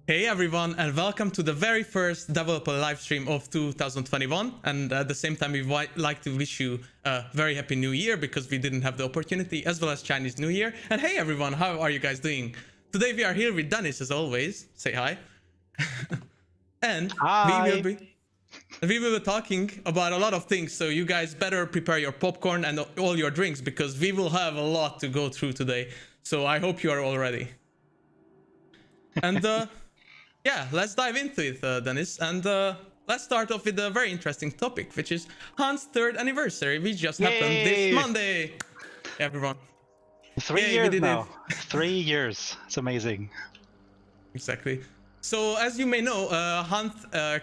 Hey everyone, and welcome to the very first developer live stream of 2021. And at the same time, we'd like to wish you a very happy new year because we didn't have the opportunity, as well as Chinese New Year. And hey everyone, how are you guys doing? Today we are here with Dennis as always. Say hi. And Hi. we will be talking about a lot of things, so you guys better prepare your popcorn and all your drinks because we will have a lot to go through today. So I hope you are all ready. And yeah, let's dive into it, Dennis. And let's start off with a very interesting topic, which is Hunt's 3rd anniversary, which just happened this Monday. Everyone. 3 years now. 3 years. It's amazing. Exactly. So as you may know, Hunt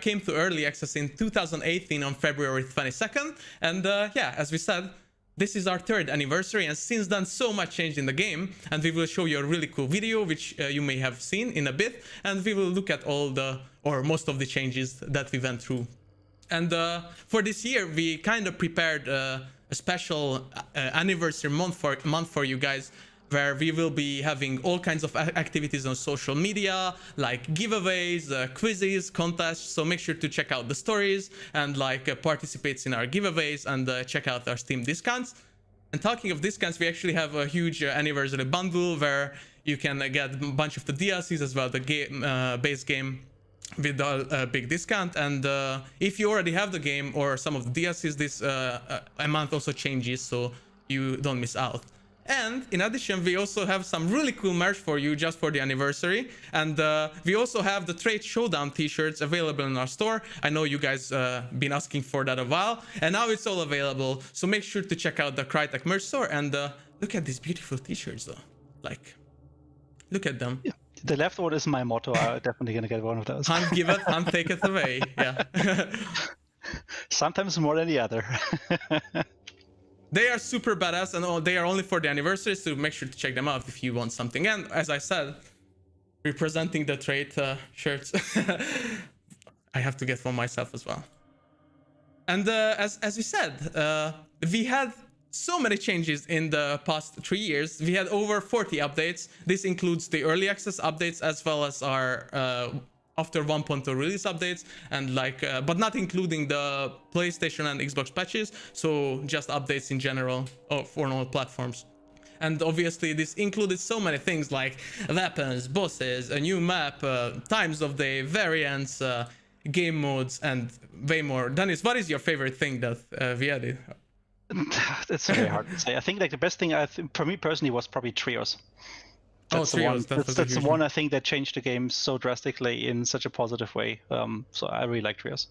came to early access in 2018 on February 22nd. And yeah, as we said, this is our 3rd anniversary, and since then so much changed in the game, and we will show you a really cool video which you may have seen in a bit, and we will look at all the or most of the changes that we went through. And for this year we kind of prepared a special anniversary month for you guys, where we will be having all kinds of activities on social media, like giveaways, quizzes, contests. So make sure to check out the stories and participate in our giveaways and check out our Steam discounts. And talking of discounts, we actually have a huge anniversary bundle where you can get a bunch of the DLCs as well, the base game with a big discount. And if you already have the game or some of the DLCs, this amount also changes so you don't miss out. And in addition, we also have some really cool merch for you just for the anniversary. And we also have the Trade Showdown t-shirts available in our store. I know you guys been asking for that a while, and now it's all available. So make sure to check out the Crytek merch store and look at these beautiful t-shirts though. Like, look at them. Yeah. The left one is my motto. I'm definitely gonna get one of those. Hunt give it, Hunt take it away. Yeah. Sometimes more than the other. They are super badass, and they are only for the anniversary, so make sure to check them out if you want something. And as I said, representing the trade shirts, I have to get one myself as well. And as we said, we had so many changes in the past 3 years. We had over 40 updates. This includes the early access updates as well as our after 1.0 release updates, and but not including the PlayStation and Xbox patches, so just updates in general for all platforms. And obviously this included so many things like weapons, bosses, a new map, times of day, variants, game modes, and way more. Dennis, what is your favorite thing that we added? It's very hard to say. I think the best thing for me personally was probably trios. That's the one I think that changed the game so drastically in such a positive way. So I really like trios.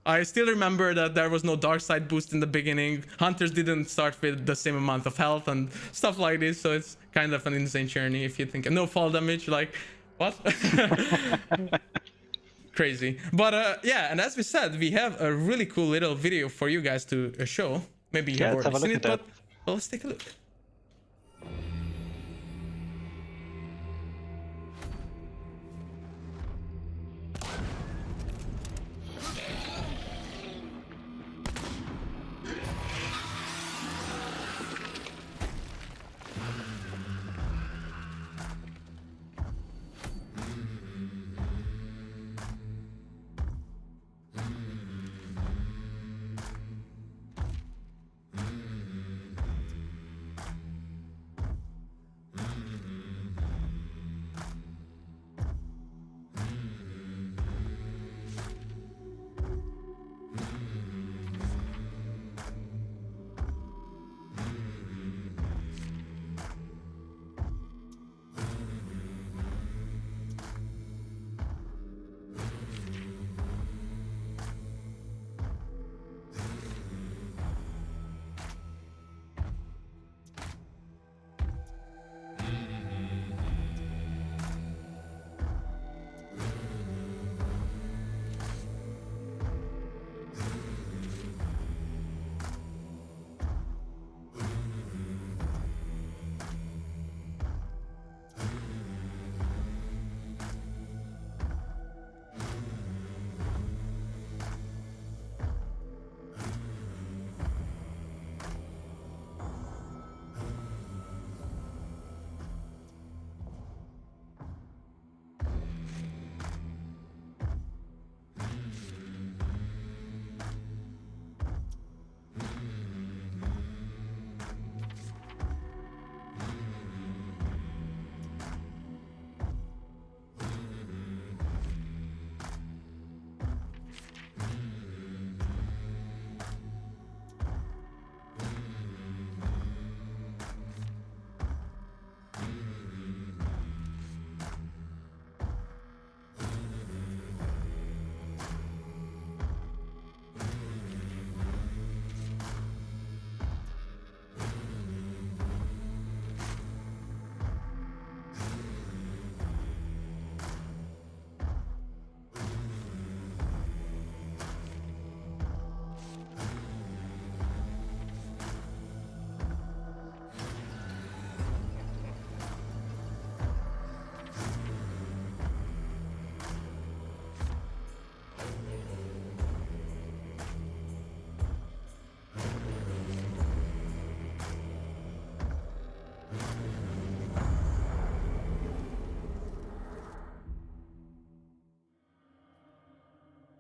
I still remember that there was no dark side boost in the beginning. Hunters didn't start with the same amount of health and stuff like this. So it's kind of an insane journey if you think. No fall damage, like what? Crazy. But yeah, and as we said, we have a really cool little video for you guys to show. Maybe you have already seen it, but let's take a look.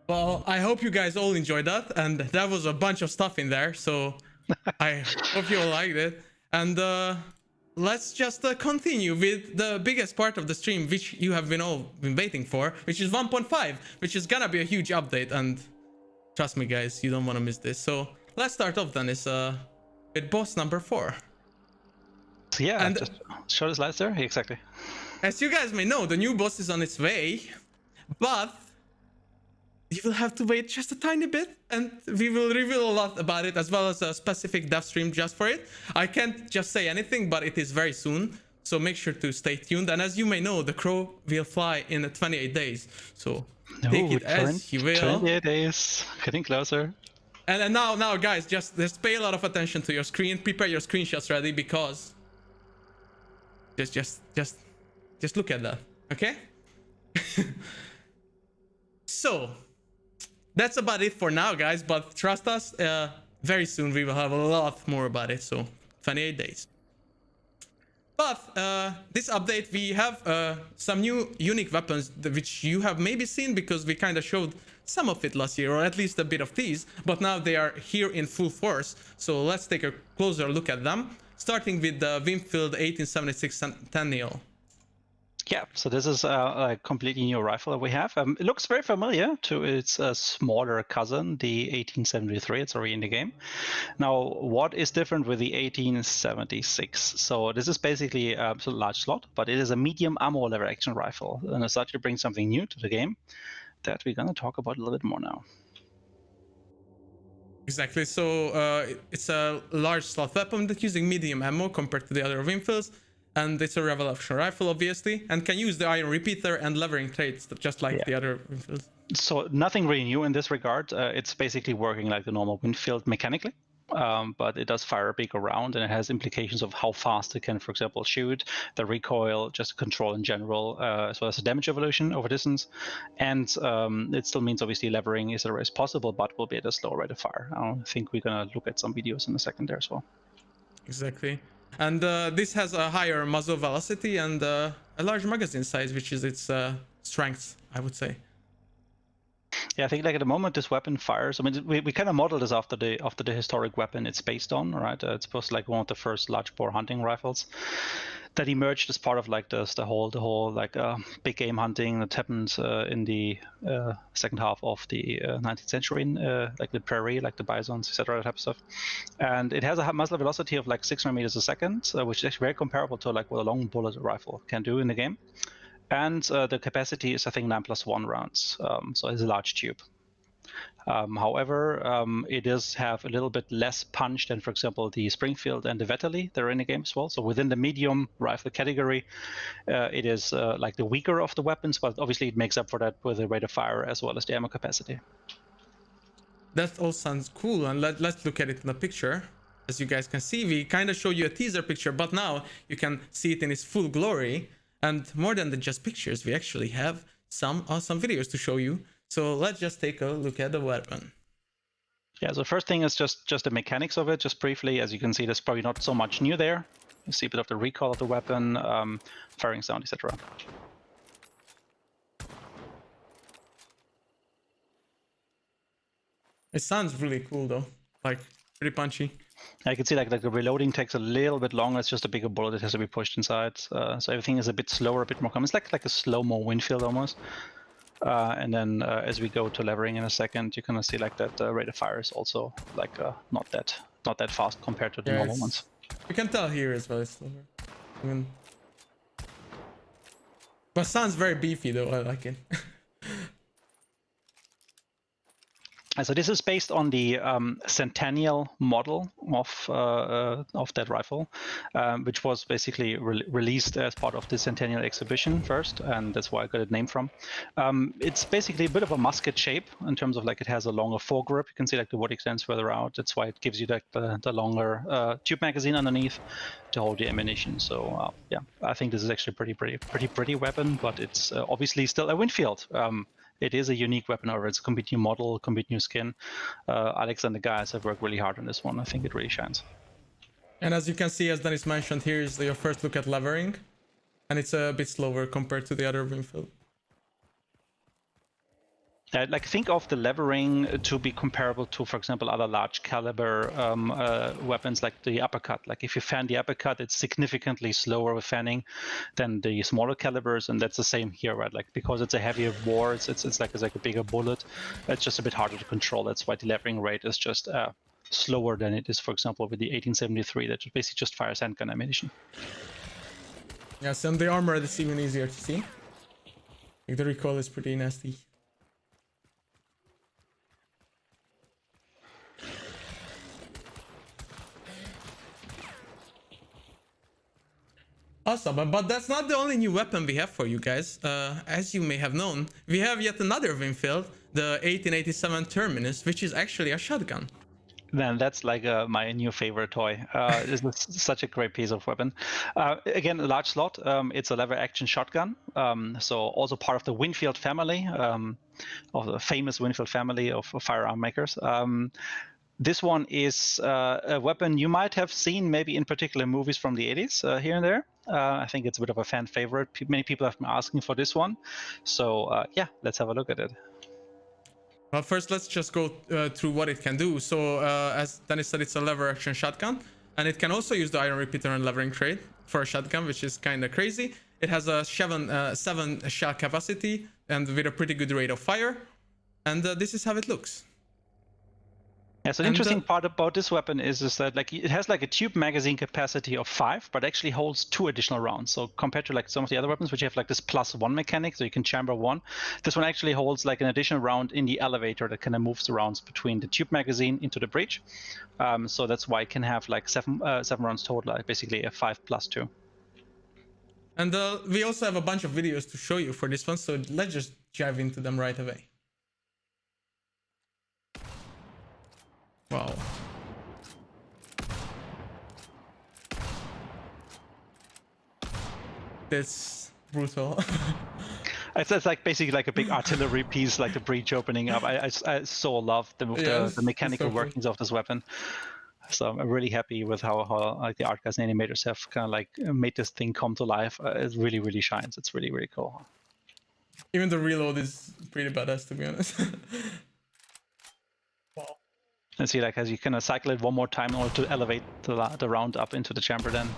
Well, I hope you guys all enjoyed that, and that was a bunch of stuff in there, so I hope you all liked it. And let's just continue with the biggest part of the stream, which you have all been waiting for, which is 1.5, which is gonna be a huge update, and trust me guys, you don't want to miss this. So let's start off then with boss number 4. Yeah, and just show the slides there. Exactly. As you guys may know, the new boss is on its way, but you will have to wait just a tiny bit, and we will reveal a lot about it, as well as a specific dev stream just for it. I can't just say anything, but it is very soon, so make sure to stay tuned. And as you may know, the crow will fly in 28 days, so take it as you will. 28 days, getting closer. And now guys, just pay a lot of attention to your screen, prepare your screenshots ready, because just look at that, okay? So that's about it for now, guys, but trust us, very soon we will have a lot more about it, so 28 days. But this update, we have some new unique weapons which you have maybe seen, because we kind of showed some of it last year, or at least a bit of these, but now they are here in full force. So let's take a closer look at them, starting with the Winfield 1876 Centennial. Yeah, so this is a completely new rifle that we have. It looks very familiar to its smaller cousin, the 1873. It's already in the game. Now, what is different with the 1876? So this is basically a large slot, but it is a medium ammo lever action rifle. And as such, it brings something new to the game that we're going to talk about a little bit more now. Exactly. So it's a large slot weapon that's using medium ammo compared to the other Winfields. And it's a revolution rifle, obviously, and can use the iron repeater and levering traits, just like the other Winfields. So nothing really new in this regard. It's basically working like the normal Winfield mechanically, but it does fire a bigger round, and it has implications of how fast it can, for example, shoot, the recoil, just control in general, as well as the damage evolution over distance. And it still means, obviously, levering is always possible, but will be at a slower rate of fire. I think we're going to look at some videos in a second there as well. Exactly. And this has a higher muzzle velocity and a large magazine size, which is its strength, I would say. Yeah, I think like at the moment this weapon fires. I mean, we kind of modeled this after the historic weapon it's based on, right? It's supposed to like one of the first large bore hunting rifles that emerged as part of like the whole like big game hunting that happened in the second half of the 19th century, like the prairie, like the bisons, etc., that type of stuff. And it has a muzzle velocity of like 600 meters a second, which is actually very comparable to like what a long bullet rifle can do in the game. And the capacity is, I think, 9+1 rounds, so it's a large tube. However, it does have a little bit less punch than, for example, the Springfield and the Vetterli. They're in the game as well. So within the medium rifle category, it is like the weaker of the weapons, but obviously it makes up for that with the rate of fire as well as the ammo capacity. That all sounds cool, and let's look at it in the picture. As you guys can see, we kind of show you a teaser picture, but now you can see it in its full glory. And more than just pictures, we actually have some awesome videos to show you. So let's just take a look at the weapon. Yeah, so first thing is just the mechanics of it, just briefly. As you can see, there's probably not so much new there. You see a bit of the recoil of the weapon, firing sound, etc. It sounds really cool though, like pretty punchy. I can see like the reloading takes a little bit longer. It's just a bigger bullet that has to be pushed inside. So everything is a bit slower, a bit more common. It's like a slow-mo Winfield almost. And then as we go to levering in a second, you're gonna see like that the rate of fire is also like not that fast compared to the normal ones. You can tell here as well, it's slower. I mean, but sounds very beefy though. I like it. So this is based on the centennial model of that rifle, which was basically released as part of the centennial exhibition first, and that's where I got its name from. It's basically a bit of a musket shape in terms of like it has a longer foregrip. You can see like the wood extends further out. That's why it gives you like the longer tube magazine underneath to hold the ammunition. So yeah, I think this is actually a pretty weapon, but it's obviously still a Winfield. It is a unique weapon, however, it's a complete new model, complete new skin. Alex and the guys have worked really hard on this one. I think it really shines. And as you can see, as Dennis mentioned, here is your first look at levering. And it's a bit slower compared to the other Winfield. Like think of the levering to be comparable to, for example, other large caliber weapons like the uppercut. Like if you fan the uppercut, it's significantly slower with fanning than the smaller calibers, and that's the same here, right? Like because it's a heavier bore, it's like a bigger bullet. It's just a bit harder to control. That's why the levering rate is just slower than it is, for example, with the 1873 that basically just fires handgun ammunition. Yes, and the armor is even easier to see. Like the recoil is pretty nasty. Awesome, but that's not the only new weapon we have for you guys. As you may have known, we have yet another Winfield, the 1887 Terminus, which is actually a shotgun. Man, that's like my new favorite toy. This is such a great piece of weapon. Again, a large slot. It's a lever action shotgun. So also part of the Winfield family, of the famous Winfield family of firearm makers. This one is a weapon you might have seen maybe in particular movies from the 80s here and there. I think it's a bit of a fan favorite. Many people have been asking for this one. So yeah, let's have a look at it. Well, first let's just go through what it can do. So as Dennis said, it's a lever action shotgun, and it can also use the iron repeater and levering trade for a shotgun, which is kind of crazy. It has a 7 shell capacity and with a pretty good rate of fire, and this is how it looks. Yeah, so the interesting part about this weapon is that like it has like a tube magazine capacity of 5, but actually holds 2 additional rounds. So compared to like some of the other weapons, which have like this +1 mechanic, so you can chamber 1, this one actually holds like an additional round in the elevator that kind of moves the rounds between the tube magazine into the breech. So that's why it can have like 7 rounds total, like basically a 5+2. And we also have a bunch of videos to show you for this one, so let's just dive into them right away. Wow. That's brutal. It's like basically like a big artillery piece, like the breech opening up. I so love the mechanical workings of this weapon. So I'm really happy with how like the art guys and animators have kind of like made this thing come to life. It really, really shines. It's really, really cool. Even the reload is pretty badass, to be honest. Wow. And see, like as you kind of cycle it one more time in order to elevate the round up into the chamber. Then,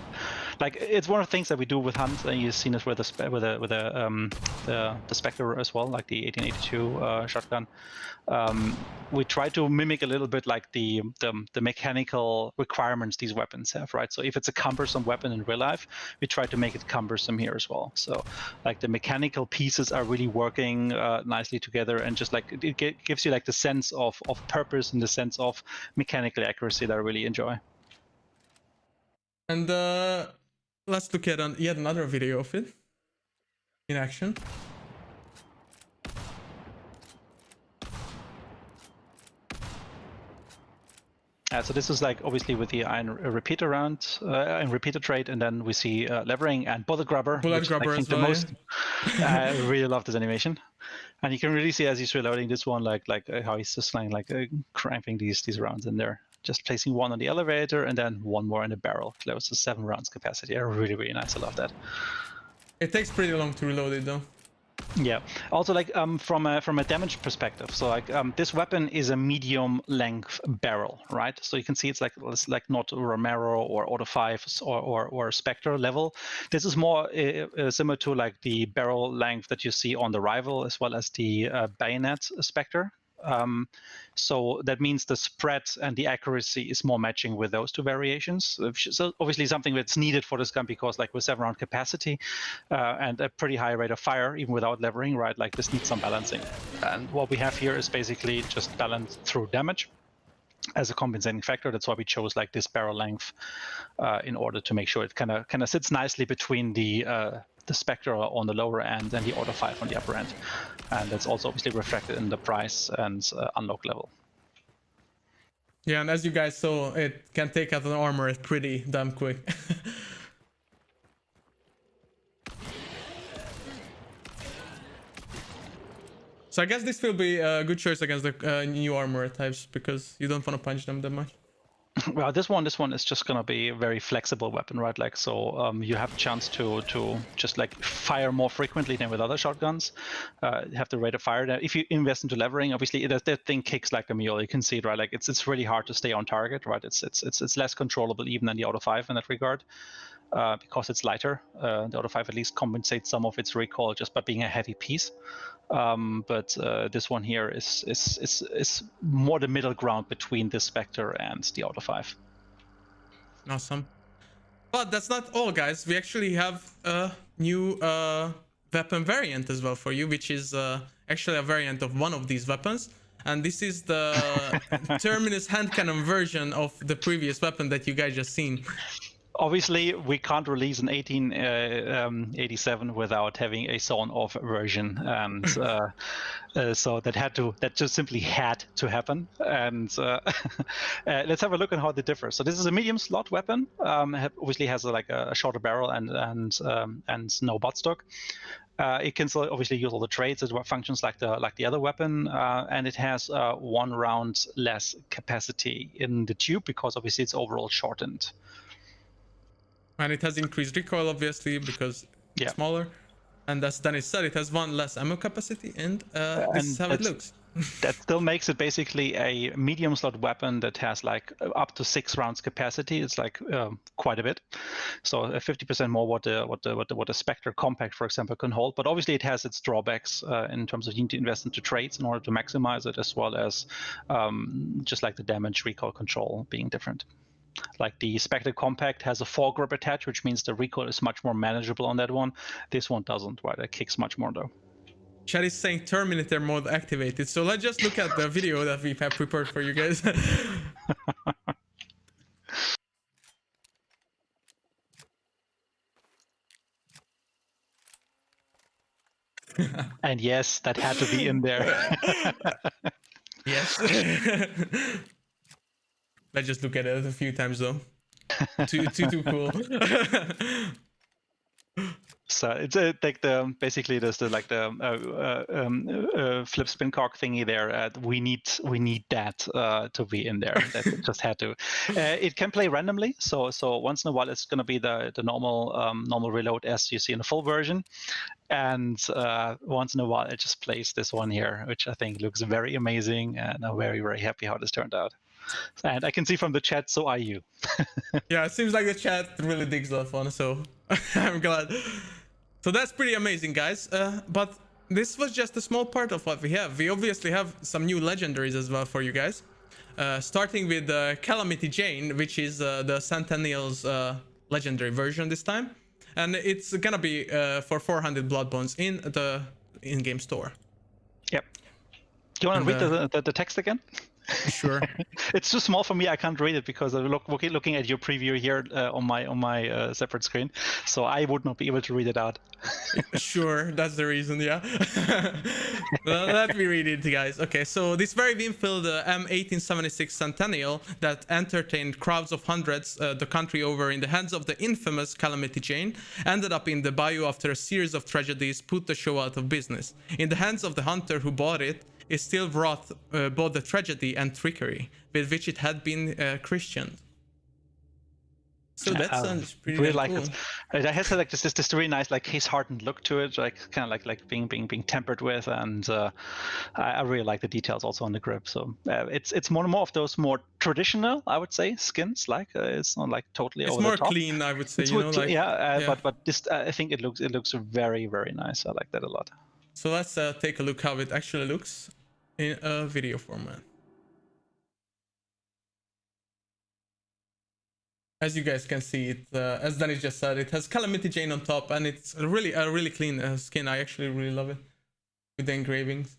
like it's one of the things that we do with Hunt, and you've seen this with the Spectre as well, like the 1882 shotgun. We try to mimic a little bit like the mechanical requirements these weapons have, right? So if it's a cumbersome weapon in real life, we try to make it cumbersome here as well. So like the mechanical pieces are really working nicely together, and just like it gives you like the sense of purpose and the sense of mechanical accuracy that I really enjoy. And let's look at yet another video of it in action. So this is like obviously with the iron repeater round and repeater trade, and then we see levering and bullet grabber. Bullet grabber as well. I really love this animation, and you can really see as he's reloading this one, like how he's just cramping these rounds in there. Just placing one on the elevator and then one more in the barrel. Close to 7 rounds capacity. Really, really nice. I love that. It takes pretty long to reload it though. Yeah. Also, like from a damage perspective, so like this weapon is a medium length barrel, right? So you can see it's like not Romero or Auto 5 or Spectre level. This is more similar to like the barrel length that you see on the Rival as well as the Bayonet Spectre. So that means the spread and the accuracy is more matching with those 2 variations. So obviously something that's needed for this gun, because like with 7 round capacity and a pretty high rate of fire, even without levering, right? Like this needs some balancing. And what we have here is basically just balanced through damage as a compensating factor. That's why we chose like this barrel length in order to make sure it kind of sits nicely between the Spectre on the lower end and the Auto 5 on the upper end. And that's also obviously reflected in the price and unlock level. Yeah, and as you guys saw, it can take out an armor pretty damn quick. So I guess this will be a good choice against the new armor types, because you don't want to punch them that much. Well, this one is just gonna be a very flexible weapon, right? Like, so you have a chance to just like fire more frequently than with other shotguns. You have the rate of fire. If you invest into levering, obviously that thing kicks like a mule. You can see it, right? Like it's really hard to stay on target, right? It's less controllable even than the Auto 5 in that regard. Because it's lighter. The Auto 5 at least compensates some of its recoil just by being a heavy piece. But this one here is more the middle ground between the Spectre and the Auto 5. Awesome. But that's not all, guys. We actually have a new weapon variant as well for you, which is actually a variant of one of these weapons. And this is the Terminus hand cannon version of the previous weapon that you guys just seen. Obviously, we can't release an 1887 without having a sawn-off version, and so that just simply had to happen. And let's have a look at how they differ. So this is a medium slot weapon. Obviously has like a shorter barrel and no buttstock. It can still obviously use all the traits. It functions like the other weapon, and it has 1 round less capacity in the tube because obviously it's overall shortened. And it has increased recoil, obviously, because it's smaller. And as Dennis said, it has 1 less ammo capacity, and this is how it looks. That still makes it basically a medium slot weapon that has like up to 6 rounds capacity. It's like quite a bit. So 50% more what the Spectre Compact, for example, can hold. But obviously it has its drawbacks in terms of you need to invest into traits in order to maximize it, as well as just like the damage recoil control being different. Like the Spectre Compact has a foregrip attached, which means the recoil is much more manageable on that one. This one doesn't, right? It kicks much more though. Chat is saying Terminator mode activated. So let's just look at the video that we have prepared for you guys. And yes, that had to be in there. Yes. Let's just look at it a few times though. Too cool. So it's like basically there's the flip spin cock thingy there. We need that to be in there. That just had to. It can play randomly, so once in a while it's going to be the normal reload as you see in the full version, and once in a while it just plays this one here, which I think looks very amazing, and I'm very happy how this turned out. And I can see from the chat, so are you. Yeah, it seems like the chat really digs that one, so I'm glad. So that's pretty amazing, guys. But this was just a small part of what we have. We obviously have some new legendaries as well for you guys. Starting with Calamity Jane, which is the Centennial's legendary version this time. And it's gonna be for 400 blood bonds in the in-game store. Yep. Do you want to read the text again? Sure. It's too small for me. I can't read it because I'm looking at your preview here on my separate screen, so I would not be able to read it out. Sure, that's the reason. Yeah. Well, let me read it, guys. Okay, so this very Winfield M1876 Centennial that entertained crowds of hundreds the country over in the hands of the infamous Calamity Jane ended up in the bayou after a series of tragedies put the show out of business. In the hands of the hunter who bought it, it still wrought both the tragedy and trickery with which it had been christianed. So that sounds pretty really cool. Like it. It has like this really nice like case-hardened look to it, like kind of like being tempered with, and I really like the details also on the grip. So it's more of those more traditional, I would say, skins. Like it's not like totally over the top. It's more clean, I would say. But this I think it looks very nice. I like that a lot. So let's take a look how it actually looks in a video format. As you guys can see, it as Danny just said, it has Calamity Jane on top, and it's a really clean skin. I actually really love it with the engravings.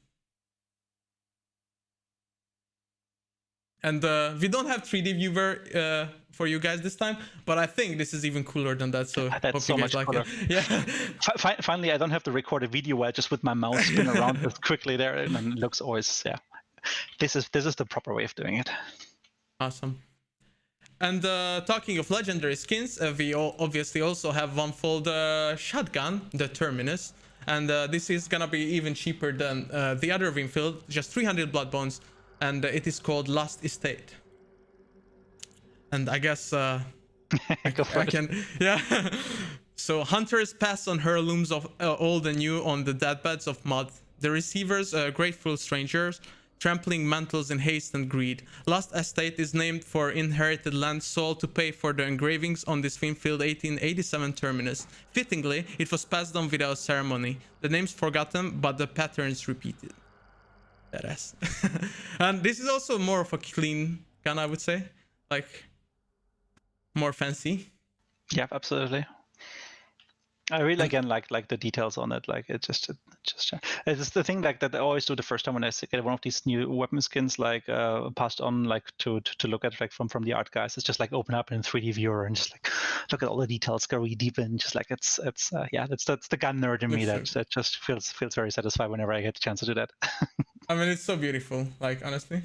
And we don't have 3D viewer for you guys this time, but I think this is even cooler than that. So that's hope so you guys much like cooler. it. Yeah. Finally, I don't have to record a video where I just with my mouse spin around just quickly there, and it looks always This is the proper way of doing it. Awesome. And talking of legendary skins, we obviously also have one for the shotgun, the Terminus, and this is gonna be even cheaper than the other Winfield, just 300 blood bonds, and it is called Last Estate. And I guess Go for I it. can, yeah. So hunters pass on heirlooms of old and new on the deadbeds of mud. The receivers, grateful strangers, trampling mantles in haste and greed. Lost estate is named for inherited land sold to pay for the engravings on this Winfield 1887 terminus. Fittingly, it was passed on without ceremony. The names forgotten, but the patterns repeated. Badass. And this is also more of a clean gun, I would say. Like, more fancy. Yeah, absolutely. I really again like the details on it. Like it's the thing like that I always do the first time when I get one of these new weapon skins like passed on like to look at like from the art guys. It's just like open up in a 3D viewer and just like look at all the details, go really deep in. Just like it's yeah, that's the gun nerd in me that just feels very satisfied whenever I get the chance to do that. I mean, it's so beautiful. Like honestly,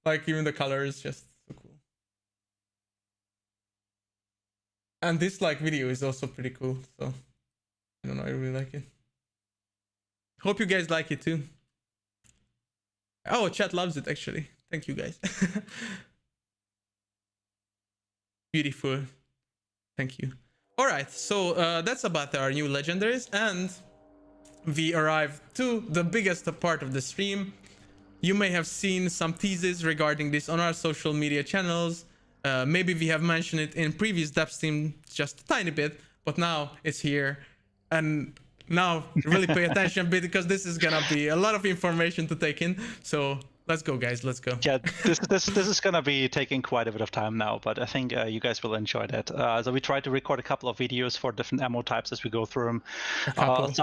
like even the color is just so cool. And this like video is also pretty cool, so I don't know, I really like it. Hope you guys like it too. Oh, chat loves it actually. Thank you guys. Beautiful. Thank you. All right, so that's about our new legendaries, and we arrived to the biggest part of the stream. You may have seen some teases regarding this on our social media channels. Maybe we have mentioned it in previous depth stream just a tiny bit, but now it's here. And now really pay attention because this is gonna be a lot of information to take in. So let's go, guys. Let's go. Yeah, this is gonna be taking quite a bit of time now, but I think you guys will enjoy that. So we tried to record a couple of videos for different ammo types as we go through them. I'll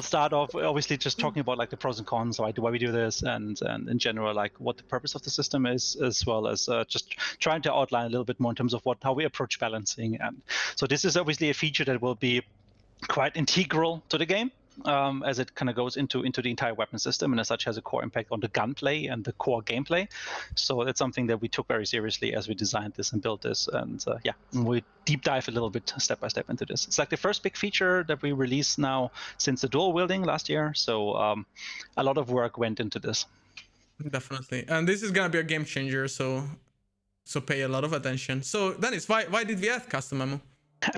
start off obviously just talking about like the pros and cons, why we do this, and in general like what the purpose of the system is, as well as just trying to outline a little bit more in terms of how we approach balancing. And so this is obviously a feature that will be quite integral to the game. As it kind of goes into the entire weapon system, and as such has a core impact on the gunplay and the core gameplay. So that's something that we took very seriously as we designed this and built this. And yeah, we deep dive a little bit step by step into this. It's like the first big feature that we released now since the dual wielding last year. So a lot of work went into this. Definitely, and this is gonna be a game changer. So pay a lot of attention. So Dennis, why did we add custom ammo?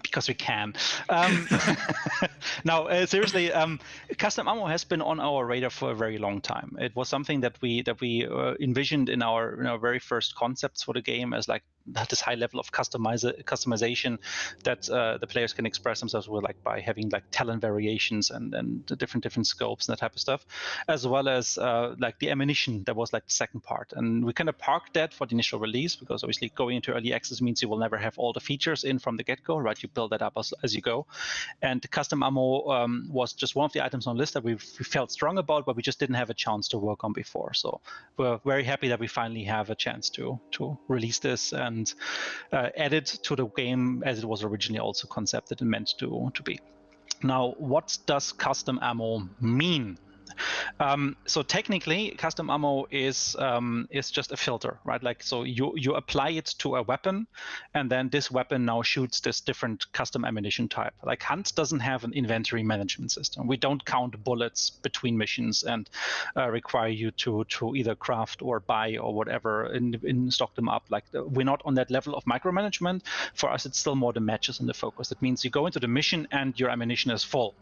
Because we can. No, seriously, custom ammo has been on our radar for a very long time. It was something that we envisioned in our very first concepts for the game as like this high level of customization that the players can express themselves with, like by having like talent variations and the different scopes and that type of stuff, as well as like the ammunition. That was like the second part, and we kind of parked that for the initial release because obviously going into early access means you will never have all the features in from the get-go, right? You build that up as you go, and the custom ammo was just one of the items on the list that we felt strong about, but we just didn't have a chance to work on before. So we're very happy that we finally have a chance to release this and add it to the game as it was originally also concepted and meant to be. Now, what does custom ammo mean? So technically, custom ammo is just a filter, right? Like, so you apply it to a weapon, and then this weapon now shoots this different custom ammunition type. Like Hunt doesn't have an inventory management system. We don't count bullets between missions and require you to either craft or buy or whatever and stock them up. Like we're not on that level of micromanagement. For us, it's still more the matches and the focus. That means you go into the mission and your ammunition is full.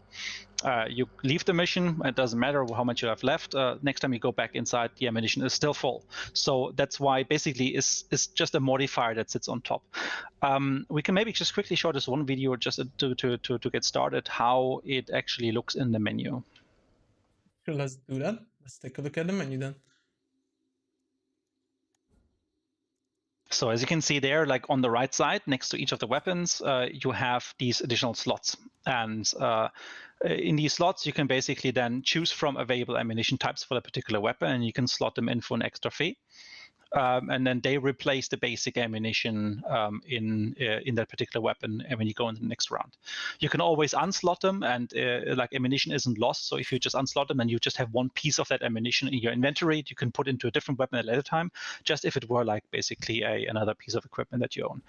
You leave the mission, it doesn't matter how much you have left. Next time you go back inside, the ammunition is still full. So that's why basically it's just a modifier that sits on top. We can maybe just quickly show this one video just to get started, how it actually looks in the menu. Sure, let's do that. Let's take a look at the menu then. So as you can see there, like on the right side, next to each of the weapons, you have these additional slots. And in these slots, you can basically then choose from available ammunition types for a particular weapon, and you can slot them in for an extra fee. And then they replace the basic ammunition in that particular weapon and when you go in the next round. You can always unslot them, and like ammunition isn't lost. So if you just unslot them and you just have one piece of that ammunition in your inventory, you can put into a different weapon at a later time, just if it were like basically another piece of equipment that you own.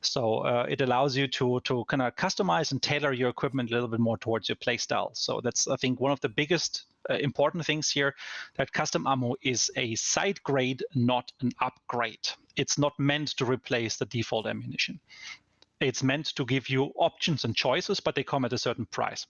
So it allows you to kind of customize and tailor your equipment a little bit more towards your play style. So that's, I think, one of the biggest important things here, that custom ammo is a side grade, not an upgrade. It's not meant to replace the default ammunition. It's meant to give you options and choices, but they come at a certain price.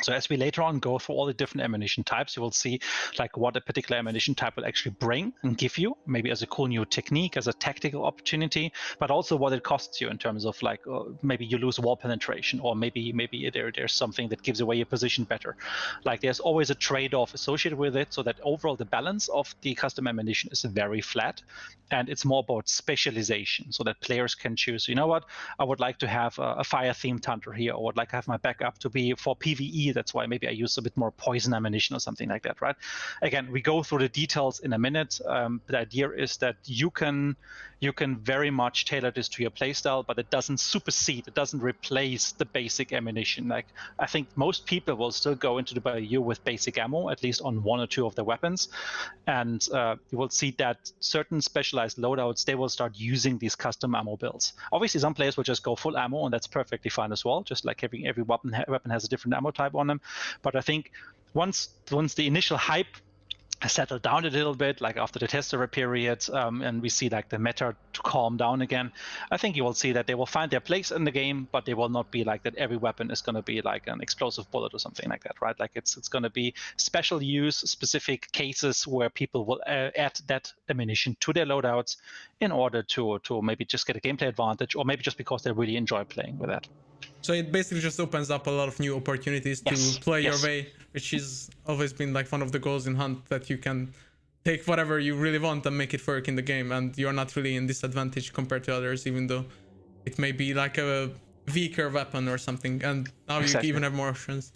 So as we later on go through all the different ammunition types, you will see like what a particular ammunition type will actually bring and give you, maybe as a cool new technique, as a tactical opportunity, but also what it costs you in terms of like maybe you lose wall penetration, or maybe there's something that gives away your position better. Like there's always a trade-off associated with it, so that overall the balance of the custom ammunition is very flat, and it's more about specialization, so that players can choose, you know what, I would like to have a fire-themed hunter here, or would like to have my backup to be for PvE. That's why maybe I use a bit more poison ammunition or something like that, right? Again, we go through the details in a minute. The idea is that you can very much tailor this to your playstyle, but it doesn't supersede, it doesn't replace the basic ammunition. Like I think most people will still go into the Bayou with basic ammo, at least on one or two of their weapons, and you will see that certain specialized loadouts, they will start using these custom ammo builds. Obviously, some players will just go full ammo, and that's perfectly fine as well. Just like every weapon has a different ammo type on them. But I think once the initial hype settled down a little bit, like after the test server period, and we see like the meta to calm down again, I think you will see that they will find their place in the game, but they will not be like that every weapon is going to be like an explosive bullet or something like that, right? Like it's going to be special use, specific cases where people will add that ammunition to their loadouts in order to maybe just get a gameplay advantage, or maybe just because they really enjoy playing with that. So it basically just opens up a lot of new opportunities to play your way, which has always been like one of the goals in Hunt, that you can take whatever you really want and make it work in the game, and you're not really in disadvantage compared to others, even though it may be like a weaker weapon or something, and now you even have more options.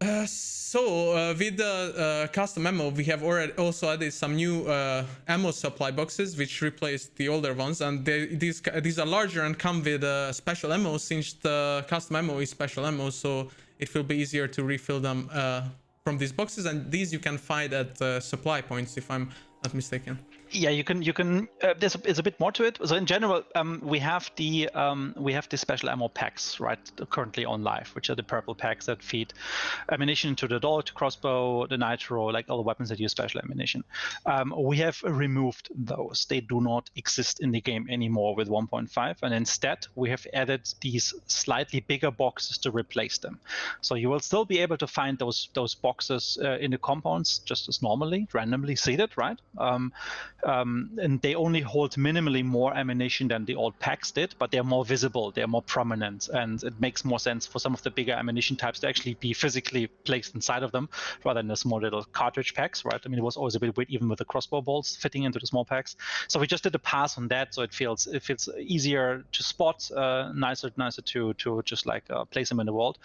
With the custom ammo, we have already also added some new ammo supply boxes, which replaced the older ones, and these are larger and come with special ammo, since the custom ammo is special ammo, so it will be easier to refill them from these boxes, and these you can find at supply points, if I'm not mistaken. Yeah, you can. There's a bit more to it. So in general, we have the special ammo packs right currently on live, which are the purple packs that feed ammunition to the Dart, crossbow, the nitro, like all the weapons that use special ammunition. We have removed those. They do not exist in the game anymore with 1.5, and instead we have added these slightly bigger boxes to replace them. So you will still be able to find those boxes in the compounds just as normally, randomly seated, right? And they only hold minimally more ammunition than the old packs did, but they're more visible, they're more prominent, and it makes more sense for some of the bigger ammunition types to actually be physically placed inside of them rather than the small little cartridge packs, right? I mean, it was always a bit weird even with the crossbow bolts fitting into the small packs. So we just did a pass on that, so it feels easier to spot, nicer to just like place them in the world.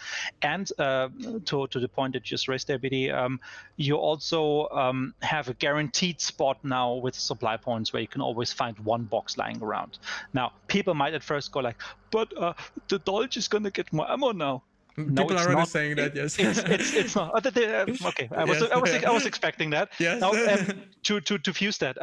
And to the point that you just raised there, BD, you also have a guaranteed spot now with supply points where you can always find one box lying around. Now, people might at first go like, but the Dolch is going to get more ammo now. People are already saying that, yes. It's not. Okay, I was expecting that. Yes. Now, to fuse that,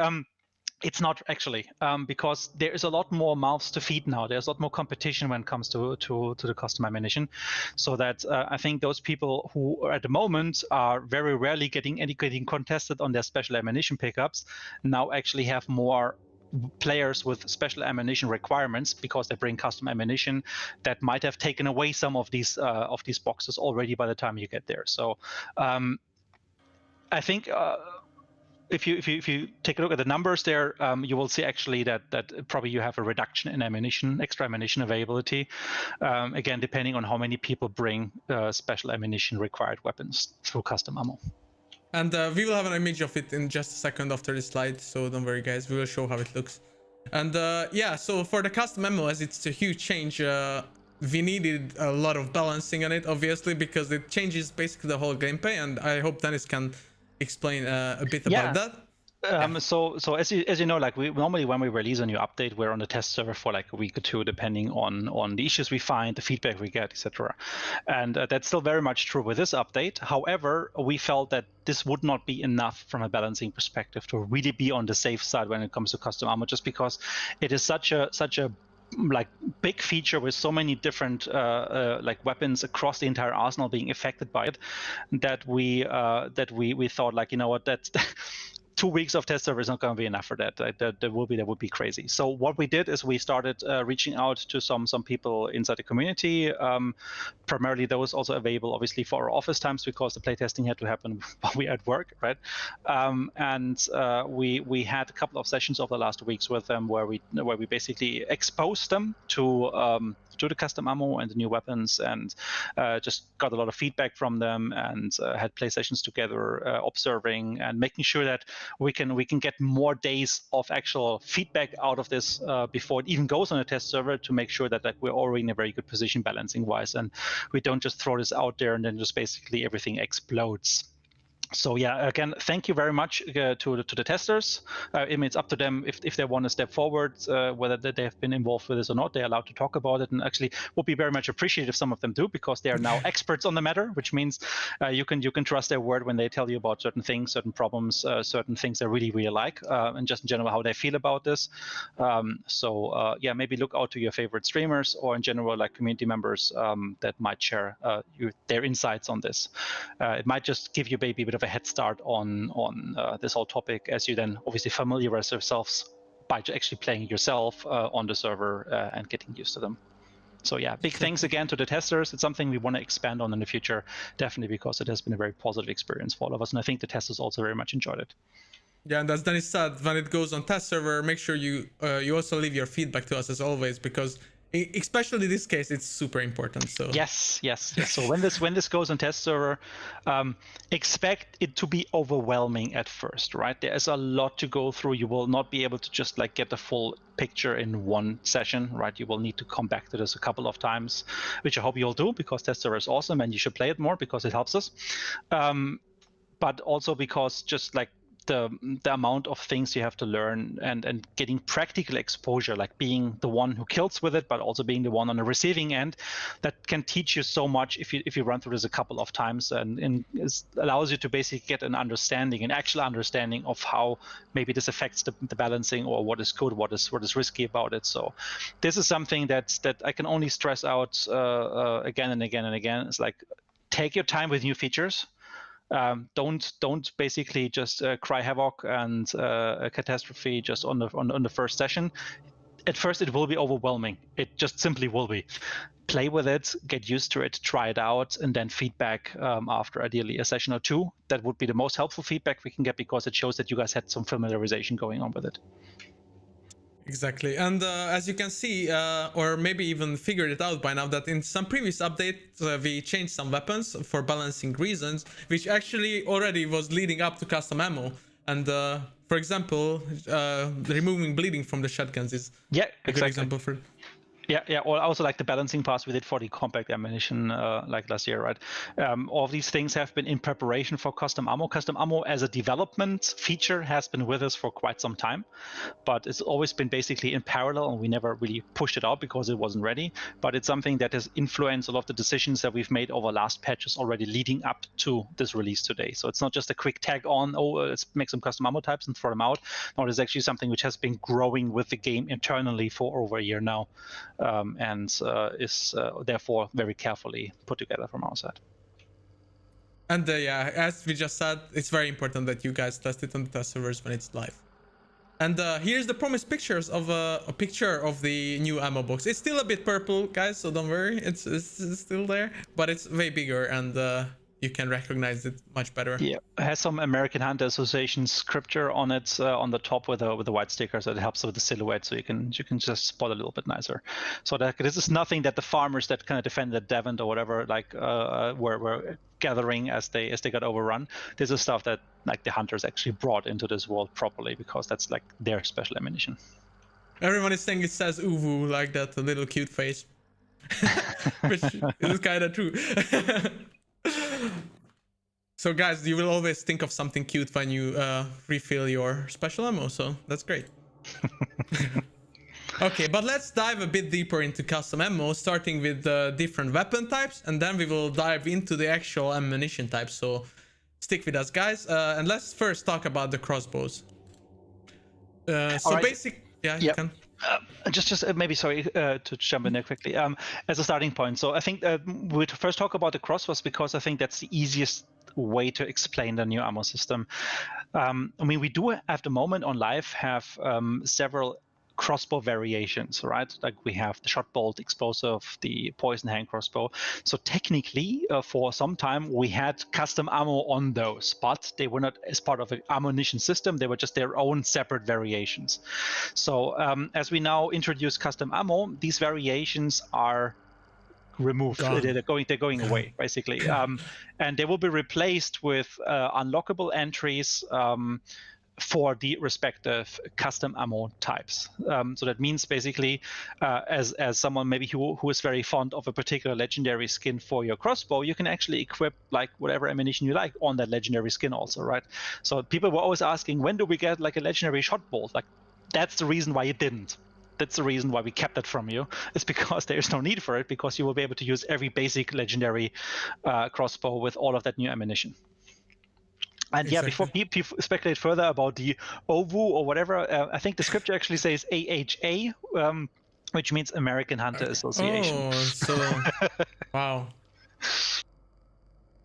it's not actually, because there is a lot more mouths to feed now. There's a lot more competition when it comes to the custom ammunition. So that I think those people who at the moment are very rarely getting contested on their special ammunition pickups now actually have more players with special ammunition requirements because they bring custom ammunition that might have taken away some of these boxes already by the time you get there. So I think if you take a look at the numbers there, you will see actually that probably you have a reduction in extra ammunition availability. Again, depending on how many people bring special ammunition required weapons through custom ammo. And we will have an image of it in just a second after this slide, so don't worry guys, we will show how it looks. And yeah, so for the custom ammo, as it's a huge change, we needed a lot of balancing on it, obviously, because it changes basically the whole gameplay, and I hope Dennis can explain a bit about that. So as you know, like we normally when we release a new update, we're on the test server for like a week or two, depending on the issues we find, the feedback we get, etc. And that's still very much true with this update. However, we felt that this would not be enough from a balancing perspective to really be on the safe side when it comes to custom ammo, just because it is such a like big feature with so many different like weapons across the entire arsenal being affected by it, that we thought, like, you know what, that's 2 weeks of test server is not going to be enough for that. That would be crazy. So what we did is we started reaching out to some people inside the community, primarily those also available obviously for our office times, because the playtesting had to happen while we at work, right? And we had a couple of sessions over the last weeks with them where we basically exposed them to the custom ammo and the new weapons, and just got a lot of feedback from them, and had play sessions together, observing and making sure that we can get more days of actual feedback out of this before it even goes on a test server, to make sure that we're already in a very good position balancing wise, and we don't just throw this out there and then just basically everything explodes. So yeah, again, thank you very much to the testers. I mean, it's up to them if they want to step forward, whether they have been involved with this or not. They're allowed to talk about it, and actually would be very much appreciated if some of them do, because they are now experts on the matter, which means you can trust their word when they tell you about certain things, certain problems, certain things they really like, and just in general how they feel about this. So yeah, maybe look out to your favorite streamers, or in general like community members that might share their insights on this. It might just give you maybe a bit of a head start on this whole topic, as you then obviously familiarize yourselves by actually playing yourself on the server and getting used to them. So yeah, big thanks again to the testers. It's something we want to expand on in the future, definitely, because it has been a very positive experience for all of us, and I think the testers also very much enjoyed it. Yeah, and as Dennis said, when it goes on test server, make sure you also leave your feedback to us as always, because especially this case, it's super important. So yes. So when this goes on test server, expect it to be overwhelming at first, right? There is a lot to go through. You will not be able to just like get the full picture in one session, right? You will need to come back to this a couple of times, which I hope you'll do, because test server is awesome and you should play it more because it helps us. But also because just like the amount of things you have to learn, and getting practical exposure, like being the one who kills with it, but also being the one on the receiving end, that can teach you so much if you run through this a couple of times, and it allows you to basically get an actual understanding of how maybe this affects the balancing, or what is good, what is risky about it. So this is something that I can only stress out again and again and again. It's like, take your time with new features. Don't basically just cry havoc and a catastrophe just on the first session. At first, it will be overwhelming. It just simply will be. Play with it, get used to it, try it out, and then feedback after ideally a session or two. That would be the most helpful feedback we can get, because it shows that you guys had some familiarization going on with it. Exactly, and as you can see, or maybe even figured it out by now, that in some previous updates we changed some weapons for balancing reasons, which actually already was leading up to custom ammo. And for example, removing bleeding from the shotguns is a good example for. Yeah, or also like the balancing pass we did for the compact ammunition like last year, right? All of these things have been in preparation for custom ammo. Custom ammo as a development feature has been with us for quite some time, but it's always been basically in parallel, and we never really pushed it out because it wasn't ready. But it's something that has influenced a lot of the decisions that we've made over last patches already leading up to this release today. So it's not just a quick tag on, let's make some custom ammo types and throw them out. No, it's actually something which has been growing with the game internally for over a year now. And is therefore very carefully put together from our side. And yeah, as we just said, it's very important that you guys test it on the test servers when it's live. And here's the promised pictures of a picture of the new ammo box. It's still a bit purple, guys, so don't worry. It's still there, but it's way bigger, and you can recognize it much better. Yeah, it has some American Hunter Association scripture on it on the top with the white sticker, so it helps with the silhouette, so you can just spot a little bit nicer. So that this is nothing that the farmers that kind of defended Devon or whatever like were gathering as they got overrun. This is stuff that like the hunters actually brought into this world properly, because that's like their special ammunition. Everyone is saying it says uwu, like that, a little cute face, which is kind of true. So guys, you will always think of something cute when you refill your special ammo, so that's great. Okay, but let's dive a bit deeper into custom ammo, starting with different weapon types, and then we will dive into the actual ammunition types. So stick with us, guys, and let's first talk about the crossbows. So right. basic, yeah, you can. Just maybe, sorry, to jump in there quickly. As a starting point, so I think we'd first talk about the crossbows because I think that's the easiest way to explain the new ammo system. I mean, we do at the moment on live have several crossbow variations, right? Like we have the shot bolt explosive, the poison hand crossbow. So technically, for some time, we had custom ammo on those, but they were not as part of an ammunition system. They were just their own separate variations. So as we now introduce custom ammo, these variations are removed. They're going away basically, and they will be replaced with unlockable entries for the respective custom ammo types. So that means basically, as someone maybe who is very fond of a particular legendary skin for your crossbow, you can actually equip like whatever ammunition you like on that legendary skin also, right? So people were always asking, when do we get like a legendary shot bolt? Like that's the reason why you didn't. That's the reason why we kept it from you. It's because there is no need for it, because you will be able to use every basic legendary crossbow with all of that new ammunition. And yeah, before people speculate further about the OVU or whatever, I think the scripture actually says AHA, which means American Hunter Association. Oh, so wow.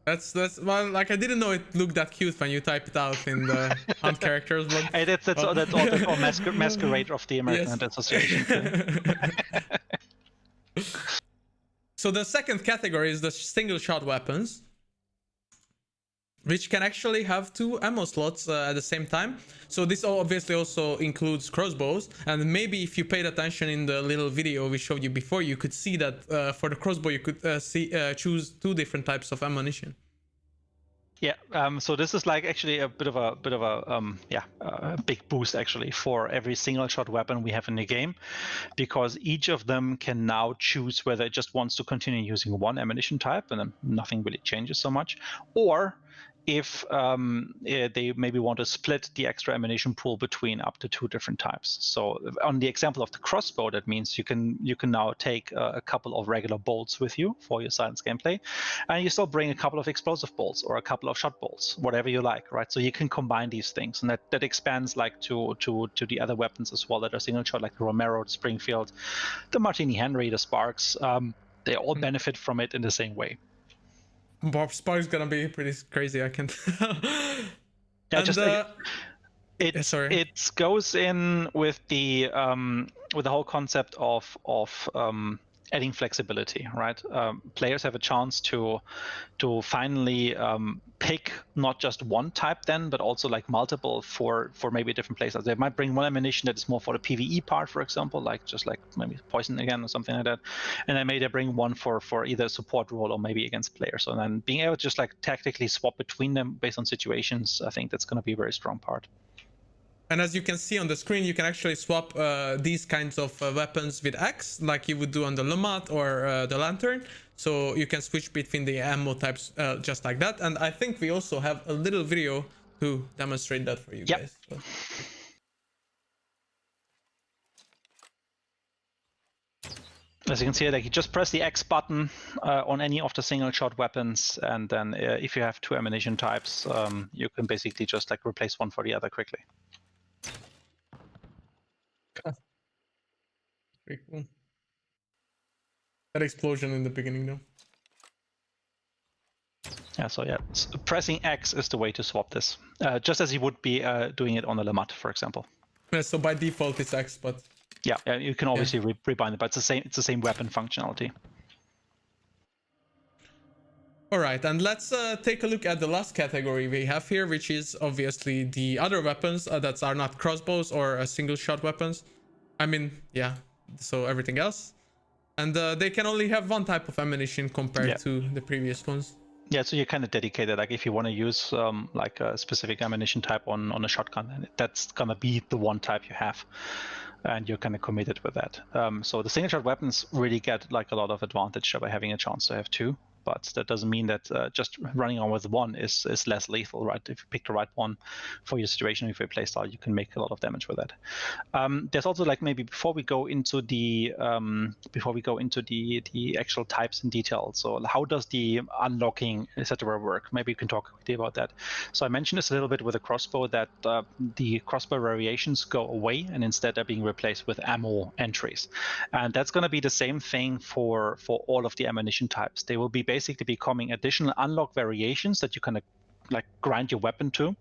That's well, like I didn't know it looked that cute when you type it out in the Hunt characters. But hey, that's all masquerade of the American Hunter Association. So the second category is the single shot weapons, which can actually have 2 ammo slots at the same time. So this obviously also includes crossbows. And maybe if you paid attention in the little video we showed you before, you could see that for the crossbow you could choose 2 different types of ammunition. Yeah, so this is like actually a bit of a big boost actually for every single shot weapon we have in the game, because each of them can now choose whether it just wants to continue using one ammunition type and then nothing really changes so much, or if they maybe want to split the extra ammunition pool between up to 2 different types. So on the example of the crossbow, that means you can now take a couple of regular bolts with you for your silence gameplay, and you still bring a couple of explosive bolts or a couple of shot bolts, whatever you like, right? So you can combine these things, and that expands like to the other weapons as well that are single shot, like the Romero, the Springfield, the Martini Henry, the Sparks. They all benefit from it in the same way. Bob Spark's gonna be pretty crazy, I can tell. Yeah, and, it goes in with the whole concept of adding flexibility, right? Players have a chance to finally pick not just one type then, but also like multiple for maybe different places. They might bring one ammunition that is more for the PvE part, for example, like just like maybe poison again or something like that, and then maybe they bring one for either a support role or maybe against players. So then being able to just like tactically swap between them based on situations, I think that's going to be a very strong part. And as you can see on the screen, you can actually swap these kinds of weapons with X, like you would do on the Lamont or the Lantern. So you can switch between the ammo types just like that. And I think we also have a little video to demonstrate that for you guys. So. As you can see, like you just press the X button on any of the single shot weapons, and then if you have 2 ammunition types, you can basically just like replace one for the other quickly. Pretty cool. That explosion in the beginning though. Yeah, so yeah, pressing X is the way to swap this, just as you would be doing it on the Lamont, for example. Yeah, so by default it's X, but yeah, you can obviously rebind it, but it's the same weapon functionality. All right, and let's take a look at the last category we have here, which is obviously the other weapons that are not crossbows or single shot weapons. I mean, yeah, so everything else. And they can only have 1 type of ammunition compared to the previous ones. Yeah, so you're kind of dedicated. Like if you want to use like a specific ammunition type on a shotgun, that's going to be the 1 type you have. And you're kind of committed with that. So the single shot weapons really get like a lot of advantage by having a chance to have 2. but that doesn't mean that just running on with one is less lethal, right? If you pick the right one for your situation, if you play style, you can make a lot of damage with that. There's also like maybe before we go into the actual types in detail. So how does the unlocking etc. work? Maybe you can talk quickly about that. So I mentioned this a little bit with the crossbow, that the crossbow variations go away and instead they're being replaced with ammo entries, and that's going to be the same thing for all of the ammunition types. They will be basically becoming additional unlock variations that you can like grind your weapon to,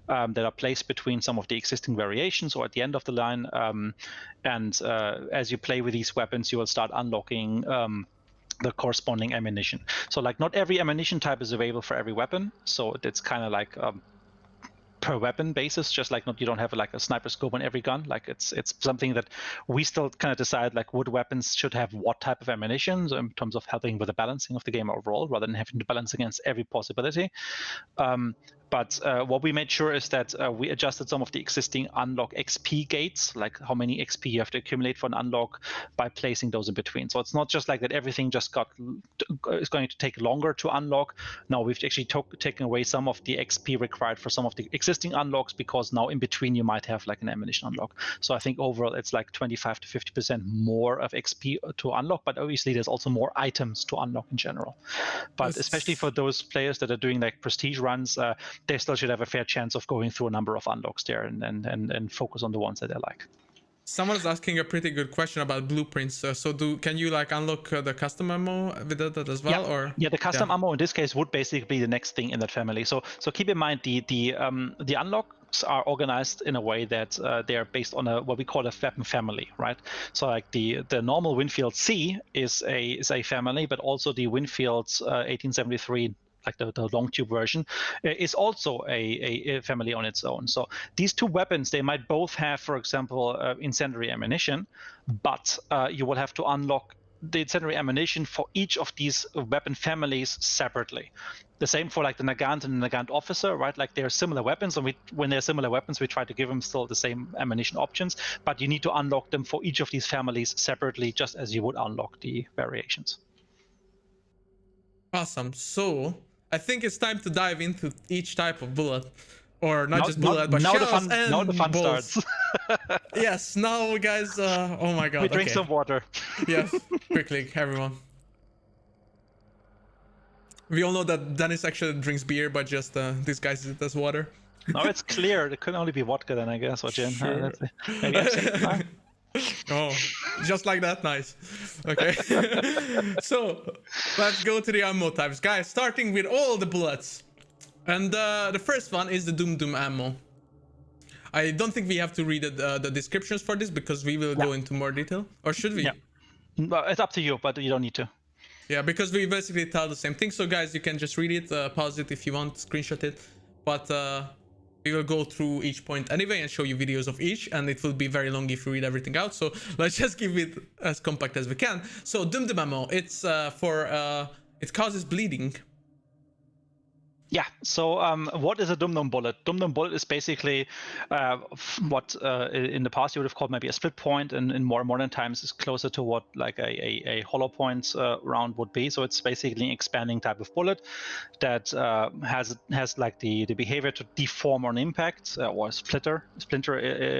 that are placed between some of the existing variations or at the end of the line, and as you play with these weapons, you will start unlocking the corresponding ammunition. So like not every ammunition type is available for every weapon, so it's kind of like per weapon basis, just like you don't have like a sniper scope on every gun. Like it's something that we still kind of decide like what weapons should have what type of ammunition, so in terms of helping with the balancing of the game overall, rather than having to balance against every possibility. But what we made sure is that we adjusted some of the existing unlock XP gates, like how many XP you have to accumulate for an unlock, by placing those in between. So it's not just like that everything just is going to take longer to unlock. No, we've actually taken away some of the XP required for some of the existing unlocks, because now in between you might have like an ammunition unlock. So I think overall it's like 25 to 50% more of XP to unlock, but obviously there's also more items to unlock in general. But especially for those players that are doing like prestige runs, they still should have a fair chance of going through a number of unlocks there and focus on the ones that they like. Someone's asking a pretty good question about blueprints. Can you like unlock the custom ammo with that as well? Yeah. Or the custom ammo in this case would basically be the next thing in that family. So keep in mind the unlocks are organized in a way that they are based on what we call a weapon family, right? So like the normal Winfield C is a family, but also the Winfield 1873, like the long tube version, is also a family on its own. So these two weapons, they might both have, for example, incendiary ammunition, but you will have to unlock the incendiary ammunition for each of these weapon families separately. The same for like the Nagant and the Nagant officer, right? Like they're similar weapons, and when they're similar weapons, we try to give them still the same ammunition options, but you need to unlock them for each of these families separately, just as you would unlock the variations. Awesome. So I think it's time to dive into each type of bullet, or not just bullet, but shells and now the fun balls. starts. Yes, now guys. Oh my god. We drink some water. Yes, quickly, everyone. We all know that Dennis actually drinks beer, but just disguises it as water. No, it's clear. It could only be vodka then, I guess, or gin. Sure. Maybe Oh, just like that. Nice. Okay. So let's go to the ammo types, guys, starting with all the bullets. And the first one is the Dum-dum ammo. I don't think we have to read the descriptions for this, because we will go into more detail. Or should we? Yeah. Well, it's up to you, but you don't need to. Yeah, because we basically tell the same thing. So guys, you can just read it, pause it if you want, screenshot it. But we will go through each point anyway and show you videos of each, and it will be very long if you read everything out. So let's just keep it as compact as we can. So Dum-dum ammo, it's it causes bleeding. Yeah, so what is a Dum-dum bullet? Dum-dum bullet is basically what in the past you would have called maybe a split point, and in more modern times is closer to what like a hollow point round would be. So it's basically an expanding type of bullet that has like the behavior to deform on impact, or splinter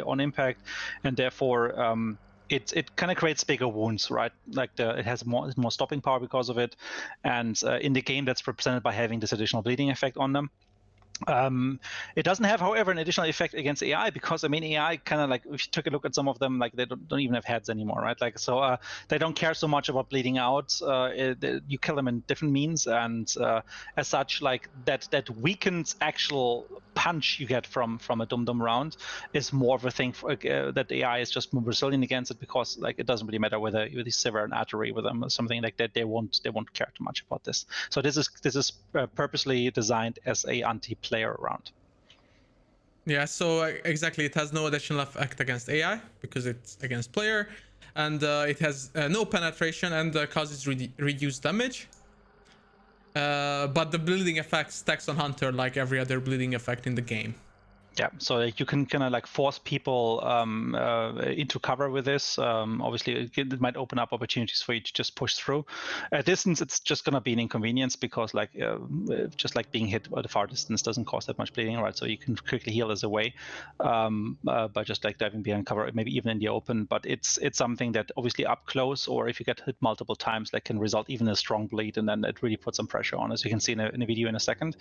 on impact, and therefore it kind of creates bigger wounds, right? Like it has more stopping power because of it, and in the game that's represented by having this additional bleeding effect on them. It doesn't have, however, an additional effect against AI, because I mean AI kind of like, if you took a look at some of them, like they don't even have heads anymore, right? Like so they don't care so much about bleeding out. You kill them in different means, and as such, like that weakens actual punch you get from a Dum-dum round is more of a thing that AI is just more resilient against it, because like it doesn't really matter whether you sever an artery with them or something like that. They won't care too much about this. So this is purposely designed as a anti-player round. Yeah, so exactly, it has no additional effect against AI because it's against player, and it has no penetration and causes reduced damage. But the bleeding effect stacks on Hunter like every other bleeding effect in the game. Yeah, so like, you can kind of like force people into cover with this. Obviously, it might open up opportunities for you to just push through. At distance, it's just going to be an inconvenience because like just like being hit at a far distance doesn't cause that much bleeding, right? So you can quickly heal as a way by just like diving behind cover, maybe even in the open. But it's something that obviously up close, or if you get hit multiple times, that can result even in a strong bleed, and then it really puts some pressure on, as you can see in a video in a second.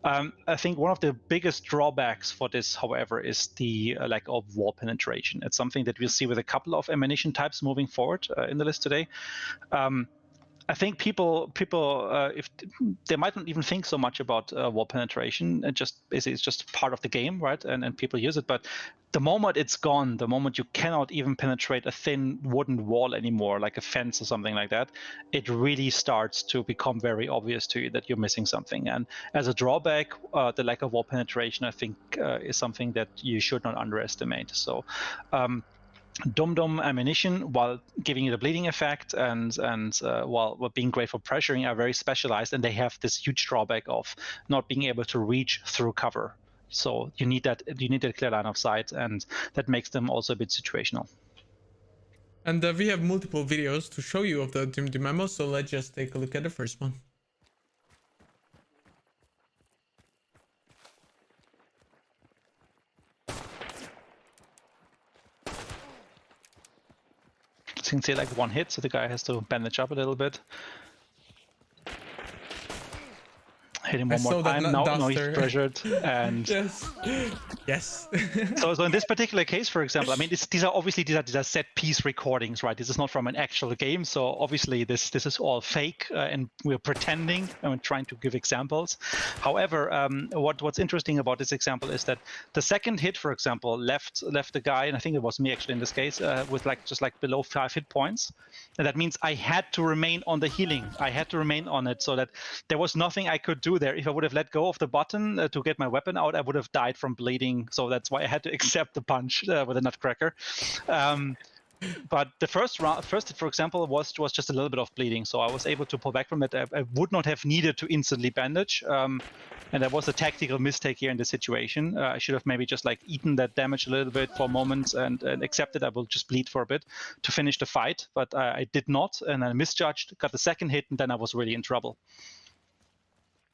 I think one of the biggest drawbacks for this, however, is the lack of wall penetration. It's something that we'll see with a couple of ammunition types moving forward in the list today. I think people, if they might not even think so much about wall penetration, it's just part of the game, right? And people use it, but the moment it's gone, the moment you cannot even penetrate a thin wooden wall anymore, like a fence or something like that, it really starts to become very obvious to you that you're missing something. And as a drawback, the lack of wall penetration, I think, is something that you should not underestimate. So. Dum-dum ammunition, while giving you the bleeding effect and while being great for pressuring, are very specialized, and they have this huge drawback of not being able to reach through cover. So you need that clear line of sight, and that makes them also a bit situational. And we have multiple videos to show you of the Dum-dum ammo, so let's just take a look at the first one. You can see like one hit, so the guy has to bandage up a little bit. Hit him one more time. Now he's pressured, and yes. so in this particular case, for example, I mean, these are set piece recordings, right? This is not from an actual game, so obviously this is all fake, and we're pretending and trying to give examples. However, what's interesting about this example is that the second hit, for example, left the guy, and I think it was me actually in this case, with just below 5 hit points, and that means I had to remain on the healing. I had to remain on it, so that there was nothing I could do there. If I would have let go of the button to get my weapon out, I would have died from bleeding. So that's why I had to accept the punch with a nutcracker. But the first hit, for example, was just a little bit of bleeding, so I was able to pull back from it. I would not have needed to instantly bandage, and that was a tactical mistake here in this situation. I should have maybe just eaten that damage a little bit for a moment and accepted I will just bleed for a bit to finish the fight, but I did not, and I misjudged, got the second hit, and then I was really in trouble.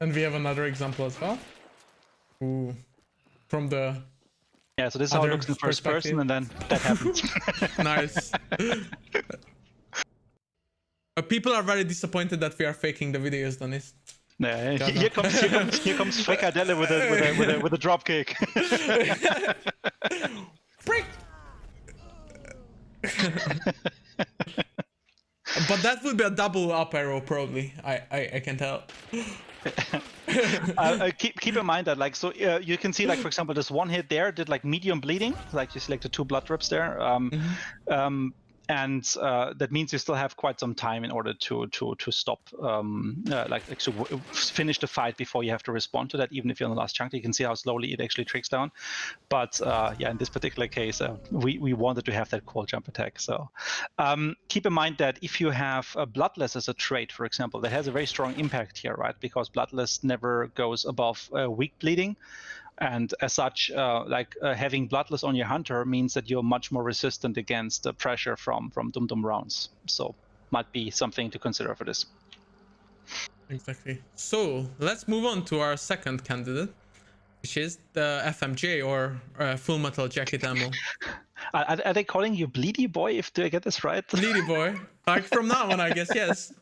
And we have another example as well. Ooh. From the... Yeah, so this is how it looks in first person, and then that happens. Nice. People are very disappointed that we are faking the videos, Dennis. Yeah, here comes Fricadelle with a drop kick. Frick! But that would be a double up arrow, probably. I can tell. Keep in mind that you can see for example this one hit there did medium bleeding, you see the 2 blood drips there, and that means you still have quite some time in order to stop to finish the fight before you have to respond to that, even if you're on the last chunk. You can see how slowly it actually tricks down, but yeah, in this particular case we wanted to have that cold jump attack. So keep in mind that if you have bloodless as a trait, for example, that has a very strong impact here, right? Because bloodless never goes above weak bleeding. And as such, having bloodless on your hunter means that you're much more resistant against the pressure from Dum-dum rounds. So might be something to consider for this. Exactly. So let's move on to our second candidate, which is the FMJ, or Full Metal Jacket ammo. Are they calling you Bleedy Boy? Do I get this right? Bleedy Boy. From now on, I guess, yes.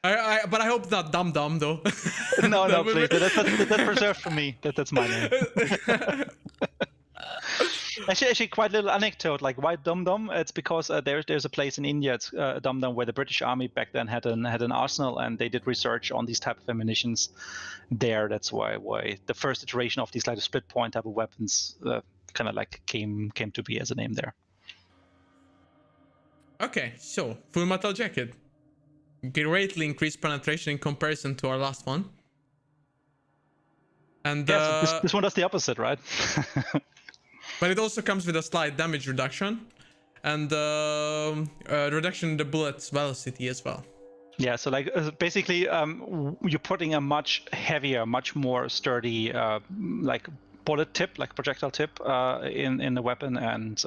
But I hope not Dum-dum, though. No, please. That's reserved for me. That's my name. Actually, quite a little anecdote. Why Dum-dum? It's because there's a place in India, it's Dum-dum, where the British Army back then had an arsenal, and they did research on these type of ammunitions there. That's why the first iteration of these split point type of weapons kind of came to be as a name there. Okay, so Full Metal Jacket. Greatly increased penetration in comparison to our last one. And yeah, so this one does the opposite, right? But it also comes with a slight damage reduction and reduction in the bullet's velocity as well. Yeah, so basically you're putting a much heavier, much more sturdy bullet tip, like projectile tip, in the weapon, and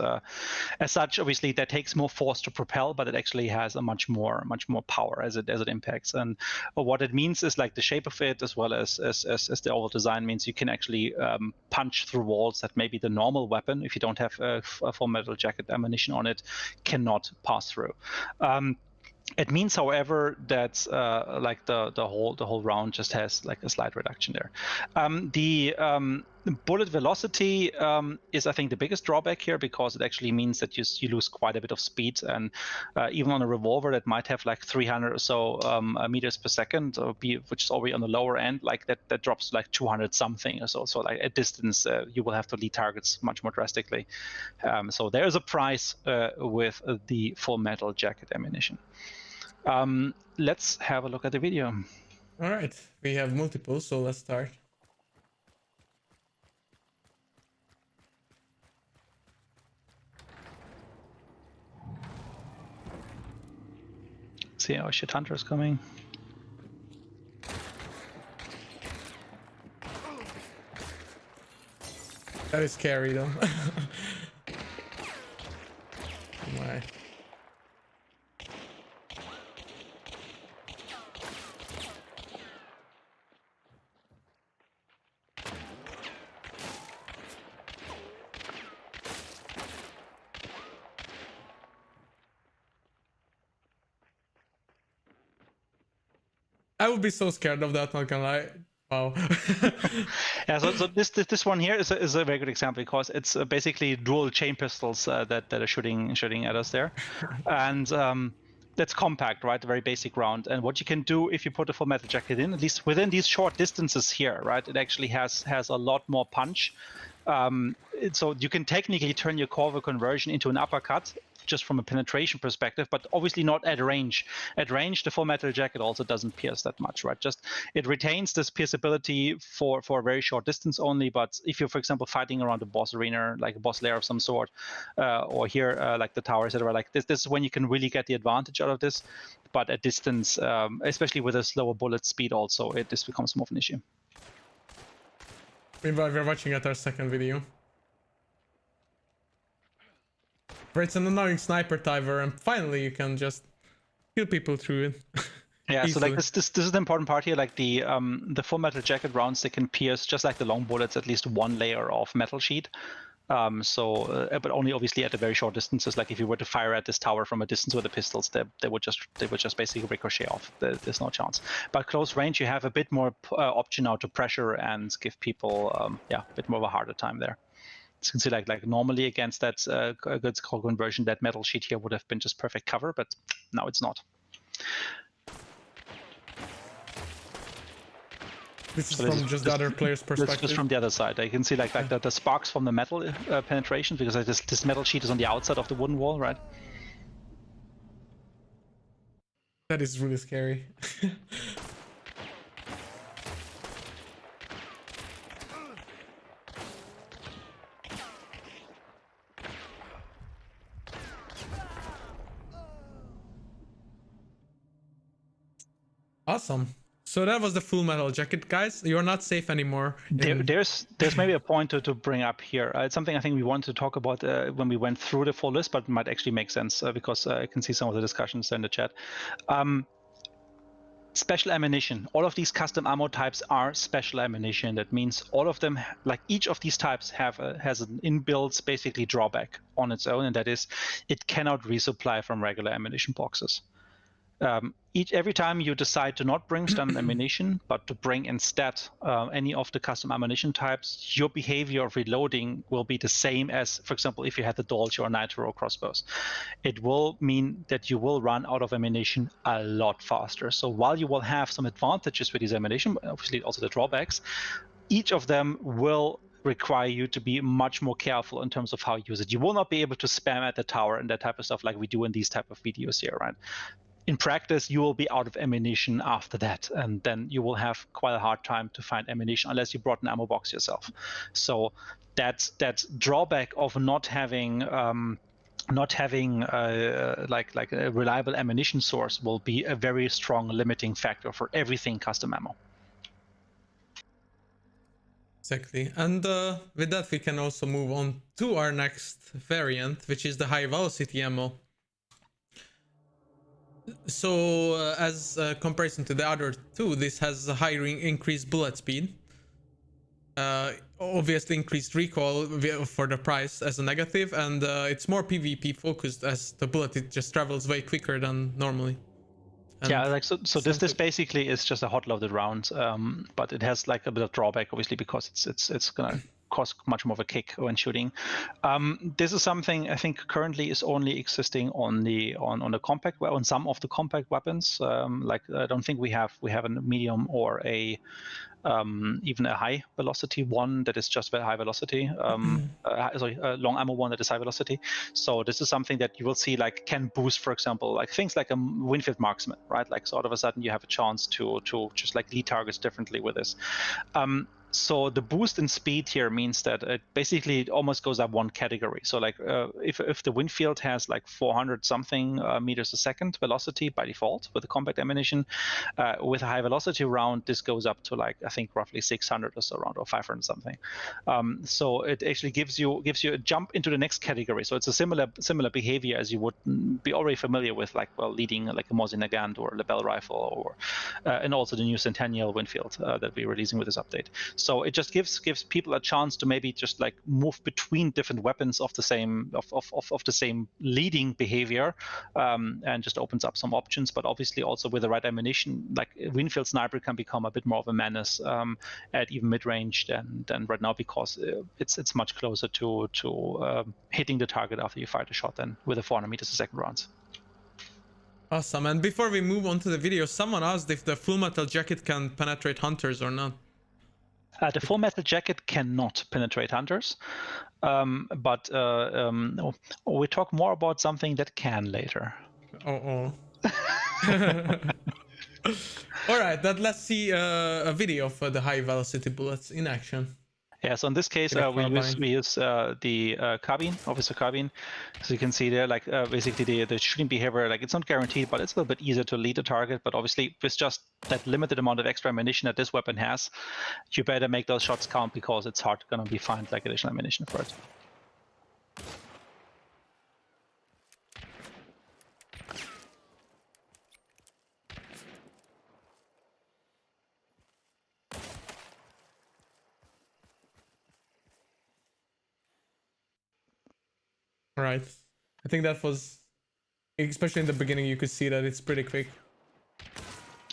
as such, obviously that takes more force to propel, but it actually has a much more power as it impacts. And what it means is like the shape of it, as well as the overall design, means you can actually punch through walls that maybe the normal weapon, if you don't have a full metal jacket ammunition on it, cannot pass through. It means, however, that like the whole round just has like a slight reduction there. The bullet velocity is, I think, the biggest drawback here, because it actually means that you lose quite a bit of speed, and even on a revolver that might have like 300 or so meters per second, which is already on the lower end, like that drops to like 200 something or so. So like at distance, you will have to lead targets much more drastically. So there is a price with the full metal jacket ammunition. Let's have a look at the video. All right, we have multiple, so let's start. See how shit hunter is coming. That is scary though. Oh my. I would be so scared of that, not gonna lie. Wow. Yeah, so this one here is a very good example, because it's basically dual chain pistols that are shooting at us there, and that's compact, right? A very basic round. And what you can do if you put a full metal jacket in, at least within these short distances here, right? It actually has a lot more punch. So you can technically turn your Corvo conversion into an uppercut, just from a penetration perspective, but obviously not at range. At range, the full metal jacket also doesn't pierce that much, right? Just it retains this pierceability for a very short distance only. But if you're, for example, fighting around a boss arena, like a boss lair of some sort, or here, like the tower, etc., like this is when you can really get the advantage out of this. But at distance, especially with a slower bullet speed, also this becomes more of an issue. Meanwhile, we're watching at our second video, where it's an annoying sniper timer, and finally you can just kill people through it. Yeah, so like this is the important part here. Like the full metal jacket rounds, they can pierce, just like the long bullets, at least one layer of metal sheet. But only obviously at a very short distances. Like if you were to fire at this tower from a distance with the pistols, they would just basically ricochet off. There's no chance. But close range, you have a bit more option now to pressure and give people a bit more of a harder time there. You can see like normally against that good conversion, that metal sheet here would have been just perfect cover, but now it's not. This is from just the other player's perspective. Just from the other side. You can see like the sparks from the metal penetration, because like this metal sheet is on the outside of the wooden wall, right? That is really scary. Awesome. So that was the full metal jacket, guys. You're not safe anymore. There's maybe a point to bring up here. It's something I think we wanted to talk about when we went through the full list, but it might actually make sense because I can see some of the discussions in the chat. Special ammunition. All of these custom ammo types are special ammunition. That means all of them, like each of these types, has an inbuilt basically drawback on its own, and that is it cannot resupply from regular ammunition boxes. Every time you decide to not bring standard ammunition, but to bring instead any of the custom ammunition types, your behavior of reloading will be the same as, for example, if you had the Dolce or Nitro or crossbows. It will mean that you will run out of ammunition a lot faster. So while you will have some advantages with these ammunition, obviously also the drawbacks, each of them will require you to be much more careful in terms of how you use it. You will not be able to spam at the tower and that type of stuff like we do in these type of videos here, right? In practice, you will be out of ammunition after that, and then you will have quite a hard time to find ammunition unless you brought an ammo box yourself. So that drawback of not having like a reliable ammunition source will be a very strong limiting factor for everything custom ammo. Exactly. And with that, we can also move on to our next variant, which is the high velocity ammo. So as a comparison to the other two, this has a higher increased bullet speed. Obviously increased recoil for the price as a negative, and it's more PvP focused as the bullet, it just travels way quicker than normally. And yeah, like so this basically is just a hot loaded round, but it has like a bit of drawback, obviously, because it's gonna cost much more of a kick when shooting. This is something I think currently is only existing on the compact, on some of the compact weapons. Like I don't think we have a medium or a even a high velocity one that is just very high velocity. Sorry, a long ammo one that is high velocity. So this is something that you will see like can boost, for example, like things like a Winfield marksman, right? Like so all of a sudden you have a chance to just like lead targets differently with this. So the boost in speed here means that it basically almost goes up one category. So like if the Winfield has like 400 something meters a second velocity by default with the compact ammunition, with a high velocity round, this goes up to like I think roughly 600 or so around, or 500 something. So it actually gives you a jump into the next category. So it's a similar behavior as you would be already familiar with, like leading like a Mosin Nagant or Lebel rifle, or and also the new Centennial Winfield that we're releasing with this update. So it just gives people a chance to maybe just like move between different weapons of the same leading behavior, and just opens up some options. But obviously also with the right ammunition, like Winfield sniper can become a bit more of a menace at even mid range than right now, because it's much closer to hitting the target after you fire the shot than with a 400 meters a second rounds. Awesome. And before we move on to the video, someone asked if the full metal jacket can penetrate hunters or not. The full metal jacket cannot penetrate hunters, but we'll talk more about something that can later. Oh. All right, let's see a video of the high velocity bullets in action. Yeah, so in this case, we use the carbine, officer carbine. So you can see there, like basically the shooting behavior, like it's not guaranteed, but it's a little bit easier to lead a target. But obviously, with just that limited amount of extra ammunition that this weapon has, you better make those shots count, because it's hard gonna be find like additional ammunition for it. Right. I think that was, especially in the beginning, you could see that it's pretty quick.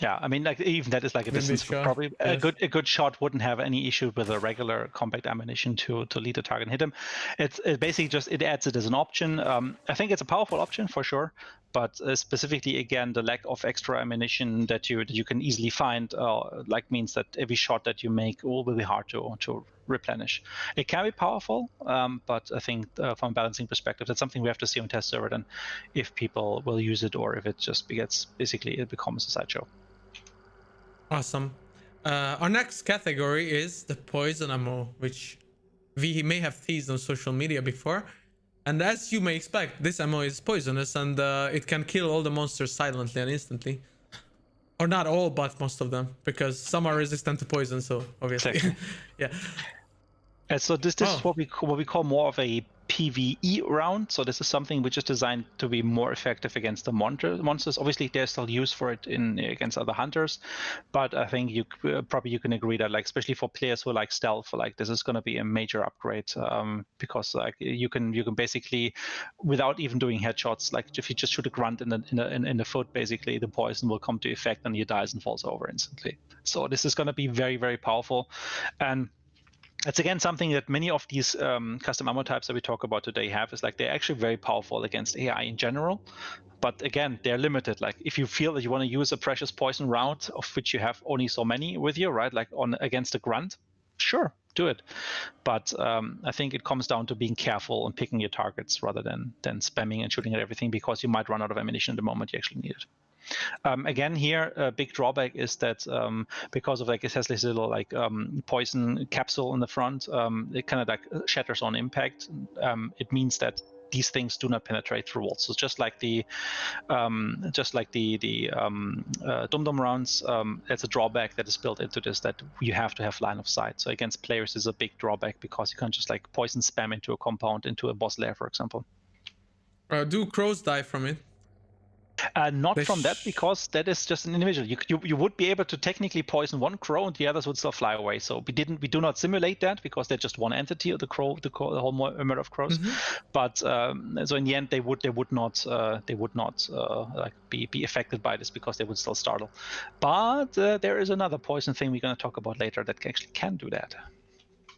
Yeah, I mean, like even that is like a distance. Probably yes. a good shot wouldn't have any issue with a regular compact ammunition to lead a target and hit him. It basically just adds it as an option. I think it's a powerful option for sure, but specifically again, the lack of extra ammunition that you can easily find, like means that every shot that you make will be hard to replenish. It can be powerful, but I think from a balancing perspective, that's something we have to see on test server, then if people will use it or if it just it becomes a sideshow. Awesome. Our next category is the poison ammo, which we may have teased on social media before. And as you may expect, this ammo is poisonous, and it can kill all the monsters silently and instantly. Or not all, but most of them, because some are resistant to poison, so obviously. Exactly. Yeah. And so this is what we call more of a PvE round. So this is something which is designed to be more effective against the monsters. Obviously, there's still use for it against other hunters, but I think you can agree that, like, especially for players who like stealth, like this is going to be a major upgrade, because like you can basically, without even doing headshots, like if you just shoot a grunt in the foot, basically the poison will come to effect and he dies and falls over instantly. So this is going to be very, very powerful, and it's again something that many of these custom ammo types that we talk about today have, is like they're actually very powerful against AI in general, but again they're limited. Like if you feel that you want to use a precious poison round, of which you have only so many with you, right, like against a grunt, sure, do it, but I think it comes down to being careful and picking your targets rather than spamming and shooting at everything, because you might run out of ammunition the moment you actually need it. Again, here a big drawback is that because of like it has this little like poison capsule in the front, it kind of like shatters on impact. It means that these things do not penetrate through walls. So just like the Dum-dum rounds, it's a drawback that is built into this, that you have to have line of sight. So against players is a big drawback, because you can't just like poison spam into a compound, into a boss lair, for example. Do crows die from it? Not from that, because that is just an individual. You would be able to technically poison one crow and the others would still fly away. So we do not simulate that, because they're just one entity of the crow, the whole murder of crows. But so in the end, they would not like be affected by this, because they would still startle. But there is another poison thing we're going to talk about later that actually can do that.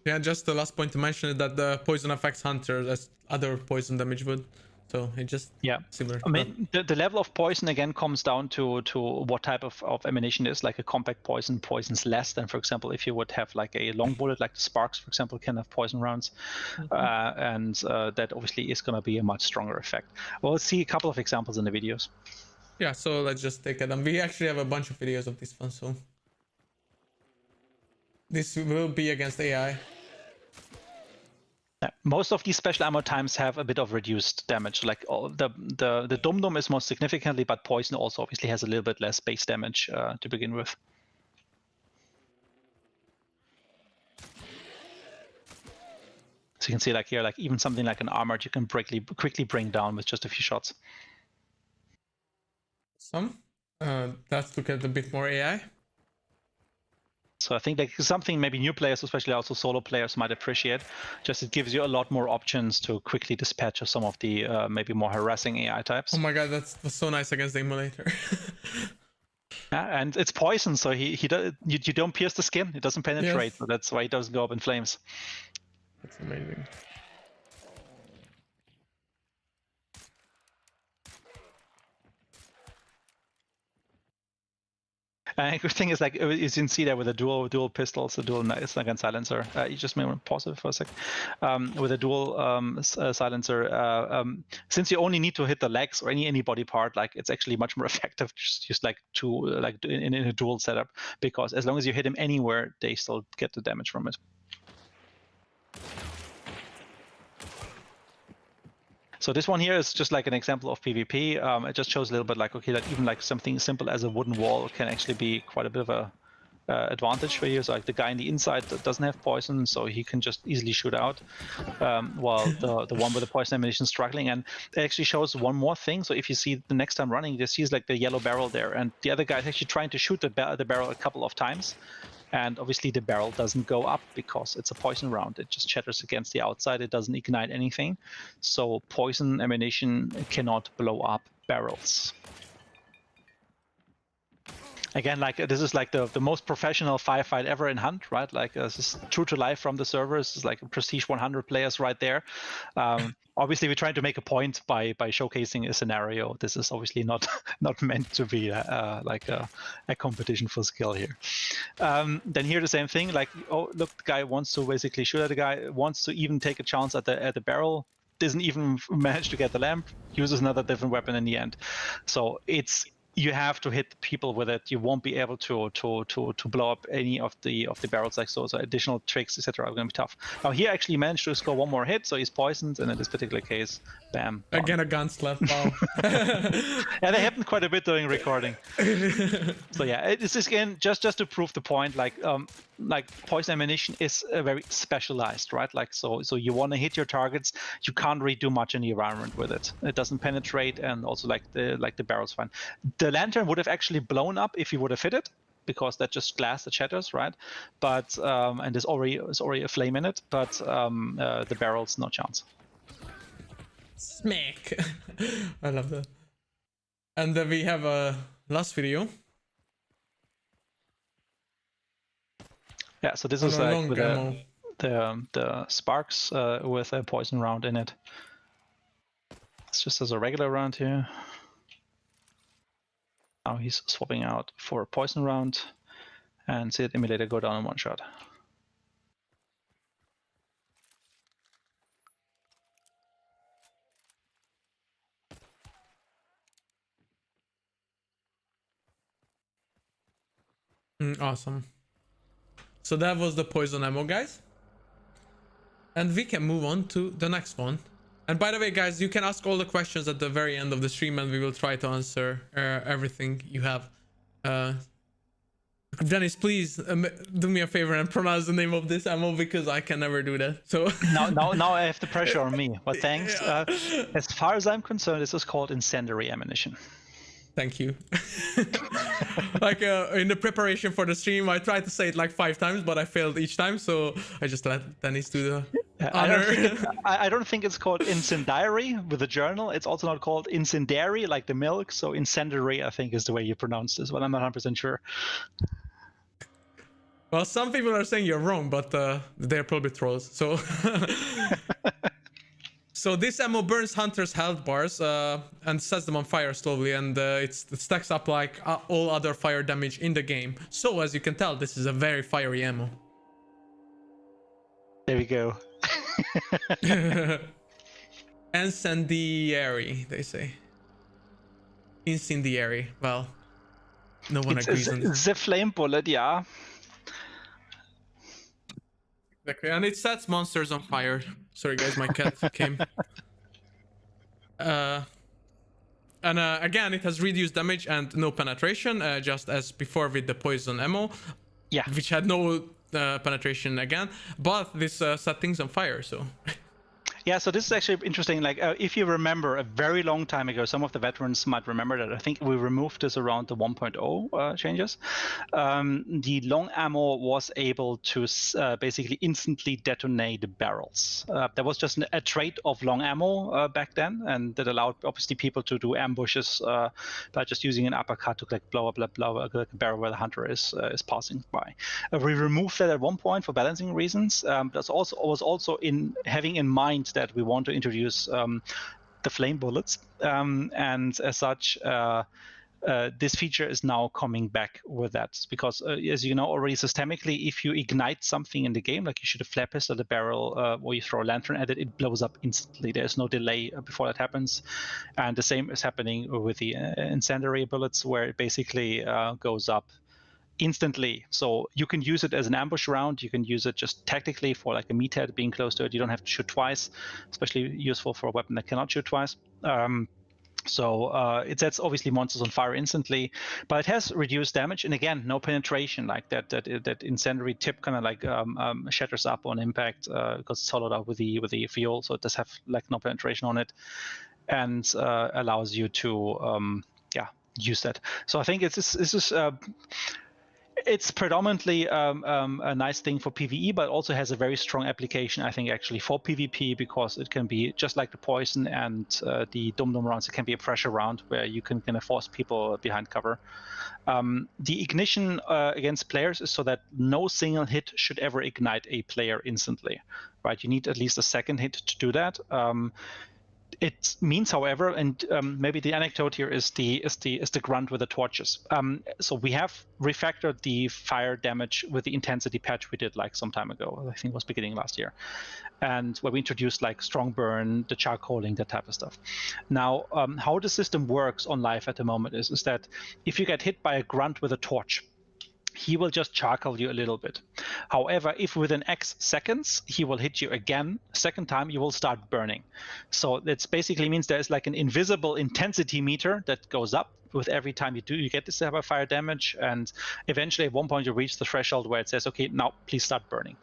Yeah, just the last point to mention is that the poison affects hunters as other poison damage would. So it just similar. I mean, the level of poison again comes down to what type of ammunition it is. Like a compact poison poisons less than, for example, if you would have like a long bullet, like the Sparks, for example, can have poison rounds, and that obviously is going to be a much stronger effect. We'll see a couple of examples in the videos. Yeah, so let's just take it. And we actually have a bunch of videos of this one, so this will be against AI. Most of these special ammo times have a bit of reduced damage. Like the Dum-dum is most significantly, but poison also obviously has a little bit less base damage to begin with. So you can see like here, like even something like an armored, you can quickly bring down with just a few shots. That's to get a bit more AI. So I think like something maybe new players, especially also solo players, might appreciate. Just it gives you a lot more options to quickly dispatch of some of the maybe more harassing AI types. Oh my god, that's so nice against the emulator. And it's poison, so you don't pierce the skin. It doesn't penetrate, so that's why it doesn't go up in flames. That's amazing. And the thing is, like, you can see there with the dual pistols, the dual gun silencer. You just may want to pause it for a sec. With a dual silencer, since you only need to hit the legs or any body part, like it's actually much more effective just like in a dual setup, because as long as you hit them anywhere, they still get the damage from it. So this one here is just like an example of PvP. It just shows a little bit like, okay, that even like something simple as a wooden wall can actually be quite a bit of a advantage for you. So like the guy in the inside that doesn't have poison, so he can just easily shoot out, while the one with the poison ammunition is struggling. And it actually shows one more thing. So if you see the next time running, you see like the yellow barrel there, and the other guy is actually trying to shoot the barrel a couple of times. And obviously the barrel doesn't go up because it's a poison round. It just shatters against the outside. It doesn't ignite anything. So poison ammunition cannot blow up barrels. Again, like this is like the most professional firefight ever in Hunt, right? Like this is true to life from the servers. It's like Prestige 100 players right there. Obviously, we're trying to make a point by showcasing a scenario. This is obviously not meant to be like a competition for skill here. Then here the same thing. Like, oh look, the guy wants to basically shoot at the guy, wants to even take a chance at the barrel. Doesn't even manage to get the lamp. Uses another different weapon in the end. So you have to hit people with it. You won't be able to blow up any of the barrels like so. So additional tricks, etc., are going to be tough. Now he actually managed to score one more hit, so he's poisoned. And in this particular case, bam. Again, a gun slap. Wow. Yeah, they happened quite a bit during recording. So yeah, this is again just to prove the point. Like poison ammunition is very specialized, right? Like so you want to hit your targets. You can't really do much in the environment with it. It doesn't penetrate, and also like the barrel's fine. The lantern would have actually blown up if you would have hit it, because that's just glass that shatters, right? But and there's already a flame in it, but the barrel's no chance. Smack. I love that. And then we have a last video. Yeah, so this is like with the Sparks with a poison round in it. It's just as a regular round here. Now he's swapping out for a poison round, and see the emulator go down in one shot. Awesome. So that was the poison ammo, guys. And we can move on to the next one. And by the way, guys, you can ask all the questions at the very end of the stream, and we will try to answer everything you have. Dennis, please do me a favor and pronounce the name of this ammo, because I can never do that. So now I have the pressure on me. But thanks. As far as I'm concerned, this is called Incendiary ammunition. Thank you. Like in the preparation for the stream, I tried to say it like 5 times, but I failed each time. So I just let Dennis do the honor. I don't think it's called Incendiary with the journal. It's also not called Incendiary like the milk. So Incendiary, I think, is the way you pronounce this, but I'm not 100% sure. Well, some people are saying you're wrong, but they're probably trolls. So, so this ammo burns hunters' health bars and sets them on fire slowly, and it stacks up like all other fire damage in the game. So, as you can tell, this is a very fiery ammo. There we go. Incendiary, they say. Incendiary. Well, no one agrees on this. The flame bullet, yeah. Exactly, and it sets monsters on fire. Sorry guys, my cat came. And again, it has reduced damage and no penetration, just as before with the poison ammo. Yeah. Which had no penetration again, but this set things on fire, so... Yeah, so this is actually interesting. Like, if you remember a very long time ago, some of the veterans might remember that. I think we removed this around the 1.0 changes. The long ammo was able to basically instantly detonate barrels. There was just a trait of long ammo back then, and that allowed obviously people to do ambushes by just using an uppercut to like blow up like a barrel where the hunter is passing by. We removed that at one point for balancing reasons. That was also in having in mind that we want to introduce the flame bullets, and as such this feature is now coming back with that, because as you know already, systemically, if you ignite something in the game, like you shoot a flare pistol at a barrel or you throw a lantern at it, it blows up instantly. There's no delay before that happens, and the same is happening with the incendiary bullets, where it basically goes up instantly. So you can use it as an ambush round. You can use it just tactically for like a meathead being close to it. You don't have to shoot twice, especially useful for a weapon that cannot shoot twice. So it sets obviously monsters on fire instantly, but it has reduced damage, and again, no penetration. Like that incendiary tip kind of like shatters up on impact because it's hollowed out with the fuel, so it does have like no penetration on it, and allows you to use that. So I think it's predominantly a nice thing for PvE, but also has a very strong application, I think, actually for PvP, because it can be just like the poison and the Dum-dum rounds. It can be a pressure round where you can kind of force people behind cover. The ignition against players is so that no single hit should ever ignite a player instantly, right? You need at least a second hit to do that. It means, however, and maybe the anecdote here is the grunt with the torches. So we have refactored the fire damage with the intensity patch we did like some time ago. I think it was beginning last year, and where we introduced like strong burn, the charcoaling, that type of stuff. Now, how the system works on live at the moment is that if you get hit by a grunt with a torch, he will just charcoal you a little bit. However, if within X seconds he will hit you again, second time you will start burning. So that basically means there's like an invisible intensity meter that goes up with every time you get this type of fire damage, and eventually at one point you reach the threshold where it says, okay, now please start burning.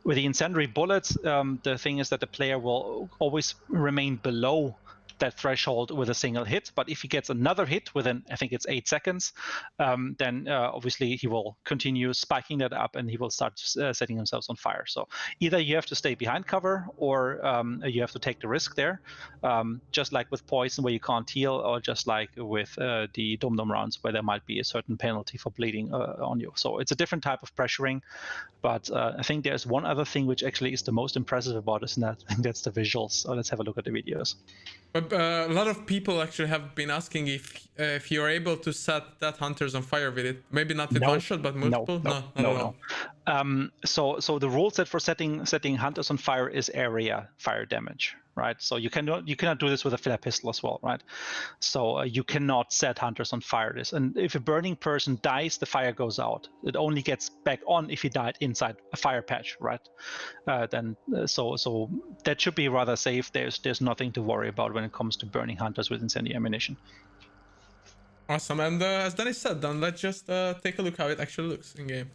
With the incendiary bullets, the thing is that the player will always remain below that threshold with a single hit, but if he gets another hit within, I think it's 8 seconds, then obviously he will continue spiking that up and he will start setting himself on fire. So either you have to stay behind cover, or you have to take the risk there, just like with poison where you can't heal, or just like with the Dum-dum rounds where there might be a certain penalty for bleeding on you. So it's a different type of pressuring, but I think there's one other thing which actually is the most impressive about this, and I think that's the visuals. So let's have a look at the videos. But a lot of people actually have been asking if you're able to set that hunters on fire with it. Maybe not with one shot, but multiple. No. So the rule set for setting hunters on fire is area fire damage, right? So you cannot do this with a flare pistol as well, right? So you cannot set hunters on fire. And if a burning person dies, the fire goes out. It only gets back on if he died inside a fire patch, right? So that should be rather safe. There's nothing to worry about when it comes to burning hunters with incendiary ammunition. Awesome. And as Dennis said, then let's just take a look how it actually looks in game.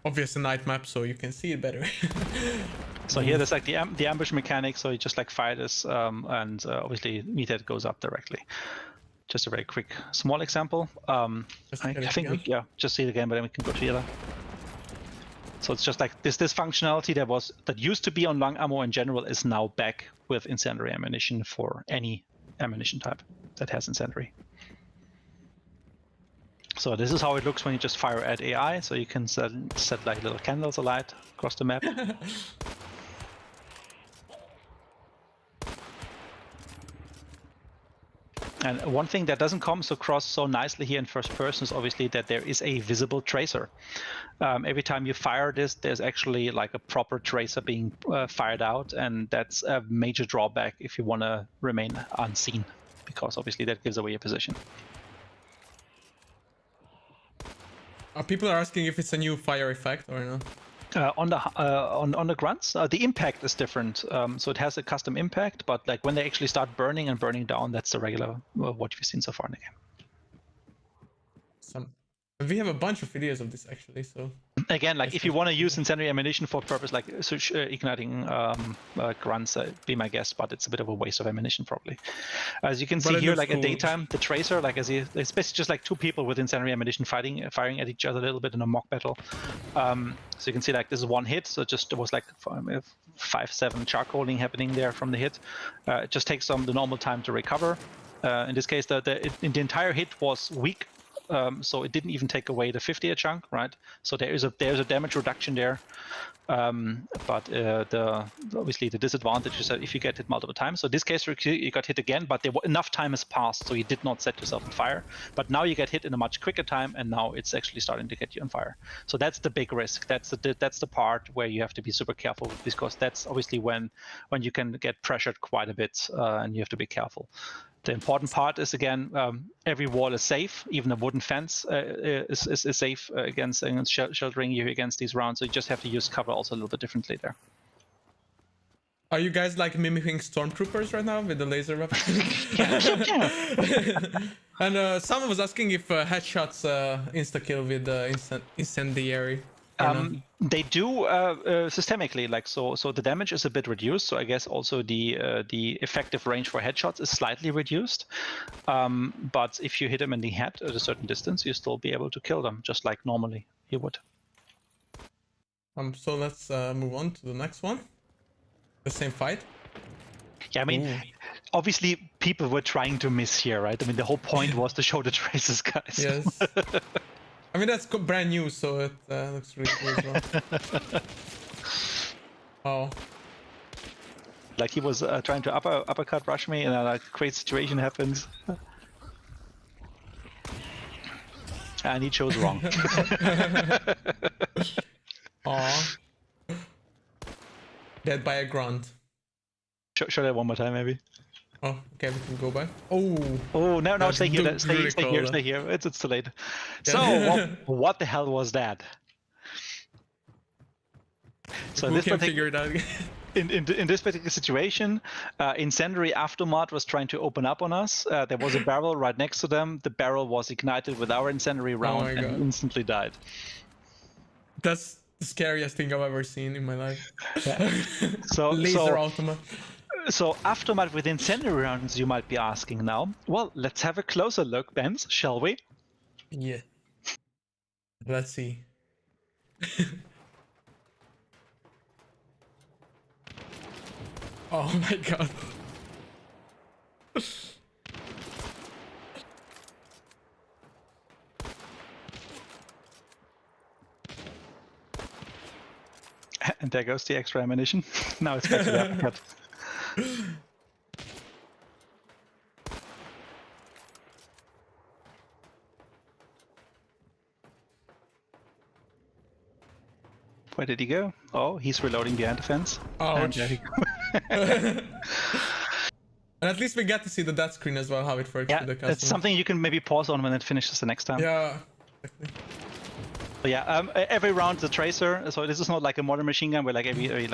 Obviously night map, so you can see it better. So here there's like the ambush mechanic, so you just like fire this, and obviously meathead goes up directly. Just a very quick small example. I think we just see it again, but then we can go to the other. So it's just like this functionality that used to be on long ammo in general is now back with incendiary ammunition for any ammunition type that has incendiary. So this is how it looks when you just fire at AI. So you can set like little candles alight across the map. And one thing that doesn't come across so nicely here in first person is obviously that there is a visible tracer. Every time you fire this, there's actually like a proper tracer being fired out, and that's a major drawback if you want to remain unseen, because obviously that gives away your position. People are asking if it's a new fire effect or no. On the grunts, the impact is different. So it has a custom impact, but like when they actually start burning and burning down, that's the regular what we've seen so far in the game. We have a bunch of videos of this actually, so again, like if you want to use incendiary ammunition for purpose like igniting grunts, be my guest, but it's a bit of a waste of ammunition probably. As you can see here, like at daytime, the tracer, like it's basically just like two people with incendiary ammunition firing at each other a little bit in a mock battle. So you can see like this is one hit, so there was like 5-7 charcoaling happening there from the hit. It just takes the normal time to recover. In this case, the entire hit was weak. So it didn't even take away the 50 chunk, right? So there's a damage reduction there, but obviously the disadvantage is that if you get hit multiple times. So in this case you got hit again, but enough time has passed, so you did not set yourself on fire. But now you get hit in a much quicker time, and now it's actually starting to get you on fire. So that's the big risk. That's the part where you have to be super careful, because that's obviously when you can get pressured quite a bit, and you have to be careful. The important part is, again, every wall is safe. Even a wooden fence is safe against sheltering you against these rounds. So you just have to use cover also a little bit differently there. Are you guys like mimicking stormtroopers right now with the laser weapon? Yeah. And someone was asking if headshots insta-kill with Incendiary. They do systemically, like so the damage is a bit reduced, so I guess also the effective range for headshots is slightly reduced, but if you hit them in the head at a certain distance, you still be able to kill them just like normally you would. So let's move on to the next one. The same fight. Yeah, I mean, obviously people were trying to miss here, right? I mean, the whole point was to show the traces, guys. Yes. I mean, that's brand new, so it looks really cool as well. Oh. Like he was trying to uppercut rush me, and a great situation happens. And he chose wrong. Aw. Dead by a grunt. Show that one more time, maybe. Oh, okay, we can go back. Oh, no, stay here, stay here. It's too late. Yeah. So, what the hell was that? So we can figure it out. In this particular situation, Incendiary Aftermath was trying to open up on us. There was a barrel right next to them. The barrel was ignited with our incendiary round and instantly died. That's the scariest thing I've ever seen in my life. Yeah. Laser Ultimate. So Aftermath with incendiary rounds, you might be asking now. Well, let's have a closer look, Benz, shall we? Yeah. Let's see. Oh my god. And there goes the extra ammunition. Now it's back to the uppercut. Where did he go? Oh, he's reloading behind the fence. Ouch. And and at least we get to see the death screen as well, how it works with the customer. It's something you can maybe pause on when it finishes the next time. Yeah, exactly. But yeah, every round the tracer. So this is not like a modern machine gun where like every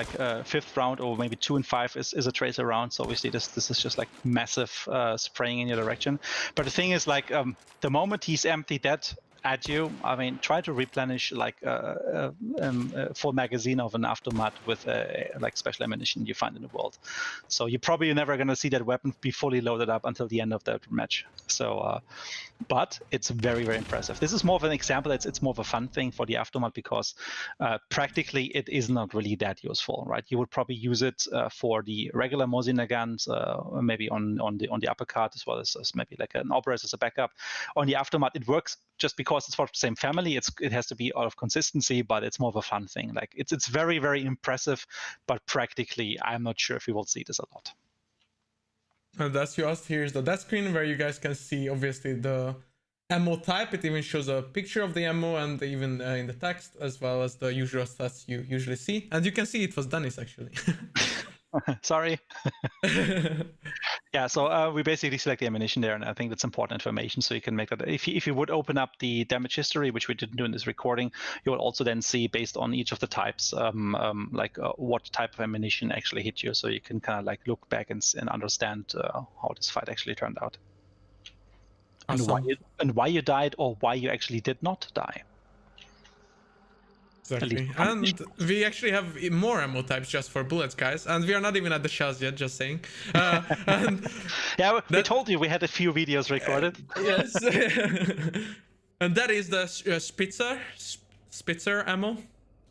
fifth round or maybe 2 and 5 is a tracer round. So obviously this is just like massive spraying in your direction. But the thing is like the moment he's emptied that at you, I mean, try to replenish like a full magazine of an aftermath with like special ammunition you find in the world. So you're probably never going to see that weapon be fully loaded up until the end of the match. So, but it's very, very impressive. This is more of an example. It's more of a fun thing for the aftermath because practically it is not really that useful, right? You would probably use it for the regular Mosin guns, maybe on the uppercut as well as maybe like an Obras as a backup. On the aftermath, it works just because it's for the same family. It has to be out of consistency, but it's more of a fun thing. Like it's very, very impressive, but practically I'm not sure if we will see this a lot. And that's just here's the death screen where you guys can see obviously the ammo type. It even shows a picture of the ammo and even in the text, as well as the usual stats you usually see. And you can see it was Dennis actually. Sorry. Yeah, so we basically select the ammunition there, and I think that's important information. So you can make that. If you would open up the damage history, which we didn't do in this recording, you will also then see based on each of the types, what type of ammunition actually hit you. So you can kind of like look back and understand how this fight actually turned out, Awesome. and why you died or why you actually did not die. Exactly. And we actually have more ammo types just for bullets, guys. And we are not even at the shells yet, just saying. And yeah, we told you we had a few videos recorded. Yes. And that is the Spitzer ammo.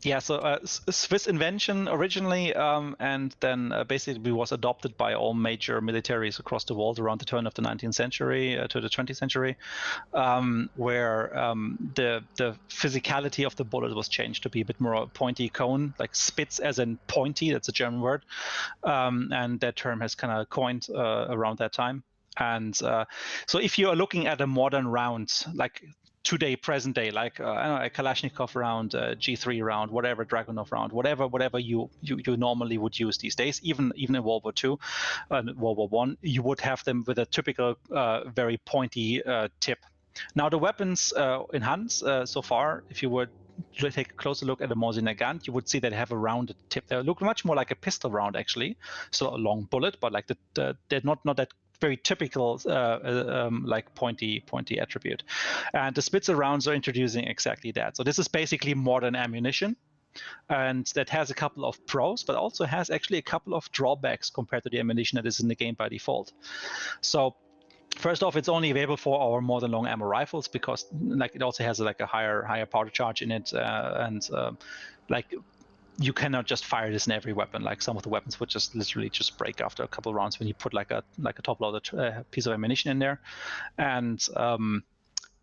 Yeah, so Swiss invention originally, and then basically was adopted by all major militaries across the world around the turn of the 19th century to the 20th century, where the physicality of the bullet was changed to be a bit more pointy cone, like Spitz as in pointy, that's a German word, and that term has kind of coined around that time. And so if you are looking at a modern round, like today, present day, like I don't know, a Kalashnikov round, G3 round, whatever, Dragunov round, whatever you normally would use these days, even in World War II and World War I, you would have them with a typical very pointy tip. Now the weapons in Hans so far, if you would take a closer look at a Mosin Nagant, you would see they have a rounded tip. They look much more like a pistol round actually, so a long bullet, but like they're not that very typical like pointy attribute. And the Spitzer rounds are introducing exactly that. So this is basically modern ammunition, and that has a couple of pros, but also has actually a couple of drawbacks compared to the ammunition that is in the game by default. So first off, it's only available for our modern long ammo rifles because like it also has like a higher powder charge in it, and like you cannot just fire this in every weapon. Like some of the weapons would just literally just break after a couple of rounds when you put like a top loaded piece of ammunition in there, and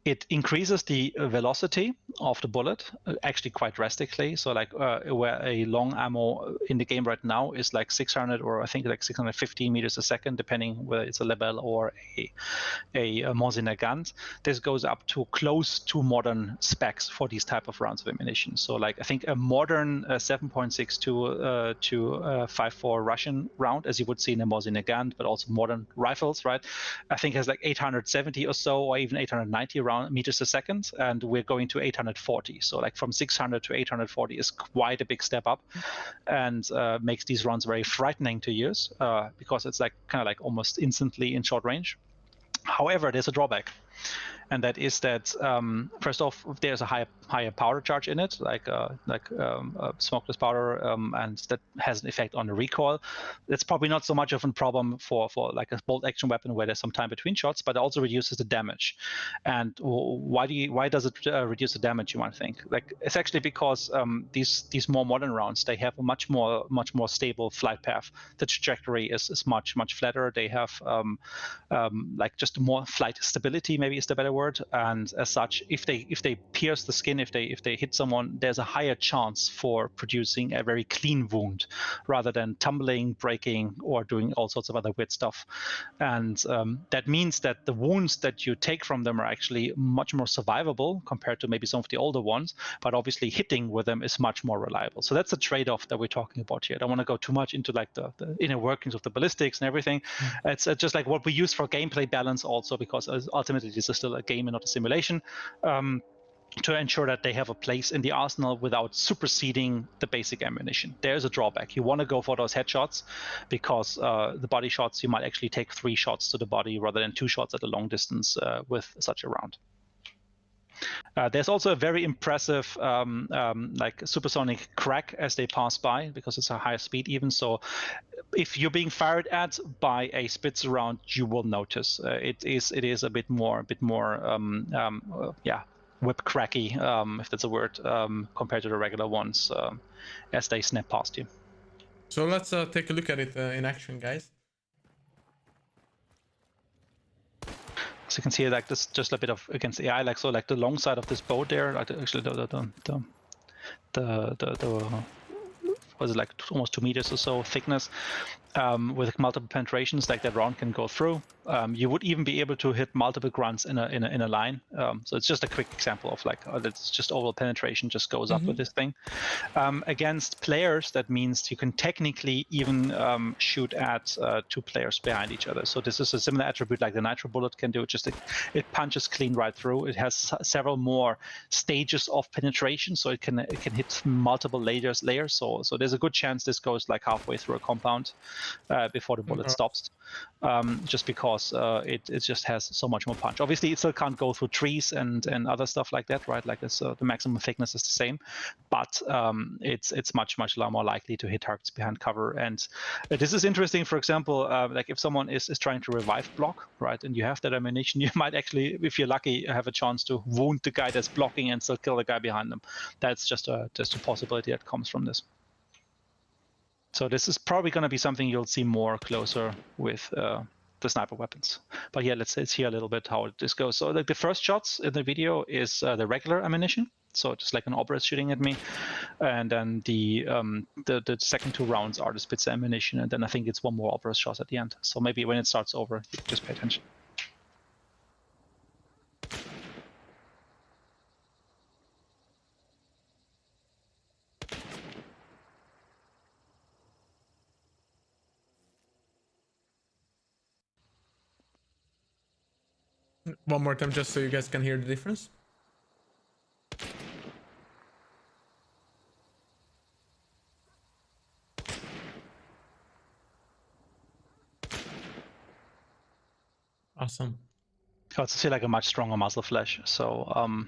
it increases the velocity of the bullet actually quite drastically. So like where a long ammo in the game right now is like 600 or I think like 650 meters a second, depending whether it's a Lebel or a Mosin Nagant. This goes up to close to modern specs for these type of rounds of ammunition. So like I think a modern 7.62 to 5.4 Russian round, as you would see in a Mosin Nagant, but also modern rifles, right? I think has like 870 or so, or even 890 meters a second, and we're going to 840. So like from 600 to 840 is quite a big step up, and makes these rounds very frightening to use because it's like kind of like almost instantly in short range. However, there's a drawback, and that is that first off, there's a higher powder charge in it, like smokeless powder, and that has an effect on the recoil. That's probably not so much of a problem for like a bolt action weapon where there's some time between shots, but it also reduces the damage. And why does it reduce the damage? You might think like it's actually because these more modern rounds, they have a much more stable flight path. The trajectory is much flatter. They have like just more flight stability, maybe is the better afterward. And as such, if they pierce the skin, if they hit someone, there's a higher chance for producing a very clean wound rather than tumbling, breaking, or doing all sorts of other weird stuff. And that means that the wounds that you take from them are actually much more survivable compared to maybe some of the older ones, but obviously hitting with them is much more reliable. So that's a trade-off that we're talking about here. I don't want to go too much into like the inner workings of the ballistics and everything. It's just like what we use for gameplay balance also, because ultimately this is still a game and not a simulation. To ensure that they have a place in the arsenal without superseding the basic ammunition. There's a drawback. You want to go for those headshots because the body shots, you might actually take 3 shots to the body rather than 2 shots at a long distance with such a round. There's also a very impressive like supersonic crack as they pass by, because it's a higher speed even. So if you're being fired at by a Spitzer round, you will notice it is a bit more whip cracky, if that's a word, compared to the regular ones as they snap past you. So let's take a look at it in action, guys. So you can see like this, just a bit of against AI, like so, like the long side of this boat there, like actually the was it like almost 2 meters or so thickness, with multiple penetrations, like that round can go through. You would even be able to hit multiple grunts in a line. So it's just a quick example of like it's just overall penetration just goes up with this thing. Against players, that means you can technically even shoot at 2 players behind each other. So this is a similar attribute like the nitro bullet can do. Just it punches clean right through. It has several more stages of penetration, so it can hit multiple layers. So there's a good chance this goes like halfway through a compound before the bullet stops, just because it just has so much more punch. Obviously, it still can't go through trees and other stuff like that, right? Like this, the maximum thickness is the same, but it's much more likely to hit targets behind cover. And this is interesting. For example, like if someone is trying to revive block, right, and you have that ammunition, you might actually, if you're lucky, have a chance to wound the guy that's blocking and still kill the guy behind them. That's just a possibility that comes from this. So this is probably going to be something you'll see more closer with the sniper weapons. But yeah, let's see a little bit how this goes. So like the first shots in the video is the regular ammunition. So just like an Obra is shooting at me, and then the second 2 rounds are the Spitzer ammunition, and then I think it's 1 more Obra shot at the end. So maybe when it starts over, you just pay attention. One more time, just so you guys can hear the difference. Awesome. I also see like a much stronger muzzle flash. So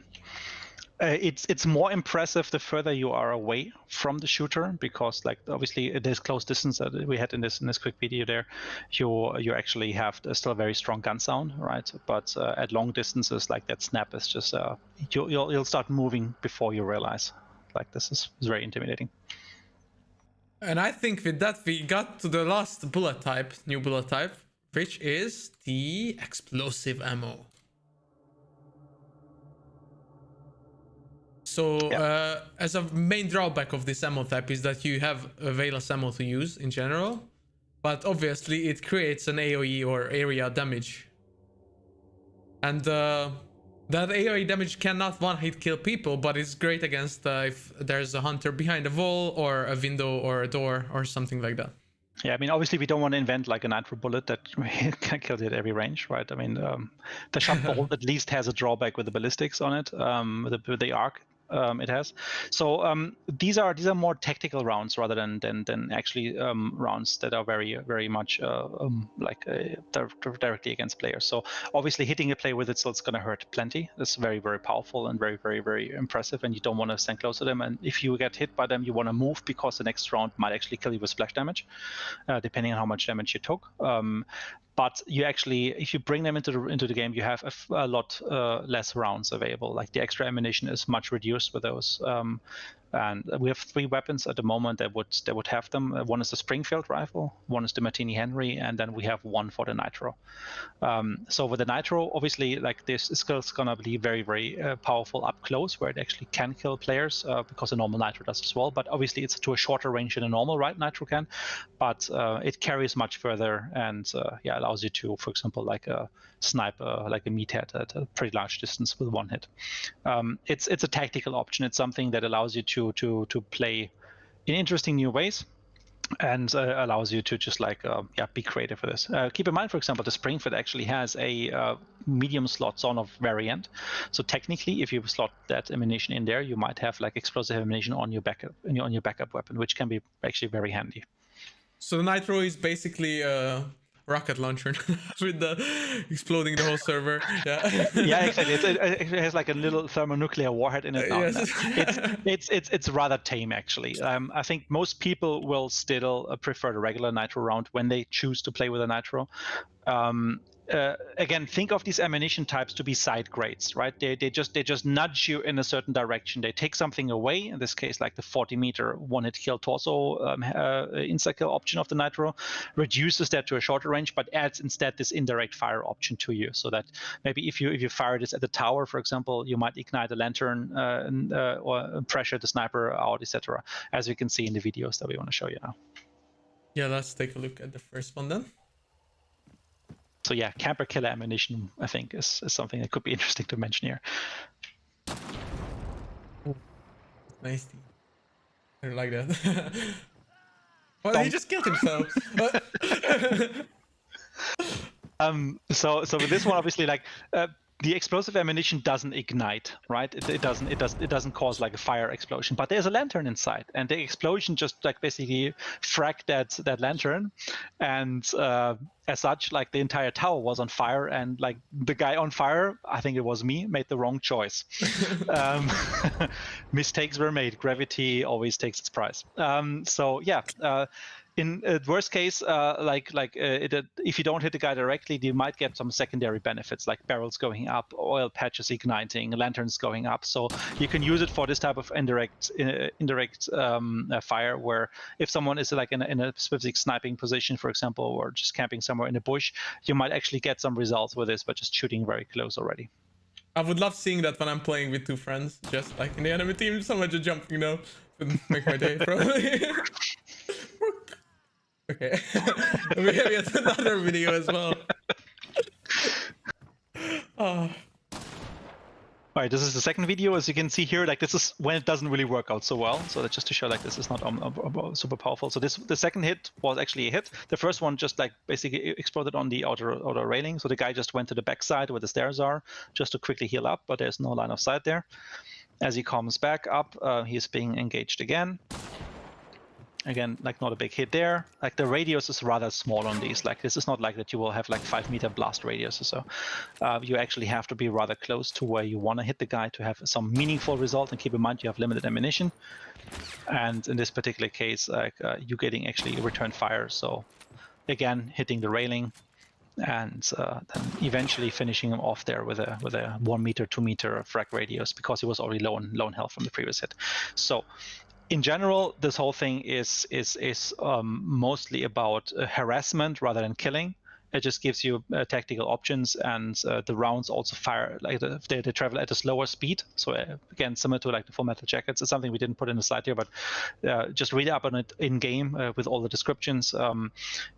it's more impressive the further you are away from the shooter, because like obviously there's close distance that we had in this quick video there. You actually have still a very strong gun sound, right? But at long distances, like that snap is just you'll start moving before you realize. Like this is very intimidating. And I think with that we got to the last bullet type, new bullet type, which is the explosive ammo. So as a main drawback of this ammo type is that you have available ammo to use in general, but obviously it creates an AoE or area damage. And that AoE damage cannot one-hit kill people, but it's great against if there's a hunter behind a wall or a window or a door or something like that. Yeah, I mean, obviously we don't want to invent like a nitro bullet that can kill you at every range, right? I mean, the shot bolt at least has a drawback with the ballistics on it, with the arc. It has. So these are more tactical rounds rather than actually rounds that are very much directly against players. So obviously hitting a player with it still is going to hurt plenty. It's very powerful and very impressive, and you don't want to stand close to them. And if you get hit by them, you want to move, because the next round might actually kill you with splash damage, depending on how much damage you took. But you actually, if you bring them into the game, you have a lot less rounds available. Like the extra ammunition is much reduced with those. And we have 3 weapons at the moment that would have them. One is the Springfield rifle, one is the Martini Henry, and then we have one for the nitro. So with the nitro, obviously, like this is gonna be very, very powerful up close, where it actually can kill players because the normal nitro does as well. But obviously, it's to a shorter range than a normal nitro can. But it carries much further, and allows you to, for example, like a sniper, like a meathead at a pretty large distance with one hit. It's a tactical option. It's something that allows you to play in interesting new ways, and allows you to just like be creative with this. Keep in mind, for example, the Springfield actually has a medium slot on-off variant. So technically, if you slot that ammunition in there, you might have like explosive ammunition on your backup weapon, which can be actually very handy. So the nitro is basically rocket launcher with the exploding the whole server. Yeah, exactly. It has like a little thermonuclear warhead in it. Yes. It's rather tame, actually. I think most people will still prefer the regular nitro round when they choose to play with a nitro. Again, think of these ammunition types to be side grades, right? They just nudge you in a certain direction. They take something away. In this case, like the 40-meter one-hit kill torso insta-kill option of the nitro, reduces that to a shorter range, but adds instead this indirect fire option to you, so that maybe if you fire this at the tower, for example, you might ignite a lantern or pressure the sniper out, etc. As you can see in the videos that we want to show you now. Yeah, let's take a look at the first one then. So yeah, camper killer ammunition, I think, is something that could be interesting to mention here. Nice. I don't like that. Well, he just killed himself. So with this one, obviously, like the explosive ammunition doesn't ignite, right? It doesn't cause like a fire explosion, but there's a lantern inside, and the explosion just like basically fracked that lantern, and as such, like the entire tower was on fire, and like the guy on fire, I think it was me, made the wrong choice. Mistakes were made. Gravity always takes its price. So yeah. In worst case, if you don't hit the guy directly, you might get some secondary benefits, like barrels going up, oil patches igniting, lanterns going up. So you can use it for this type of indirect fire, where if someone is like in a specific sniping position, for example, or just camping somewhere in the bush, you might actually get some results with this by just shooting very close already. I would love seeing that when I'm playing with 2 friends, just like in the enemy team, someone just jumping, would make my day, probably. Okay, we have yet another video as well. All right, this is the second video. As you can see here, like this is when it doesn't really work out so well. So that's just to show like this is not super powerful. So the second hit was actually a hit. The first one just like basically exploded on the outer railing. So the guy just went to the backside where the stairs are just to quickly heal up, but there's no line of sight there. As he comes back up, he's being engaged again. Again, like not a big hit there. Like the radius is rather small on these. Like this is not like that you will have like 5-meter blast radius or so. You actually have to be rather close to where you want to hit the guy to have some meaningful result. And keep in mind you have limited ammunition. And in this particular case, like you're getting actually return fire. So again, hitting the railing, and then eventually finishing him off there with a 1-meter, 2-meter frag radius, because he was already low on health from the previous hit. So in general, this whole thing is mostly about harassment rather than killing. It just gives you tactical options, and the rounds also fire like they travel at a slower speed. So again, similar to like the Full Metal Jackets. It's something we didn't put in the slide here, but just read up on it in game with all the descriptions. And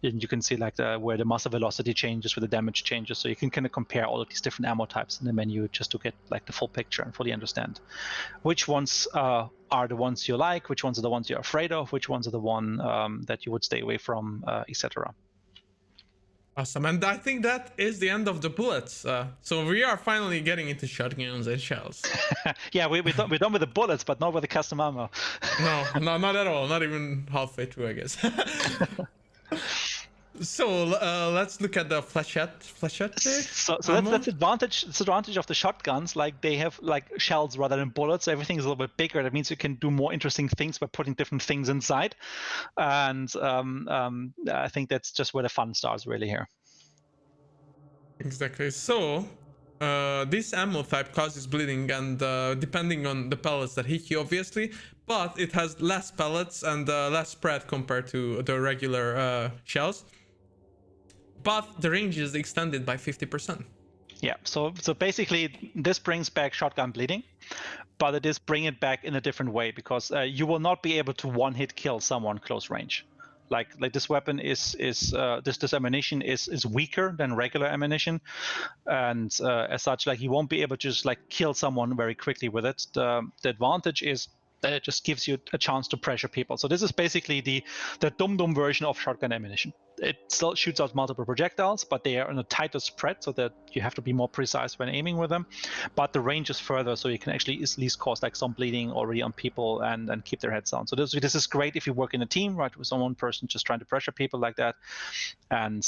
you can see like where the muzzle velocity changes, where the damage changes. So you can kind of compare all of these different ammo types in the menu just to get like the full picture and fully understand which ones are the ones you like, which ones are the ones you're afraid of, which ones are the one that you would stay away from, etc. Awesome, and I think that is the end of the bullets. So we are finally getting into shotguns and shells. Yeah, we're done with the bullets, but not with the custom ammo. No, not at all. Not even halfway through, I guess. So let's look at the flechette. So that's the advantage. It's the advantage of the shotguns. Like they have like shells rather than bullets. So everything is a little bit bigger. That means you can do more interesting things by putting different things inside. And I think that's just where the fun starts really here. Exactly. So This ammo type causes bleeding, and depending on the pellets that hit you, obviously, but it has less pellets and less spread compared to the regular shells. But the range is extended by 50%. Yeah, so basically this brings back shotgun bleeding, but it is bring it back in a different way, because you will not be able to one-hit kill someone close range. Like this weapon is this ammunition is weaker than regular ammunition, and as such, like, you won't be able to just like kill someone very quickly with it. The advantage is that it just gives you a chance to pressure people. So this is basically the Dum-dum version of shotgun ammunition. It still shoots out multiple projectiles, but they are in a tighter spread, so that you have to be more precise when aiming with them. But the range is further, so you can actually at least cause like some bleeding already on people and keep their heads down. So this is great if you work in a team, right, with one person just trying to pressure people like that. And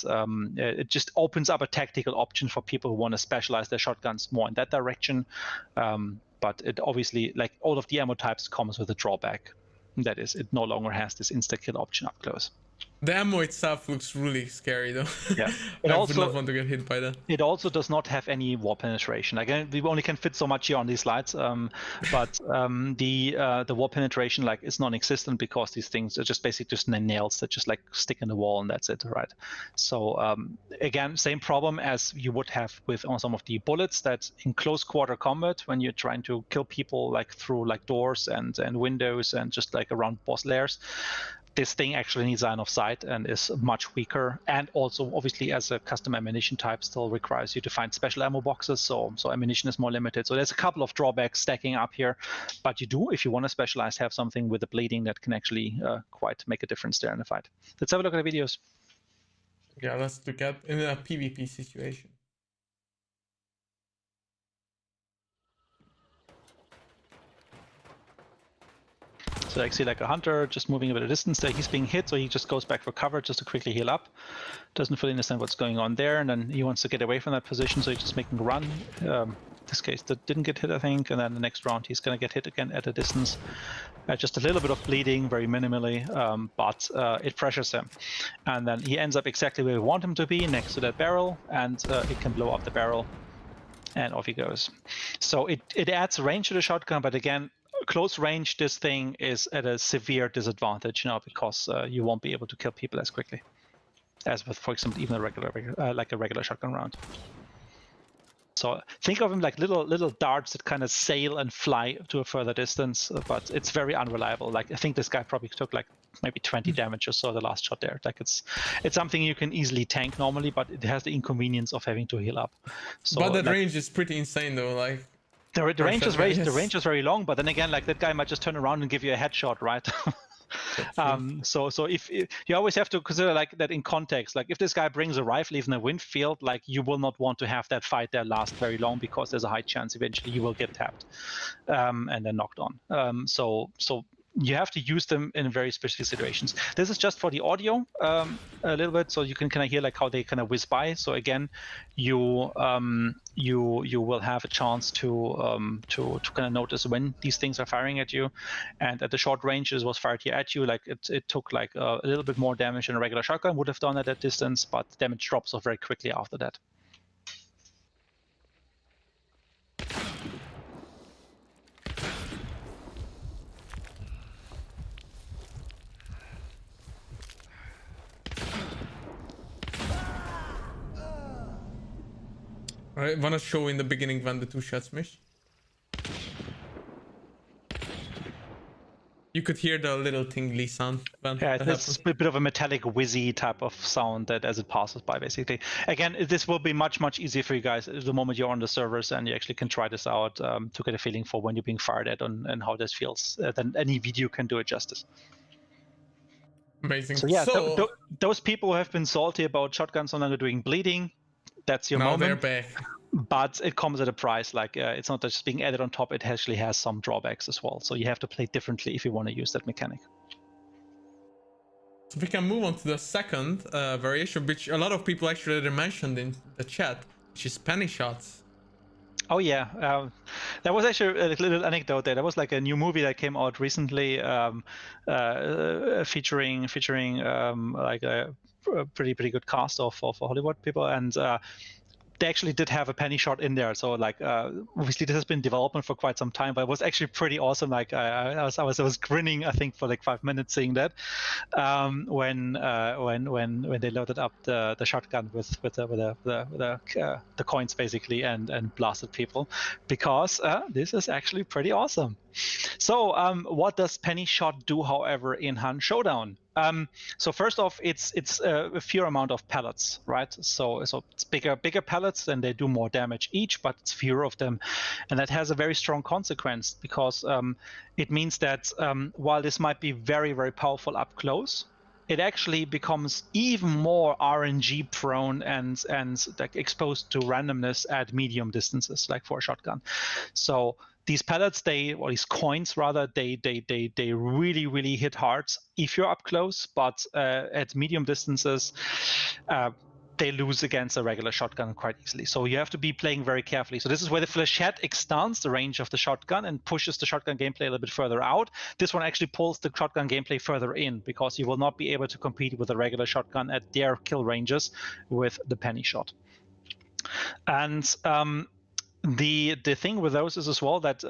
it just opens up a tactical option for people who want to specialize their shotguns more in that direction. But it obviously, like all of the ammo types, comes with a drawback. That is, it no longer has this insta-kill option up close. The ammo itself looks really scary, though. Yeah, I would not want to get hit by that. It also does not have any wall penetration. Again, we only can fit so much here on these slides, but the wall penetration like is non-existent, because these things are just basically just nails that just like stick in the wall, and that's it, right? So again, same problem as you would have with on some of the bullets, that in close quarter combat, when you're trying to kill people like through like doors and windows and just like around boss layers, this thing actually needs line of sight and is much weaker, and also obviously as a custom ammunition type still requires you to find special ammo boxes, so ammunition is more limited. So there's a couple of drawbacks stacking up here, but you do, if you want to specialize, have something with the bleeding that can actually quite make a difference there in the fight. Let's have a look at the videos. Yeah, let's look at in a PvP situation. So I see like a hunter just moving a bit of distance there. He's being hit, so he just goes back for cover just to quickly heal up. Doesn't fully understand what's going on there, and then he wants to get away from that position, so he's just making a run. In this case, that didn't get hit, I think, and then the next round he's going to get hit again at a distance. Just a little bit of bleeding, very minimally, but it pressures him. And then he ends up exactly where we want him to be, next to that barrel, and it can blow up the barrel, and off he goes. So it adds range to the shotgun, but again, close range, this thing is at a severe disadvantage now, because you won't be able to kill people as quickly as with, for example, even a regular shotgun round. So think of them like little darts that kind of sail and fly to a further distance, but it's very unreliable. Like, I think this guy probably took like maybe 20 damage or so the last shot there. Like, it's something you can easily tank normally, but it has the inconvenience of having to heal up. So, but that range is pretty insane though. Like, the range is very long, but then again, like, that guy might just turn around and give you a headshot, right? So if you always have to consider like that in context. Like, if this guy brings a rifle, even a Winfield, like, you will not want to have that fight there last very long, because there's a high chance eventually you will get tapped and then knocked on. So you have to use them in very specific situations. This is just for the audio a little bit, so you can kind of hear like how they kind of whiz by. So again, you will have a chance to kind of notice when these things are firing at you. And at the short ranges was fired here at you, like it took like a little bit more damage than a regular shotgun would have done at that distance, but damage drops off very quickly after that. I want to show in the beginning when the 2 shots missed. You could hear the little tingly sound. Yeah, it's a bit of a metallic whizzy type of sound that as it passes by, basically. Again, this will be much easier for you guys the moment you're on the servers and you actually can try this out to get a feeling for when you're being fired at and how this feels. Then any video can do it justice. Amazing. So yeah, those people who have been salty about shotguns no longer doing bleeding, that's your moment. Now they're back. But it comes at a price. Like, it's not just being added on top, it actually has some drawbacks as well. So you have to play differently if you want to use that mechanic. So we can move on to the second variation, which a lot of people actually mentioned in the chat, which is penny shots. Oh yeah, that was actually a little anecdote there. That was like a new movie that came out recently, featuring like a pretty good cast of Hollywood people, and they actually did have a penny shot in there. So like obviously this has been in development for quite some time, but it was actually pretty awesome. Like I was grinning, I think, for like 5 minutes seeing that when they loaded up the shotgun with the coins basically and blasted people, because this is actually pretty awesome. So what does penny shot do, however, in Hun Showdown? So first off, it's a fewer amount of pellets, right? So it's bigger pellets, and they do more damage each, but it's fewer of them, and that has a very strong consequence, because it means that while this might be very, very powerful up close, it actually becomes even more RNG prone and like exposed to randomness at medium distances, like for a shotgun. So these pellets, or these coins rather, they really, really hit hard if you're up close, but at medium distances, they lose against a regular shotgun quite easily. So you have to be playing very carefully. So this is where the flechette extends the range of the shotgun and pushes the shotgun gameplay a little bit further out. This one actually pulls the shotgun gameplay further in, because you will not be able to compete with a regular shotgun at their kill ranges with the penny shot. And the thing with those is as well that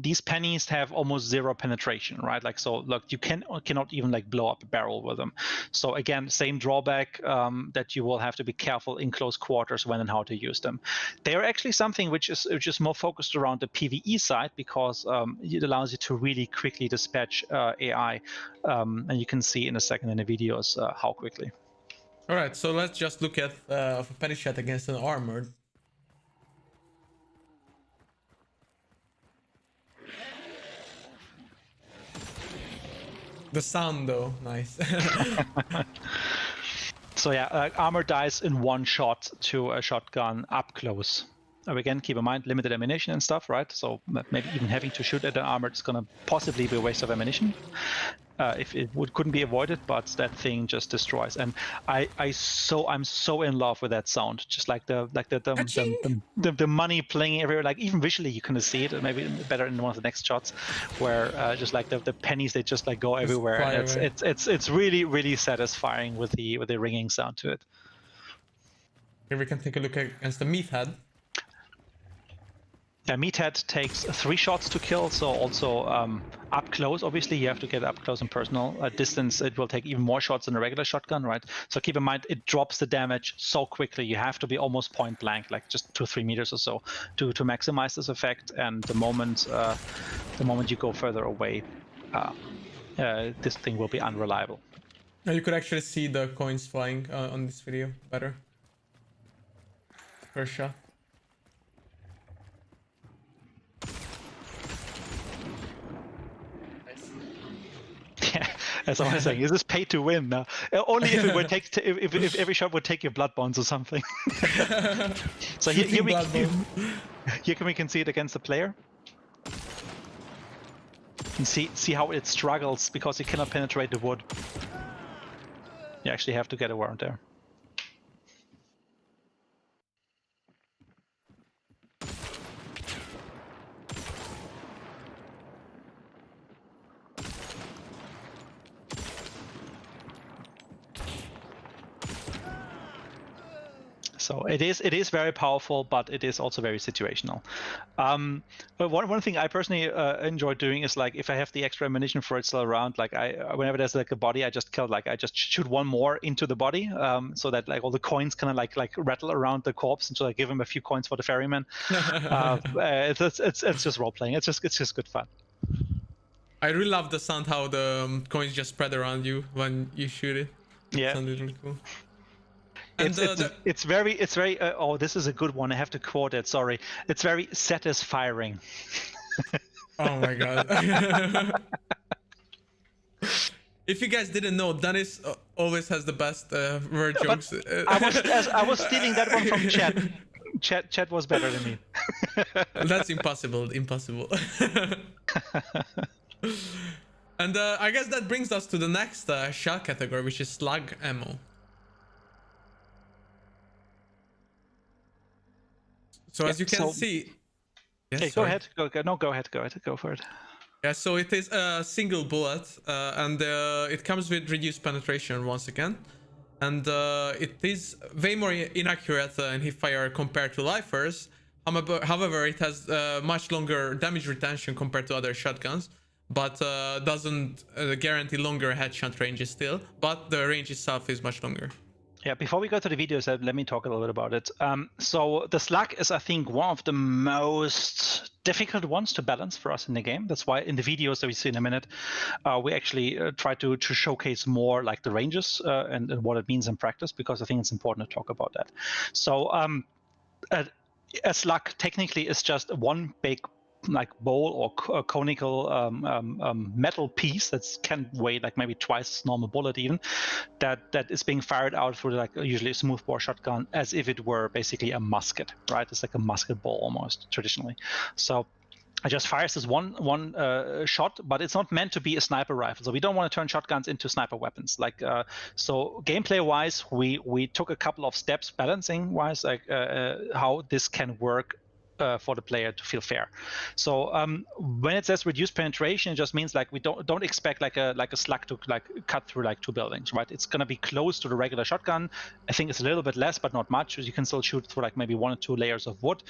these pennies have almost zero penetration, right? Like, so look, you cannot even like blow up a barrel with them. So again, same drawback, that you will have to be careful in close quarters when and how to use them. They are actually something which is more focused around the PvE side, because it allows you to really quickly dispatch AI, and you can see in a second in the videos how quickly. All right, so let's just look at a penny shot against an armored. The sound though, nice. So yeah, armor dies in one shot to a shotgun up close. Again, keep in mind limited ammunition and stuff, right? So maybe even having to shoot at an armor is gonna possibly be a waste of ammunition. If it couldn't be avoided, but that thing just destroys. And I'm so in love with that sound. Just like the money playing everywhere. Like even visually, you can see it. Maybe better in one of the next shots, where just like the pennies, they just like go everywhere. And it's really, really satisfying with the ringing sound to it. Here we can take a look against the meathead. Yeah, meathead takes 3 shots to kill, so also up close, obviously you have to get up close and personal. At distance, it will take even more shots than a regular shotgun, right? So keep in mind, it drops the damage so quickly. You have to be almost point blank, like just 2 or 3 meters or so to maximize this effect. And the moment you go further away, this thing will be unreliable. You could actually see the coins flying on this video better. First shot. As I was saying, is this pay to win now? Only if it would take if every shot would take your blood bonds or something. So here we can see it against the player. And see how it struggles because it cannot penetrate the wood. You actually have to get around there. So it is very powerful, but it is also very situational. But one thing I personally enjoy doing is, like, if I have the extra ammunition for it still around, like whenever there's like a body, I just shoot one more into the body, so that like all the coins kind of like rattle around the corpse, and so I give him a few coins for the ferryman. It's just role playing. It's just good fun. I really love the sound how the coins just spread around you when you shoot it. Yeah, it sounded really cool. And it's very oh, this is a good one. I have to quote it. Sorry, it's very satisfying. Oh my god! If you guys didn't know, Dennis always has the best word jokes. I was stealing that one from chat. Chat was better than me. That's impossible. And I guess that brings us to the next shell category, which is slug ammo. So as you can see, yes, hey, go ahead. Go for it. Yeah, so it is a single bullet, and it comes with reduced penetration once again. and it is way more inaccurate in hipfire compared to lifers. However, it has much longer damage retention compared to other shotguns, but doesn't guarantee longer headshot ranges still, but the range itself is much longer. Yeah, before we go to the videos, let me talk a little bit about it. So the slug is, I think, one of the most difficult ones to balance for us in the game. That's why in the videos that we see in a minute, we actually try to showcase more like the ranges and what it means in practice, because I think it's important to talk about that. So a slug technically is just one big like bowl or conical metal piece that can weigh like maybe twice normal bullet even, that is being fired out through like usually a smoothbore shotgun as if it were basically a musket, right? It's like a musket ball almost traditionally. So it just fires this one shot, but it's not meant to be a sniper rifle. So we don't want to turn shotguns into sniper weapons. Like so, gameplay-wise, we took a couple of steps balancing-wise, like how this can work for the player to feel fair. So when it says reduced penetration, it just means like we don't expect like a slug to like cut through like two buildings, right? It's gonna be close to the regular shotgun. I think it's a little bit less, but not much. You can still shoot through like maybe 1 or 2 layers of wood,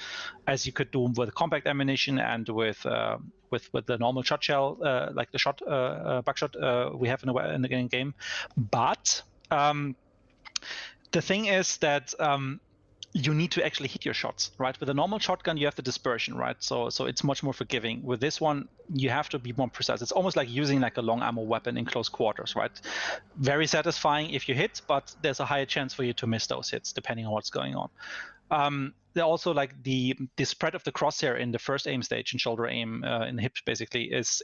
as you could do with compact ammunition and with the normal shot shell, like the buckshot we have in the game. But the thing is that you need to actually hit your shots, right? With a normal shotgun, you have the dispersion, right? So it's much more forgiving. With this one, you have to be more precise. It's almost like using like a long ammo weapon in close quarters, right? Very satisfying if you hit, but there's a higher chance for you to miss those hits depending on what's going on. They're also like the spread of the crosshair in the first aim stage and shoulder aim in the hips basically is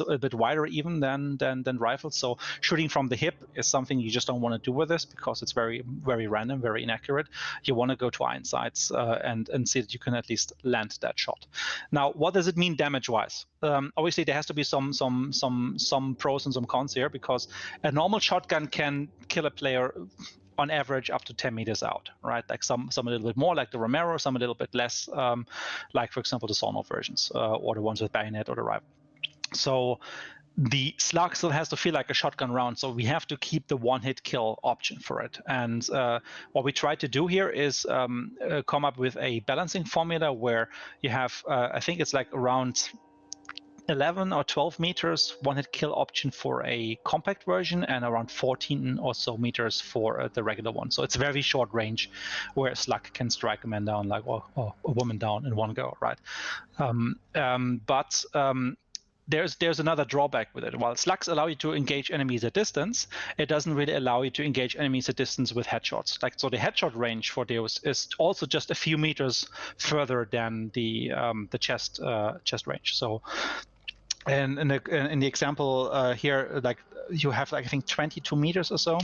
a bit wider even than rifles. So shooting from the hip is something you just don't want to do with this because it's very, very random, very inaccurate. You want to go to iron sights and see that you can at least land that shot. Now, what does it mean damage-wise? Obviously, there has to be some pros and some cons here, because a normal shotgun can kill a player on average up to 10 meters out, right? Like some a little bit more, like the Romero, some a little bit less, like for example the Sawnorth versions or the ones with bayonet or the rifle. So the slug still has to feel like a shotgun round, so we have to keep the one-hit kill option for it. And what we try to do here is come up with a balancing formula where you have, I think it's like around 11 or 12 meters one-hit kill option for a compact version and around 14 or so meters for the regular one. So it's very short range where a slug can strike a man down like or a woman down in one go, right? But there's another drawback with it. While slugs allow you to engage enemies at distance, it doesn't really allow you to engage enemies at distance with headshots. Like, so the headshot range for those is also just a few meters further than the chest range. So, and in the example here, like you have like I think 22 meters or so.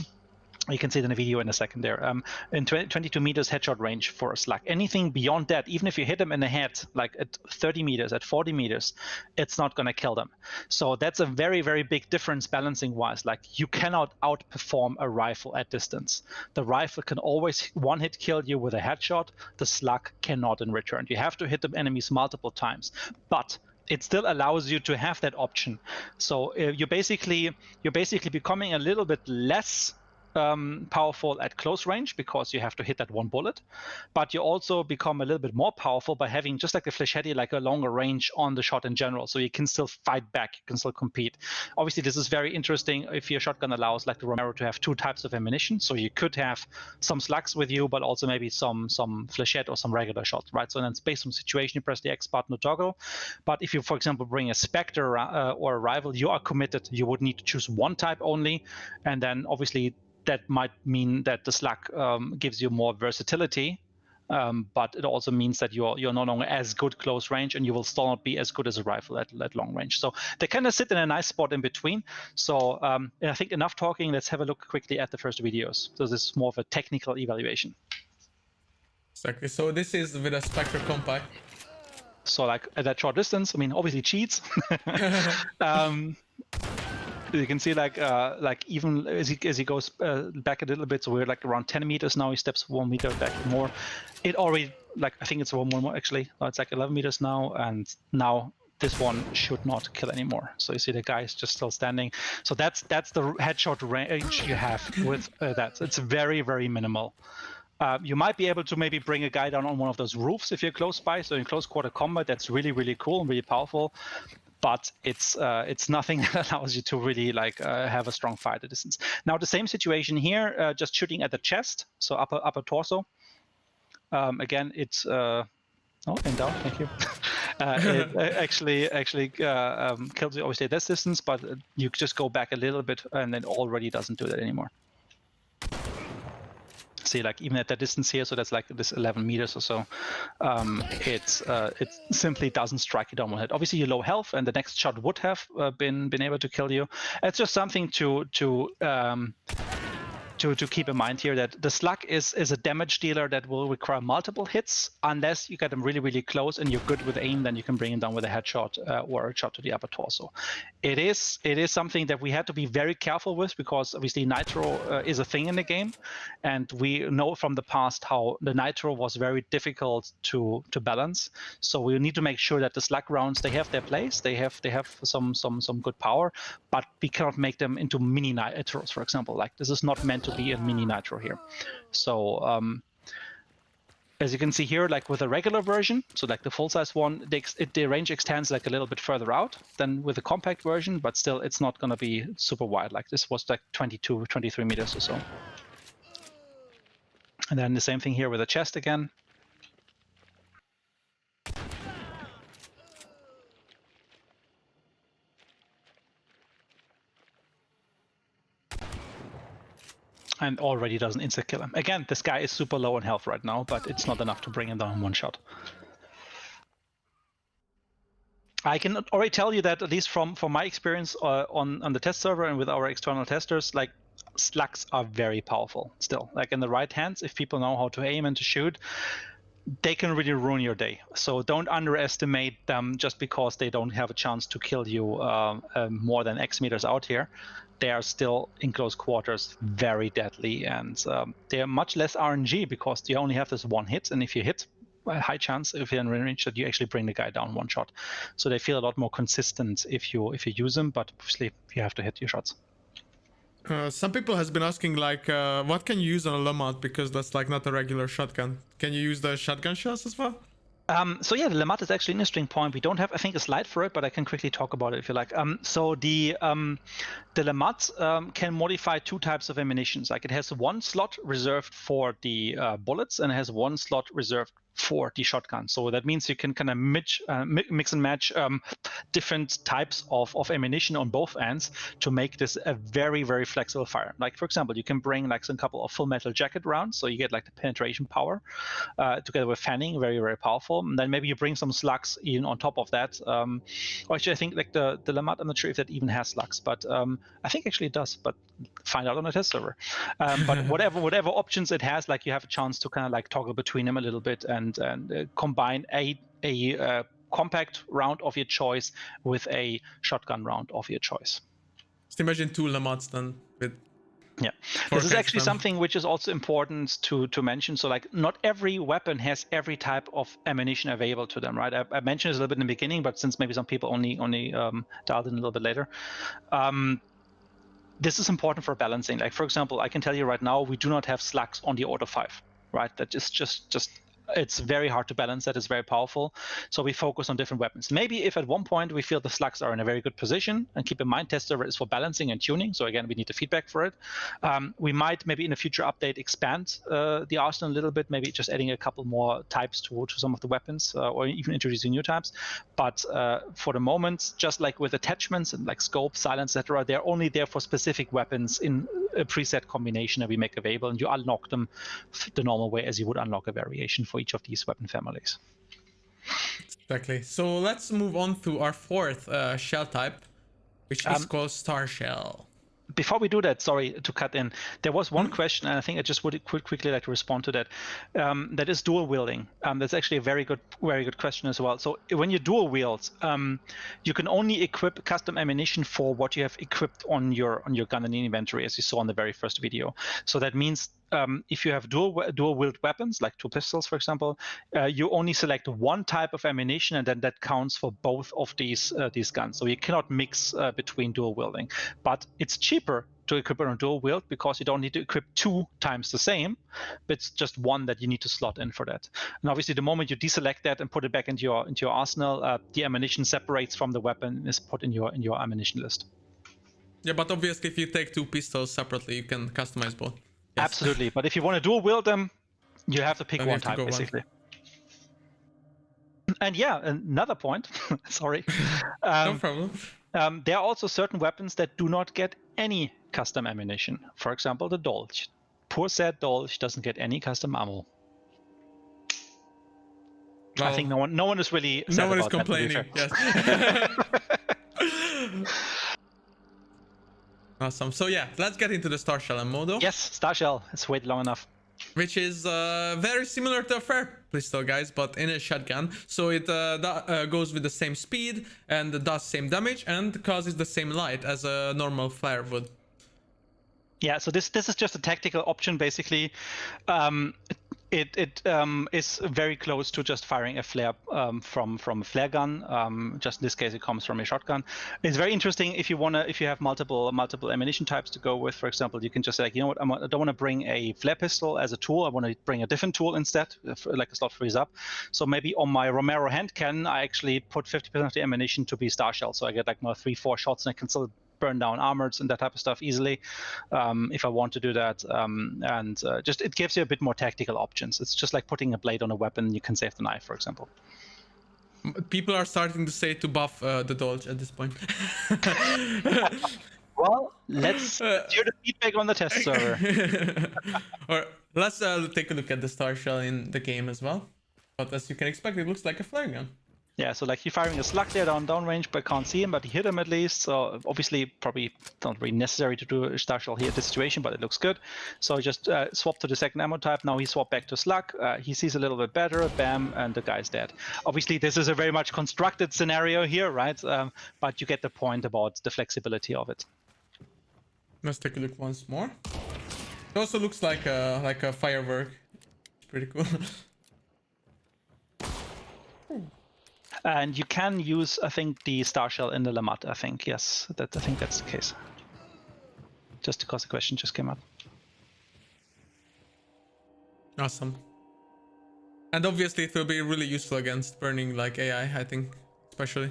You can see it in the video in a second there. In 22 meters headshot range for a slug. Anything beyond that, even if you hit them in the head, like at 30 meters, at 40 meters, it's not going to kill them. So that's a very, very big difference balancing-wise. Like, you cannot outperform a rifle at distance. The rifle can always one-hit kill you with a headshot. The slug cannot in return. You have to hit the enemies multiple times. But it still allows you to have that option. So you're basically becoming a little bit less powerful at close range because you have to hit that one bullet, but you also become a little bit more powerful by having, just like the Flechetti, like a longer range on the shot in general. So you can still fight back, you can still compete. Obviously, this is very interesting if your shotgun allows, like the Romero, to have 2 types of ammunition. So you could have some slugs with you, but also maybe some Flechette or some regular shots, right? So then it's based on the situation, you press the X button to toggle. But if you, for example, bring a Spectre or a Rival, you are committed. You would need to choose one type only, and then obviously that might mean that the slug gives you more versatility, but it also means that you're no longer as good close range, and you will still not be as good as a rifle at long range. So they kind of sit in a nice spot in between. So I think enough talking. Let's have a look quickly at the first videos. So this is more of a technical evaluation. Exactly. So this is with a Spectre compact. So like at that short distance, I mean, obviously cheats. You can see like even as he goes back a little bit, so we're like around 10 meters now. He steps 1 meter back more. It already, like, I think it's one more actually. It's like 11 meters now, and now this one should not kill anymore. So you see the guy is just still standing. So that's the headshot range you have with that. It's very, very minimal. You might be able to maybe bring a guy down on one of those roofs if you're close by. So in close quarter combat, that's really, really cool and really powerful. But it's nothing that allows you to really like have a strong fire at a distance. Now the same situation here, just shooting at the chest, so upper torso. Again, it's and down. Thank you. It actually kills you obviously at this distance, but you just go back a little bit, and it already doesn't do that anymore. See, like even at that distance here, so that's like this 11 meters or so, it simply doesn't strike you down one hit. Obviously, you're low health, and the next shot would have been able to kill you. It's just something to keep in mind here, that the slug is a damage dealer that will require multiple hits. Unless you get them really, really close and you're good with aim, then you can bring him down with a headshot or a shot to the upper torso. It is something that we had to be very careful with, because obviously nitro is a thing in the game, and we know from the past how the nitro was very difficult to balance. So we need to make sure that the slug rounds, they have their place, they have some good power, but we cannot make them into mini nitros, for example. Like, this is not meant to be a mini nitro here. So as you can see here, like with a regular version, so like the full-size one, the range extends like a little bit further out than with the compact version, but still it's not going to be super wide. Like this was like 22, 23 meters or so. And then the same thing here with the chest again. And already doesn't insta-kill him. Again, this guy is super low on health right now, but it's not enough to bring him down in one shot. I can already tell you that, at least from my experience on the test server and with our external testers, like slugs are very powerful still. Like in the right hands, if people know how to aim and to shoot, they can really ruin your day. So don't underestimate them just because they don't have a chance to kill you more than X meters out here. They are still in close quarters very deadly, and they are much less RNG because you only have this one hit, and if you hit, a high chance if you're in range that you actually bring the guy down one shot. So they feel a lot more consistent if you use them, but obviously you have to hit your shots. Some people has been asking like, what can you use on a Lamont, because that's like not a regular shotgun. Can you use the shotgun shells as well? So yeah, the Lamont is actually an interesting point. We don't have, I think, a slide for it, but I can quickly talk about it if you like. So the Lamont can modify two types of ammunitions. Like it has one slot reserved for the bullets, and it has one slot reserved for the shotgun. So that means you can kind of mix and match different types of ammunition on both ends to make this a very, very flexible fire. Like for example, you can bring like some couple of full metal jacket rounds, so you get like the penetration power together with fanning, very, very powerful. And then maybe you bring some slugs in on top of that. Or actually, I think like the Lamont, I'm not sure if that even has slugs, but I think actually it does. But find out on a test server. But whatever options it has, like you have a chance to kind of like toggle between them a little bit and combine a compact round of your choice with a shotgun round of your choice. Just imagine two Lamots then with. Yeah, this is actually something which is also important to mention. So like not every weapon has every type of ammunition available to them, right? I mentioned this a little bit in the beginning, but since maybe some people only dialed in a little bit later. This is important for balancing. Like for example, I can tell you right now, we do not have slugs on the Order 5, right? That is just it's very hard to balance that. It's very powerful. So we focus on different weapons. Maybe if at one point we feel the slugs are in a very good position, and keep in mind test server is for balancing and tuning. So again, we need the feedback for it. We might maybe in a future update expand the arsenal a little bit, maybe just adding a couple more types to some of the weapons or even introducing new types. But for the moment, just like with attachments and like scope, silence, etc., they're only there for specific weapons in a preset combination that we make available, and you unlock them the normal way as you would unlock a variation for each of these weapon families. Exactly. So let's move on to our fourth shell type, which is called Star Shell. Before we do that, sorry to cut in, there was one question, and I think I just would quickly like to respond to that. That is dual wielding. That's actually a very good question as well. So when you dual wield, you can only equip custom ammunition for what you have equipped on your gun in the inventory, as you saw in the very first video. So that means if you have dual wield weapons, like 2 pistols, for example, you only select one type of ammunition, and then that counts for both of these guns. So you cannot mix between dual wielding. But it's cheaper to equip it on dual wield because you don't need to equip 2 times the same, but it's just one that you need to slot in for that. And obviously, the moment you deselect that and put it back into your arsenal, the ammunition separates from the weapon and is put in your ammunition list. Yeah, but obviously, if you take 2 pistols separately, you can customize both. Yes. Absolutely, but if you want to dual wield them, you have to pick one type, basically. And yeah, another point. Sorry. No problem. There are also certain weapons that do not get any custom ammunition. For example, the Dolch. Poor sad Dolch doesn't get any custom ammo. Well, I think no one is really sad about that. No one is complaining. Yes. Awesome. So yeah, let's get into the Star Shell ammo. Yes, Star Shell. It's waited long enough. Which is very similar to a flare pistol, guys, but in a shotgun. So it goes with the same speed and does same damage and causes the same light as a normal flare would. Yeah, so this is just a tactical option, basically. It is very close to just firing a flare from a flare gun. Just in this case, it comes from a shotgun. It's very interesting if you have multiple ammunition types to go with. For example, you can just say, like, you know what, I don't want to bring a flare pistol as a tool. I want to bring a different tool instead, like a slot frees up. So maybe on my Romero hand cannon, I actually put 50% of the ammunition to be Star Shell. So I get like 3-4 shots, and I can still burn down armors and that type of stuff easily if I want to do that. Just it gives you a bit more tactical options. It's just like putting a blade on a weapon. You can save the knife, for example. People are starting to say to buff the Dolch at this point. Well, let's hear the feedback on the test server. Or let's take a look at the Star Shell in the game as well. But as you can expect, it looks like a flare gun. Yeah, so like you're firing a slug there downrange, but can't see him, but he hit him at least. So obviously, probably not really necessary to do a Star Shell here at this situation, but it looks good. So just swap to the second ammo type. Now he swapped back to slug. He sees a little bit better, bam, and the guy's dead. Obviously, this is a very much constructed scenario here, right? But you get the point about the flexibility of it. Let's take a look once more. It also looks like a firework. It's pretty cool. And you can use, I think, the Star Shell in the Lamat. I think, yes, I think that's the case. Just because the question just came up. Awesome. And obviously, it will be really useful against burning like AI. I think, especially.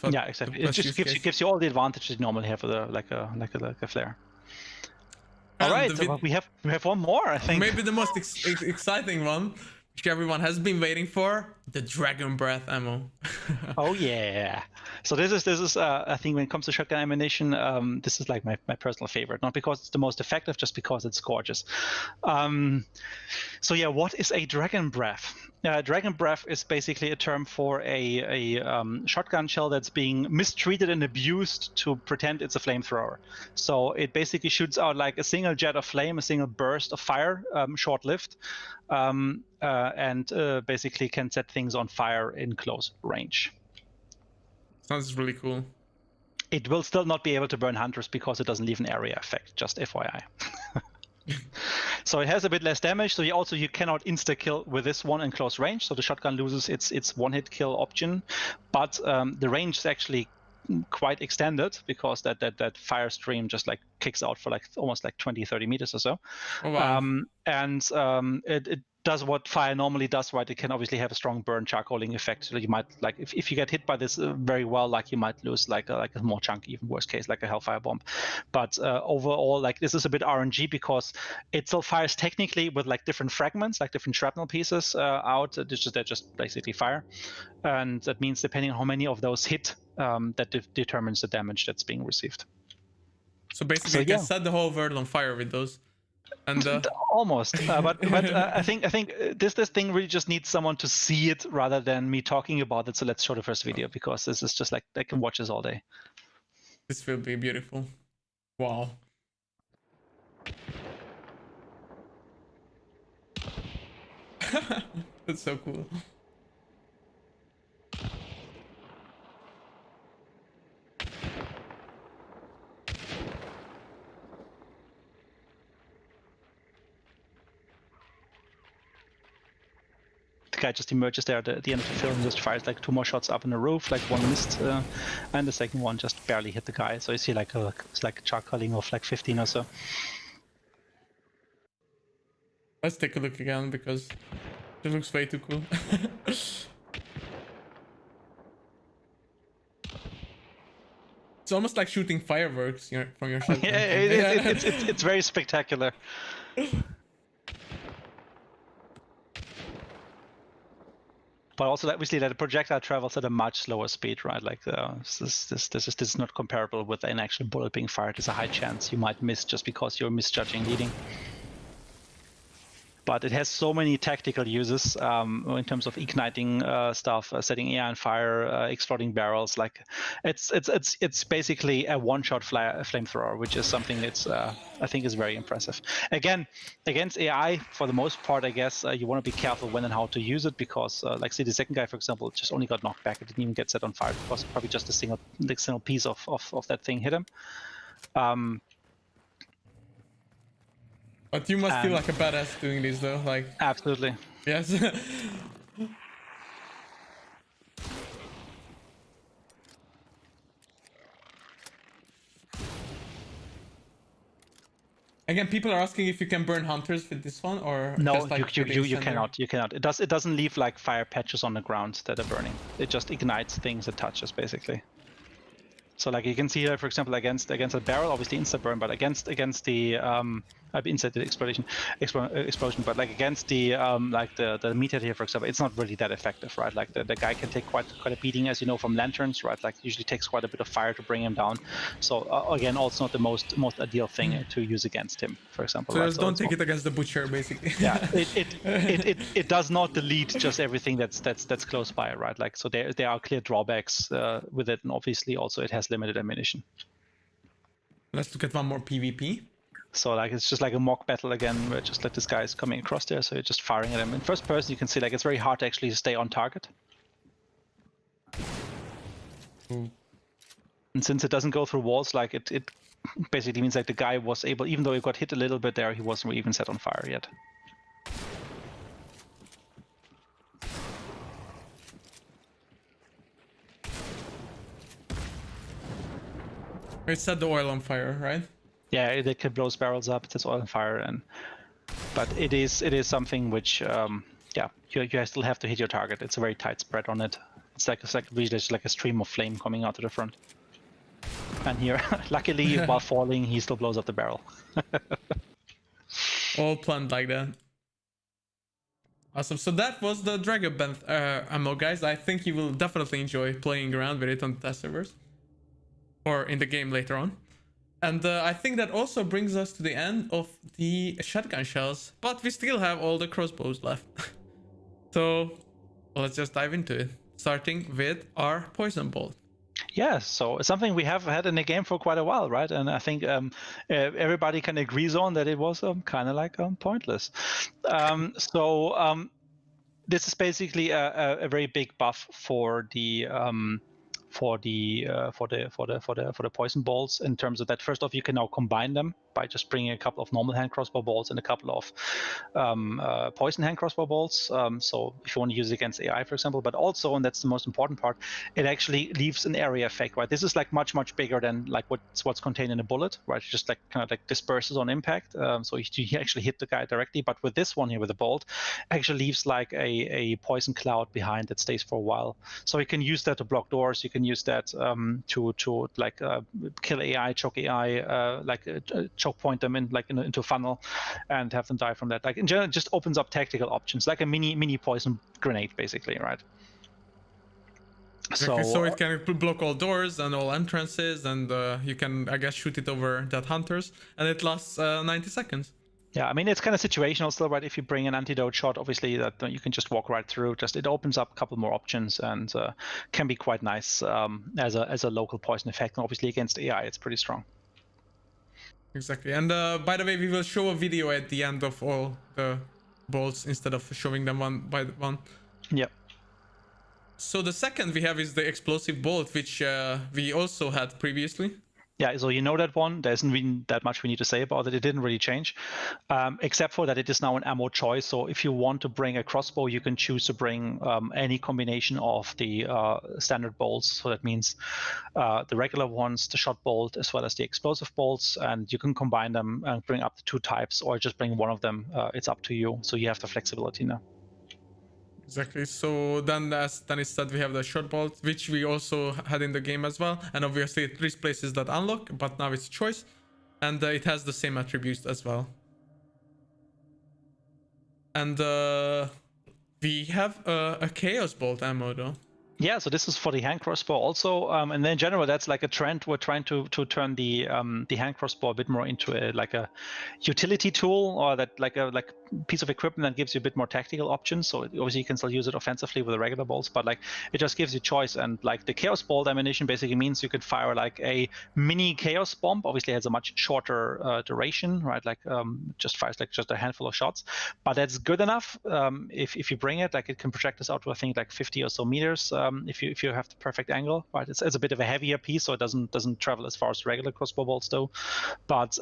Yeah, exactly. It just gives you all the advantages you normally have with like a flare. All right, so we have one more, I think. Maybe the most exciting one, which everyone has been waiting for, the Dragon Breath ammo. Oh yeah. So this is I think when it comes to shotgun ammunition, this is like my personal favorite. Not because it's the most effective, just because it's gorgeous. So yeah, what is a Dragon Breath? Dragon Breath is basically a term for a shotgun shell that's being mistreated and abused to pretend it's a flamethrower. So it basically shoots out like a single jet of flame, a single burst of fire, short-lived, and basically can set things on fire in close range. Sounds really cool. It will still not be able to burn hunters because it doesn't leave an area effect, just FYI. So it has a bit less damage, so you cannot insta-kill with this one in close range, so the shotgun loses its one-hit kill option, but the range is actually quite extended because that fire stream just like kicks out for like almost like 20-30 meters or so. Oh, wow. It does what fire normally does, right? It can obviously have a strong burn charcoaling effect. So you might, like, if you get hit by this very well, like you might lose like a more chunky, even worst case, like a Hellfire bomb. But overall, like this is a bit RNG because it still fires technically with like different fragments, like different shrapnel pieces out. They're just basically fire, and that means depending on how many of those hit, that determines the damage that's being received. So basically, you can set the whole world on fire with those. And almost, but I think this thing really just needs someone to see it rather than me talking about it. So let's show the first video because this is just like they can watch this all day. This will be beautiful. Wow. That's so cool. guy just emerges there at the end of the film, just fires like 2 more shots up in the roof, like 1 missed, and the second one just barely hit the guy. So you see like it's like a charcoaling of like 15 or so. Let's take a look again because it looks way too cool. It's almost like shooting fireworks from your shotgun. Yeah, it's very spectacular. But also, obviously, that the projectile travels at a much slower speed, right? Like this is not comparable with an actual bullet being fired. There's a high chance you might miss just because you're misjudging leading. But it has so many tactical uses in terms of igniting stuff, setting AI on fire, exploding barrels. Like it's basically a one-shot flamethrower, which is something that's I think is very impressive. Again, against AI, for the most part, I guess you want to be careful when and how to use it because, like, see, the second guy, for example, just only got knocked back. It didn't even get set on fire because probably just a single piece of that thing hit him. But you must feel like a badass doing this, though. Like absolutely. Yes. Again, people are asking if you can burn hunters with this one, or no, just like you cannot. You cannot. It doesn't leave like fire patches on the ground that are burning. It just ignites things it touches, basically. So like you can see here, for example, against a barrel, obviously insta burn, but against the inside the explosion, but like against the like the meter here, for example, it's not really that effective, right? Like the guy can take quite a beating, as you know, from lanterns, right? Like usually takes quite a bit of fire to bring him down. So again, also not the most ideal thing to use against him, for example. So right? just don't take it against the butcher, basically. Yeah, it does not delete just everything that's close by, right? Like so there are clear drawbacks with it, and obviously also it has limited ammunition. Let's look at one more PvP. So like it's just like a mock battle again, where just like this guy is coming across there, so you're just firing at him. In first person, you can see like it's very hard to actually stay on target. Ooh. And since it doesn't go through walls, like it basically means like the guy was able, even though he got hit a little bit there, he wasn't even set on fire yet. It set the oil on fire, right? Yeah, it can blow barrels up. It sets oil on fire, but it is something which yeah, you still have to hit your target. It's a very tight spread on it. It's like really just like a stream of flame coming out to the front. And here, luckily, while falling, he still blows up the barrel. All planned like that. Awesome. So that was the Dragon Band ammo, guys. I think you will definitely enjoy playing around with it on the test servers. Or in the game later on. And I think that also brings us to the end of the shotgun shells. But we still have all the crossbows left. So let's just dive into it. Starting with our poison bolt. Yeah, so it's something we have had in the game for quite a while, right? And I think everybody kind of agrees on that it was kind of like pointless. This is basically a very big buff for the poison bolts, in terms of that. First off, you can now combine them by just bringing a couple of normal hand crossbow bolts and a couple of poison hand crossbow bolts. So if you want to use it against AI, for example, but also, and that's the most important part, it actually leaves an area effect, right? This is like much bigger than like what's contained in a bullet, right? It just like kind of like disperses on impact. So you actually hit the guy directly, but with this one here, with the bolt, actually leaves like a poison cloud behind that stays for a while. So you can use that to block doors. You can use that to like kill AI, choke AI, choke point them into a funnel and have them die from that. Like in general, it just opens up tactical options, like a mini poison grenade, basically, right? So it can block all doors and all entrances, and you can, I guess, shoot it over that hunters, and it lasts 90 seconds. Yeah, I mean, it's kind of situational still, right? If you bring an antidote shot, obviously that you can just walk right through. Just it opens up a couple more options and can be quite nice as a local poison effect. And obviously against AI, it's pretty strong. Exactly. And by the way, we will show a video at the end of all the bolts instead of showing them one by one. Yep. So the second we have is the explosive bolt, which we also had previously. Yeah, so you know that one. There isn't really that much we need to say about it. It didn't really change, except for that it is now an ammo choice. So if you want to bring a crossbow, you can choose to bring any combination of the standard bolts. So that means the regular ones, the shot bolt, as well as the explosive bolts, and you can combine them and bring up to 2 types, or just bring one of them. It's up to you. So you have the flexibility now. Exactly. So then, as Dennis said, we have the short bolt, which we also had in the game as well. And obviously it replaces that unlock, but now it's choice. And it has the same attributes as well. And we have a chaos bolt ammo though. Yeah, so this is for the hand crossbow also, and then in general, that's like a trend. We're trying to turn the hand crossbow a bit more into a utility tool, or that like a piece of equipment that gives you a bit more tactical options. So obviously you can still use it offensively with the regular bolts, but like it just gives you choice. And like the chaos bolt ammunition basically means you could fire like a mini chaos bomb. Obviously it has a much shorter duration, right? Like just fires like just a handful of shots, but that's good enough. If you bring it, like it can project this out to I think like 50 or so meters. If you have the perfect angle, right? It's a bit of a heavier piece, so it doesn't travel as far as regular crossbow bolts do, but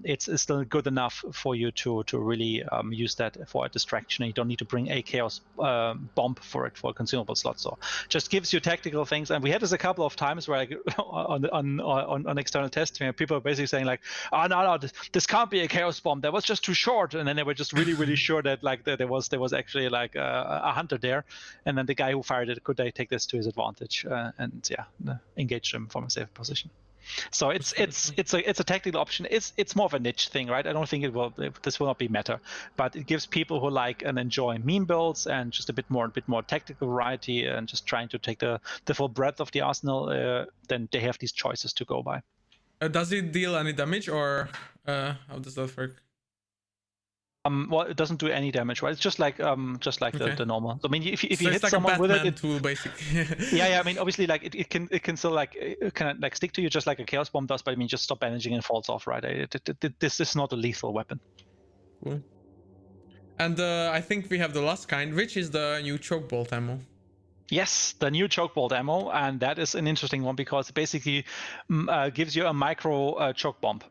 it's still good enough for you to really use that for a distraction. You don't need to bring a chaos bomb for it for a consumable slot. So just gives you tactical things. And we had this a couple of times where like, on external testing, people are basically saying like, oh no, this can't be a chaos bomb. That was just too short. And then they were just really sure that like there was actually like a hunter there, and then the guy who fired it could they take this to his advantage and engage him from a safe position. So it's a tactical option. It's more of a niche thing, right? I don't think this will not be meta, but it gives people who like and enjoy meme builds and just a bit more tactical variety and just trying to take the full breadth of the arsenal. Then they have these choices to go by. Does it deal any damage, or how does that work? Well, it doesn't do any damage, right? It's just like okay. the normal. I mean, if you hit like someone with it, tool, basically. yeah. I mean, obviously, like it can still like like stick to you just like a chaos bomb does, but I mean, just stop bandaging and falls off, right? This is not a lethal weapon. Cool. And I think we have the last kind, which is the new choke bolt ammo. Yes, the new choke bolt ammo, and that is an interesting one because it basically gives you a micro choke bomb.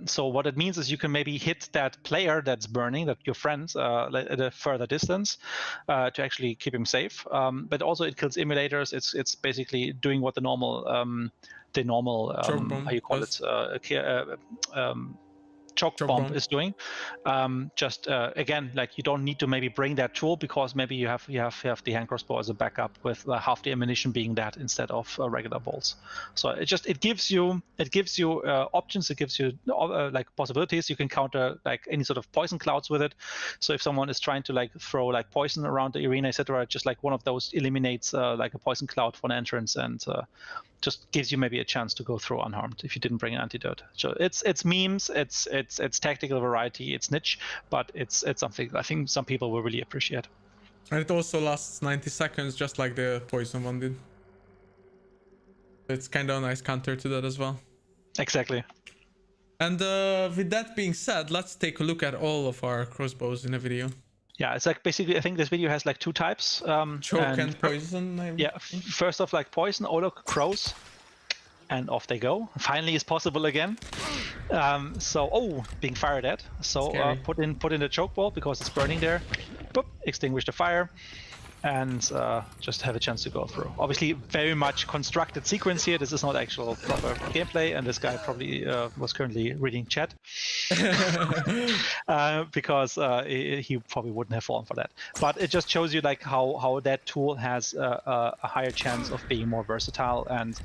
So what it means is you can maybe hit that player that's burning, that your friends at a further distance, to actually keep him safe. But also it kills emulators. It's basically doing what the normal how you call it choke bomb is doing. Just again, like you don't need to maybe bring that tool because maybe you have the hand crossbow as a backup with half the ammunition being that instead of regular bolts. So it gives you options. It gives you like possibilities. You can counter like any sort of poison clouds with it. So if someone is trying to like throw like poison around the arena, etc., just like one of those eliminates like a poison cloud for an entrance and just gives you maybe a chance to go through unharmed if you didn't bring an antidote. So it's memes, it's tactical variety, it's niche, but it's something I think some people will really appreciate. And it also lasts 90 seconds, just like the poison one did. It's kind of a nice counter to that as well. Exactly. And with that being said, let's take a look at all of our crossbows in a video. Yeah, it's like basically I think this video has like 2 types. Choke and poison. Yeah, first off like poison. Oh look, crows, and off they go. Finally, it's possible again. Being fired at. So put in the choke bolt because it's burning there. Boop, extinguish the fire, and just have a chance to go through. Obviously, very much constructed sequence here. This is not actual proper gameplay, and this guy probably was currently reading chat because he probably wouldn't have fallen for that. But it just shows you like how that tool has a higher chance of being more versatile. And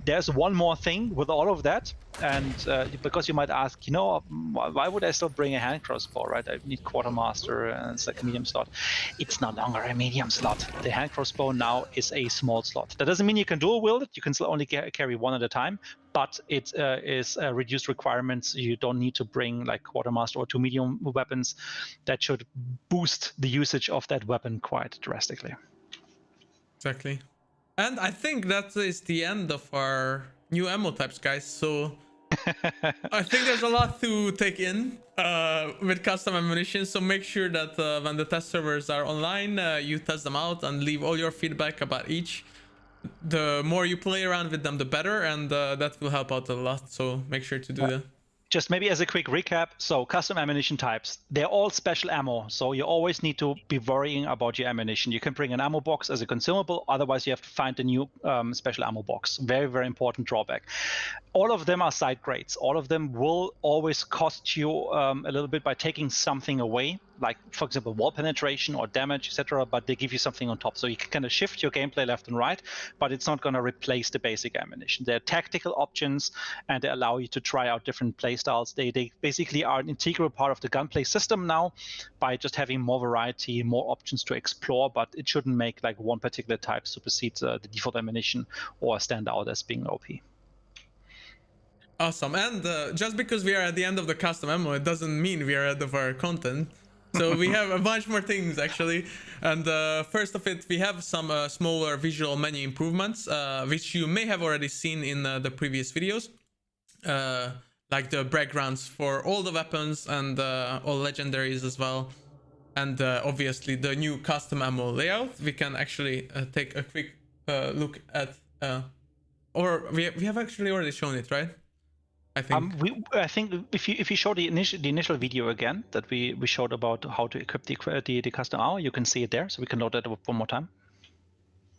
there's one more thing with all of that. And because you might ask, why would I still bring a hand crossbow, right? I need quartermaster and it's like a medium slot. It's no longer a medium slot. The hand crossbow now is a small slot. That doesn't mean you can dual wield it. You can still only carry one at a time, but it is reduced requirements. You don't need to bring like quartermaster or 2 medium weapons. That should boost the usage of that weapon quite drastically. Exactly. And I think that is the end of our new ammo types, guys. So I think there's a lot to take in with custom ammunition. So make sure that when the test servers are online, you test them out and leave all your feedback about each. the more you play around with them, the better, and that will help out a lot. So make sure to do that. Just maybe as a quick recap, so custom ammunition types, they're all special ammo, so you always need to be worrying about your ammunition. You can bring an ammo box as a consumable, otherwise you have to find a new special ammo box. Very, very important drawback. All of them are side grades. All of them will always cost you a little bit by taking something away, like, for example, wall penetration or damage, etc., but they give you something on top. So you can kind of shift your gameplay left and right, but it's not going to replace the basic ammunition. They're tactical options, and they allow you to try out different play styles. They basically are an integral part of the gunplay system now by just having more variety, more options to explore, but it shouldn't make like one particular type supersede the default ammunition or stand out as being OP. Awesome. And just because we are at the end of the custom ammo, it doesn't mean we are at the of our content. So we have a bunch more things actually. And first of it, we have some smaller visual menu improvements, which you may have already seen in the previous videos. Like the backgrounds for all the weapons and all legendaries as well. And obviously the new custom ammo layout. We can actually take a quick look at, or we have actually already shown it, right? I think. I think if you show the initial video again that we showed about how to equip the custom ammo, you can see it there. So we can load that up one more time.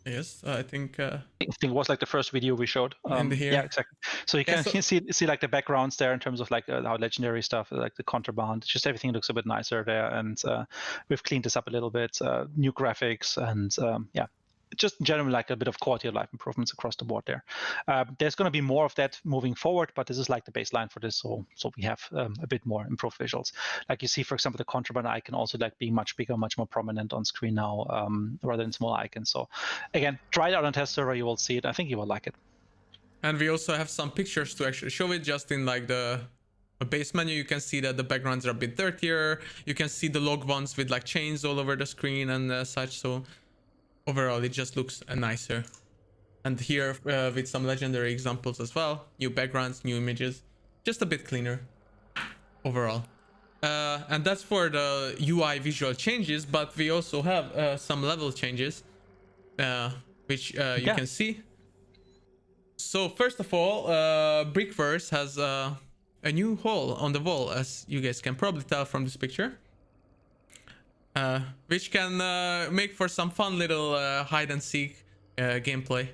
Yes, I think it was like the first video we showed. Here. Yeah, exactly. So you can see like the backgrounds there in terms of like how legendary stuff, like the contraband. Just everything looks a bit nicer there, and we've cleaned this up a little bit. New graphics and yeah. Just in general, like a bit of quality of life improvements across the board there. There's going to be more of that moving forward, but this is like the baseline for this, so we have a bit more improved visuals. Like you see, for example, the contraband icon also like being much bigger, much more prominent on screen now, rather than small icons. So again, try it out on test server, you will see it. I think you will like it. And we also have some pictures to actually show it. Just in like the base menu, you can see that the backgrounds are a bit dirtier. You can see the log ones with like chains all over the screen and such. So overall, it just looks nicer. And here with some legendary examples as well. New backgrounds, new images. Just a bit cleaner overall. And that's for the UI visual changes, but we also have some level changes, which you can see. So first of all, Brickverse has a new hole on the wall, as you guys can probably tell from this picture. Which can make for some fun little hide and seek gameplay.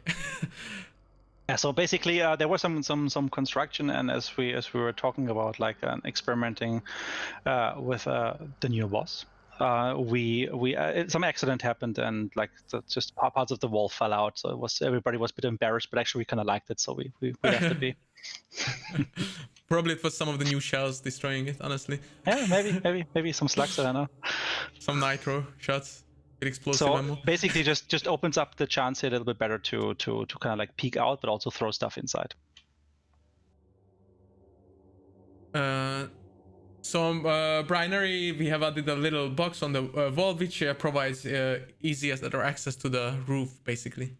Yeah, so basically there was some construction, and as we were talking about like experimenting with the new boss, some accident happened, and like just parts of the wall fell out. So everybody was a bit embarrassed, but actually we kind of liked it, so we left it be. Probably it was some of the new shells destroying it, honestly. Yeah, maybe some slugs, I don't know. Some nitro shots with explosive ammo. So basically just opens up the chance here a little bit better to kind of like peek out, but also throw stuff inside. Binary, we have added a little box on the wall, which provides easiest access to the roof, basically.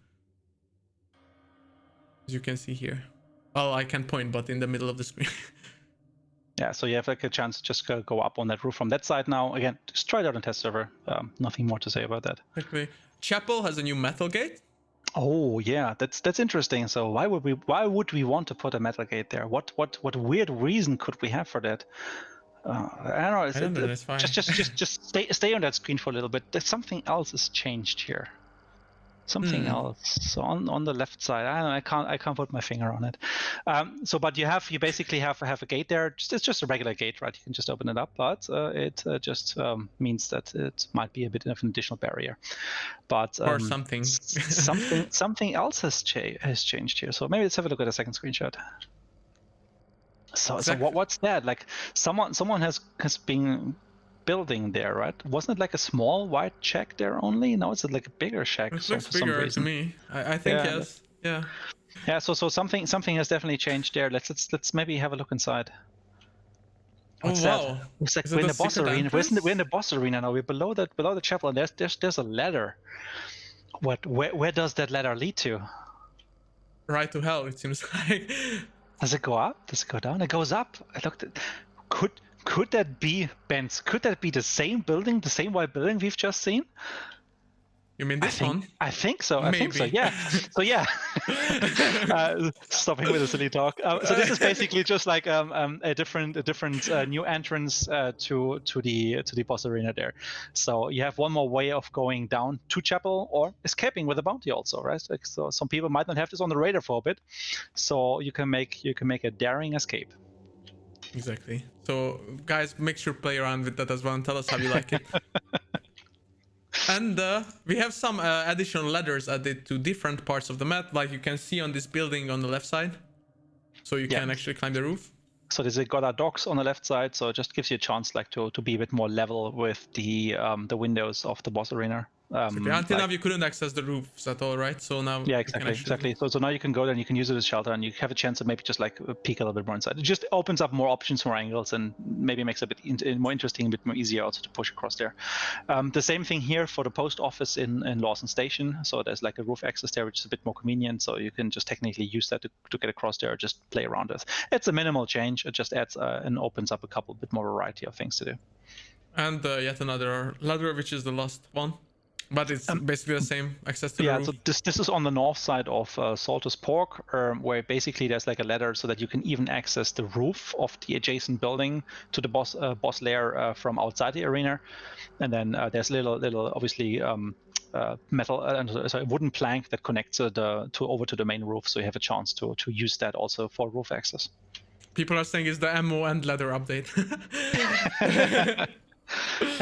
As you can see here. Well, I can point, but in the middle of the screen. Yeah, so you have like a chance to just go up on that roof from that side now. Again, just try it out on test server. Nothing more to say about that. Okay. Chapel has a new metal gate. Oh yeah, that's interesting. So why would we want to put a metal gate there? What weird reason could we have for that? I don't know. That's fine. Just stay on that screen for a little bit. There's something else has changed here. Something else. So on the left side, I don't know, I can't put my finger on it. But you basically have a gate there. It's just a regular gate, right? You can just open it up, but it just means that it might be a bit of an additional barrier. But or something. something else has changed here. So maybe let's have a look at a second screenshot. So exactly. So what's that? Like someone has been building there, right? Wasn't it like a small white shack there only? Now it's like a bigger shack. It looks bigger to me. I think yes. Yeah. Yeah. So something has definitely changed there. Let's maybe have a look inside. What's wow! It's like we're in the boss arena. We're in the boss arena now. We're below the chapel, and there's a ladder. Where does that ladder lead to? Right to hell, it seems like. Does it go up? Does it go down? It goes up. I looked at. Could that be, Benz? Could that be the same building, the same white building we've just seen? You mean this one? I think so. Maybe. I think so. Yeah. So yeah. Stopping with the silly talk. So this is basically just like a different new entrance to the boss arena there. So you have one more way of going down to chapel or escaping with a bounty also, right? Like, so some people might not have this on the radar for a bit. So you can make a daring escape. Exactly. So guys, make sure to play around with that as well and tell us how you like it. And we have some additional ladders added to different parts of the map, like you can see on this building on the left side. So you can actually climb the roof. So there's a Goddard docks on the left side, so it just gives you a chance like to be a bit more level with the windows of the boss arena. Until now you couldn't access the roofs at all, right? So now exactly. So now you can go there and you can use it as shelter, and you have a chance to maybe just like peek a little bit more inside. It just opens up more options, more angles, and maybe makes it a bit more interesting, a bit more easier also to push across there. The same thing here for the post office in Lawson Station. So there's like a roof access there, which is a bit more convenient. So you can just technically use that to get across there, or just play around with. It's a minimal change. It just adds and opens up a bit more variety of things to do. And yet another ladder, which is the last one. But it's basically the same access to the roof. So this is on the north side of Saltus Pork, where basically there's like a ladder so that you can even access the roof of the adjacent building to the boss lair from outside the arena. And then there's little obviously wooden plank that connects over to the main roof, so you have a chance to use that also for roof access. People are saying it's the ammo and ladder update.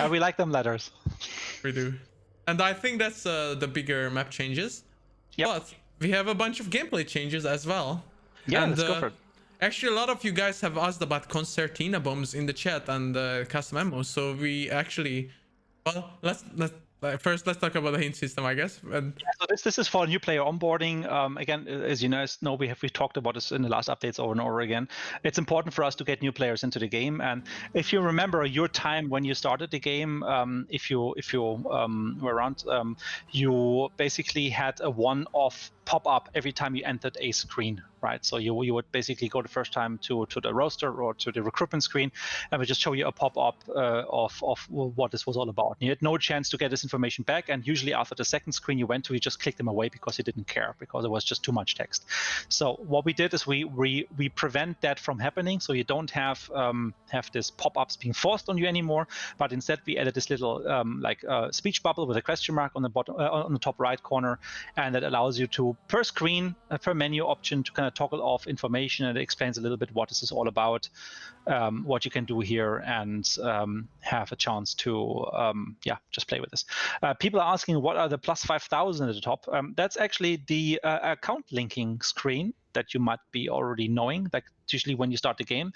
We like them ladders. We do. And I think that's the bigger map changes. Yep. But we have a bunch of gameplay changes as well. Yeah, let's go for it. Actually, a lot of you guys have asked about concertina bombs in the chat and custom ammo. So we actually, well, let's first let's talk about the hint system, I guess. So this is for new player onboarding. Again, as you know, we've talked about this in the last updates over and over again. It's important for us to get new players into the game. And if you remember your time when you started the game, if you were around, you basically had a one-off pop-up every time you entered a screen, right? So you would basically go the first time to the roster or to the recruitment screen, and we just show you a pop-up of what this was all about. You had no chance to get this information back, and usually after the second screen you went to, you just clicked them away because you didn't care, because it was just too much text. So what we did is we prevent that from happening, so you don't have this pop-ups being forced on you anymore, but instead we added this little speech bubble with a question mark on the bottom on the top right corner, and that allows you to per screen, per menu option, to kind of toggle off information, and it explains a little bit what this is all about, what you can do here, and have a chance to just play with this. People are asking what are the plus 5,000 at the top. That's actually the account linking screen that you might be already knowing. Like usually when you start the game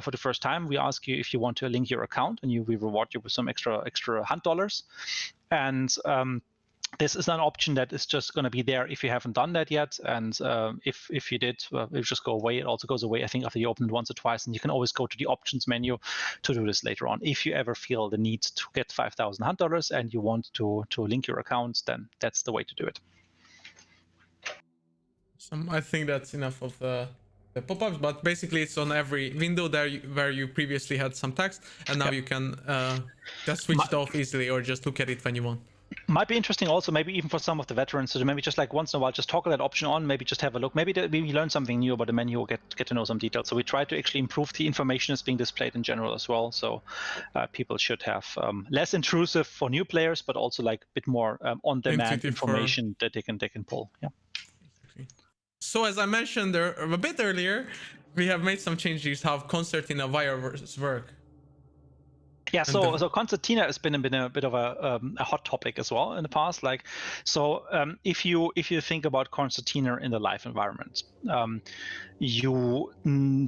for the first time, we ask you if you want to link your account, and we reward you with some extra hunt dollars. And this is an option that is just going to be there if you haven't done that yet. And if you did, it'll just go away. It also goes away, I think, after you open it once or twice. And you can always go to the options menu to do this later on. If you ever feel the need to get 5,000 hunt dollars and you want to link your account, then that's the way to do it. I think that's enough of the pop-ups, but basically it's on every window there where you previously had some text, and now you can just switch it off easily or just look at it when you want. Might be interesting also, maybe even for some of the veterans, so maybe just like once in a while just toggle that option on, maybe just have a look, maybe you learn something new about the menu or get to know some details. So we try to actually improve the information that's being displayed in general as well, so people should have less intrusive for new players, but also like a bit more on-demand information that they can pull. Yeah. So as I mentioned a bit earlier, we have made some changes how concertina wires work. Yeah, so concertina has been a bit of a hot topic as well in the past. Like, so if you think about concertina in the live environment, you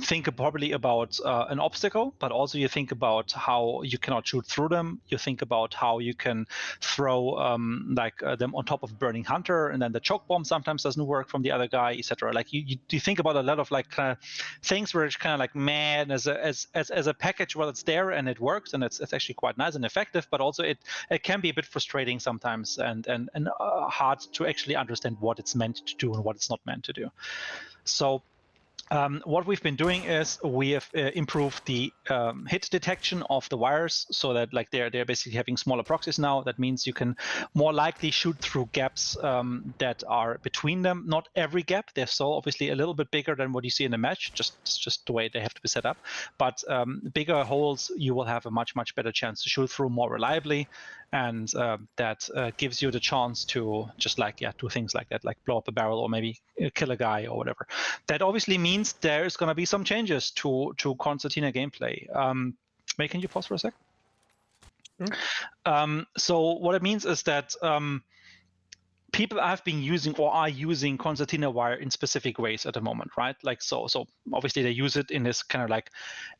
think probably about an obstacle, but also you think about how you cannot shoot through them. You think about how you can throw them on top of burning hunter, and then the choke bomb sometimes doesn't work from the other guy, etc. Like you think about a lot of like kind of things where it's kind of like, man, as a package, well, it's there and it works and it's actually quite nice and effective, but also it can be a bit frustrating sometimes and hard to actually understand what it's meant to do and what it's not meant to do. So What we've been doing is we have improved the hit detection of the wires, so that like they're basically having smaller proxies now. That means you can more likely shoot through gaps that are between them. Not every gap; they're still obviously a little bit bigger than what you see in the mesh. Just the way they have to be set up. But bigger holes, you will have a much better chance to shoot through more reliably, and that gives you the chance to just like do things like that, like blow up a barrel or maybe kill a guy or whatever. That obviously means there's going to be some changes to Concertina gameplay. May, can you pause for a sec? Sure. So what it means is that people have been using or are using concertina wire in specific ways at the moment, right? Like so obviously they use it in this kind of like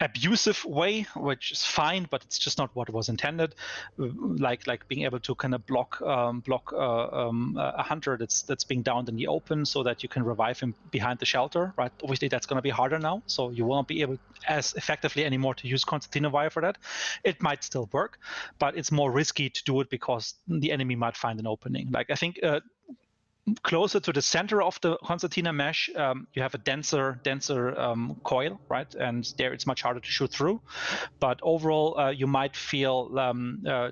abusive way, which is fine, but it's just not what was intended. Like being able to kind of block a hunter that's being downed in the open, so that you can revive him behind the shelter, right? Obviously that's going to be harder now, so you won't be able as effectively anymore to use concertina wire for that. It might still work, but it's more risky to do it because the enemy might find an opening. Like I think closer to the center of the concertina mesh, you have a denser coil, right? And there it's much harder to shoot through. But overall, you might feel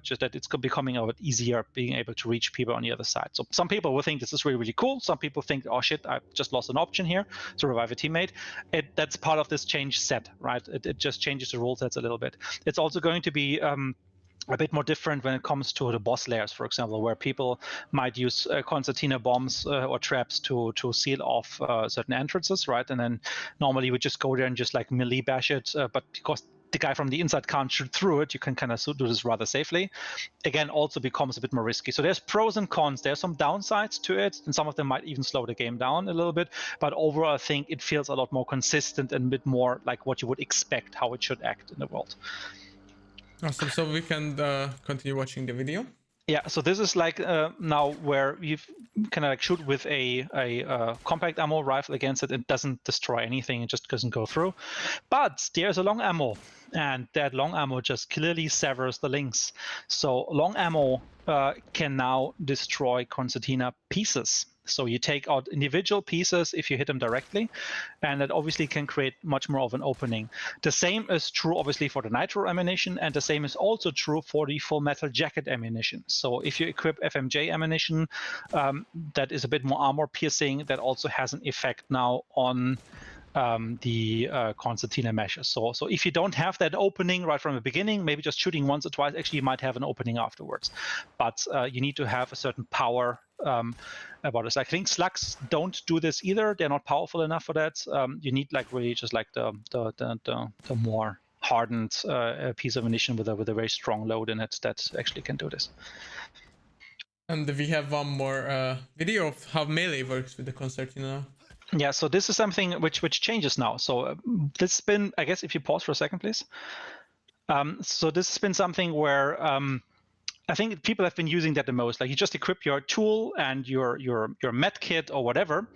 just that it's becoming a bit easier being able to reach people on the other side. So some people will think this is really cool. Some people think, oh shit, I've just lost an option here to revive a teammate. That's part of this change set, right? It just changes the rule sets a little bit. It's also going to be a bit more different when it comes to the boss layers, for example, where people might use concertina bombs or traps to seal off certain entrances, right? And then normally we just go there and just like melee bash it, but because the guy from the inside can't shoot through it, you can kind of do this rather safely. Again, also becomes a bit more risky. So there's pros and cons. There's some downsides to it, and some of them might even slow the game down a little bit. But overall, I think it feels a lot more consistent and a bit more like what you would expect how it should act in the world. Awesome. So we can continue watching the video. Yeah, so this is like now where you kind of like shoot with a compact ammo rifle against it. It doesn't destroy anything. It just doesn't go through. But there's a long ammo, and that long ammo just clearly severs the links. So long ammo can now destroy concertina pieces. So you take out individual pieces if you hit them directly, and that obviously can create much more of an opening. The same is true obviously for the nitro ammunition, and the same is also true for the full metal jacket ammunition. So if you equip FMJ ammunition, that is a bit more armor piercing, that also has an effect now on the concertina meshes. So if you don't have that opening right from the beginning, maybe just shooting once or twice, actually you might have an opening afterwards. But you need to have a certain power about this. I think slugs don't do this either. They're not powerful enough for that. You need like really just like the more hardened piece of ammunition with a very strong load in it that actually can do this. And we have one more video of how melee works with the concertina. Yeah, so this is something which changes now. So this has been, I guess, if you pause for a second, please. So this has been something where I think people have been using that the most. Like you just equip your tool and your med kit or whatever,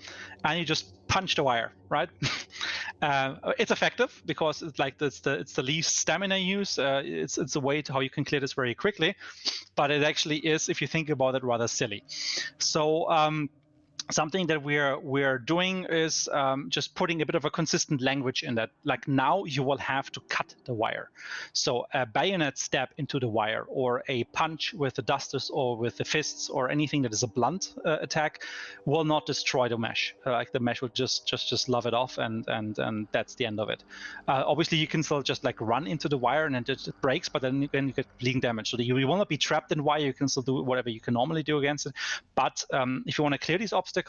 and you just punch the wire, right? It's effective because it's like it's the least stamina use. It's a way to how you can clear this very quickly, but it actually is, if you think about it, rather silly. So something that we're doing is just putting a bit of a consistent language in that. Like now you will have to cut the wire. So a bayonet stab into the wire, or a punch with the dusters or with the fists, or anything that is a blunt attack will not destroy the mesh. Like the mesh will just love it off, and that's the end of it. Obviously you can still just like run into the wire and then it breaks, but then you get bleeding damage. So you will not be trapped in wire. You can still do whatever you can normally do against it. But if you want to clear these obstacles,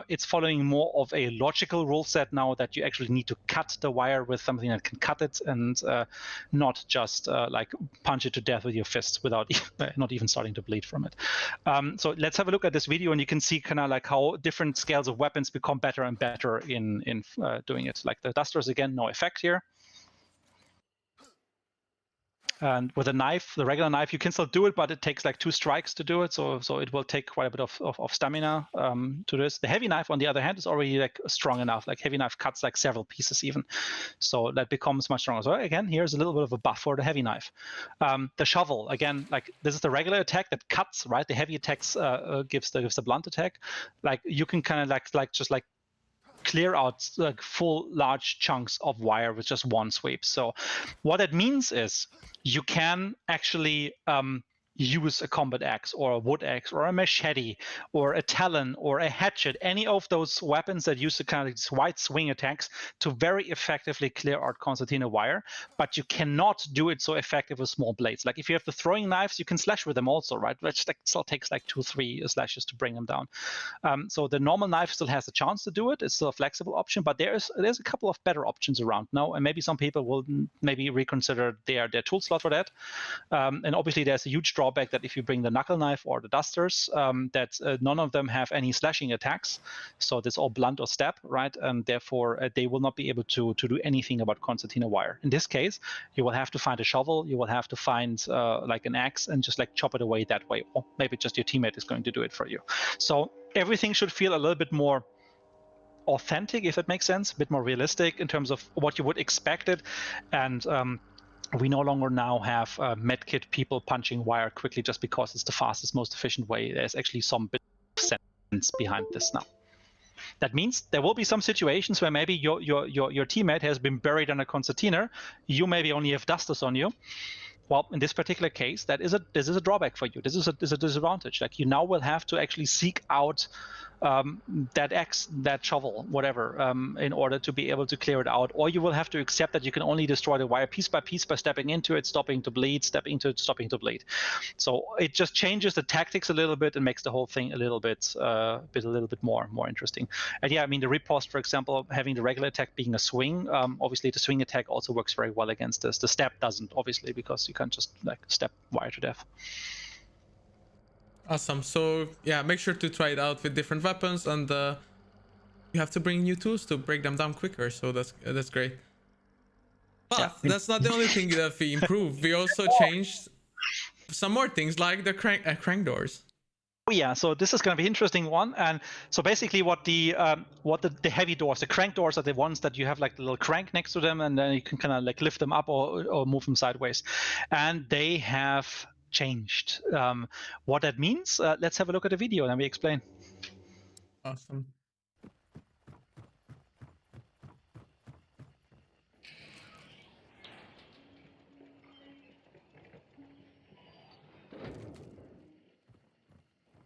it's following more of a logical rule set now, that you actually need to cut the wire with something that can cut it, and not just like punch it to death with your fists without not even starting to bleed from it. So let's have a look at this video, and you can see kind of like how different scales of weapons become better and better in doing it. Like the dusters, again, no effect here. And with a knife, the regular knife, you can still do it, but it takes like 2 strikes to do it. So it will take quite a bit of stamina to this. The heavy knife, on the other hand, is already like strong enough. Like heavy knife cuts like several pieces even. So that becomes much stronger. So again, here's a little bit of a buff for the heavy knife. The shovel, again, like this is the regular attack that cuts, right? The heavy attacks gives the blunt attack. Like you can kind of like just like clear out like full large chunks of wire with just one sweep. So what that means is you can actually use a combat axe or a wood axe or a machete or a talon or a hatchet, any of those weapons that use the kind of these wide swing attacks to very effectively clear out concertina wire, but you cannot do it so effective with small blades. Like if you have the throwing knives, you can slash with them also, right? Which still takes like 2-3 slashes to bring them down. So the normal knife still has a chance to do it. It's still a flexible option, but there's a couple of better options around now, and maybe some people will maybe reconsider their tool slot for that. And obviously there's a huge drawback that if you bring the knuckle knife or the dusters, that none of them have any slashing attacks. So it's all blunt or stab, right? And therefore they will not be able to do anything about concertina wire. In this case, you will have to find a shovel, you will have to find like an axe and just like chop it away that way. Or maybe just your teammate is going to do it for you. So everything should feel a little bit more authentic, if it makes sense, a bit more realistic in terms of what you would expect it. And we no longer now have medkit people punching wire quickly just because it's the fastest, most efficient way. There's actually some bit of sense behind this now. That means there will be some situations where maybe your teammate has been buried under concertina. You maybe only have dusters on you. Well, in this particular case, this is a drawback for you. This is a disadvantage. Like you now will have to actually seek out that axe, that shovel, whatever, in order to be able to clear it out. Or you will have to accept that you can only destroy the wire piece by piece by stepping into it, stopping to bleed, stepping into it, stopping to bleed. So it just changes the tactics a little bit and makes the whole thing a little bit more interesting. And yeah, I mean the riposte, for example, having the regular attack being a swing, obviously the swing attack also works very well against this. The stab doesn't, obviously, because you can't just like stab wire to death. Awesome. So yeah, make sure to try it out with different weapons, and you have to bring new tools to break them down quicker. So that's great. But yeah, that's not the only thing that we improved. We also changed some more things, like the crank doors. Oh yeah, so this is going to be an interesting one. And so basically what the heavy doors, the crank doors, are the ones that you have like the little crank next to them, and then you can kind of like lift them up or move them sideways. And they have changed. What that means, let's have a look at the video and then we explain. Awesome.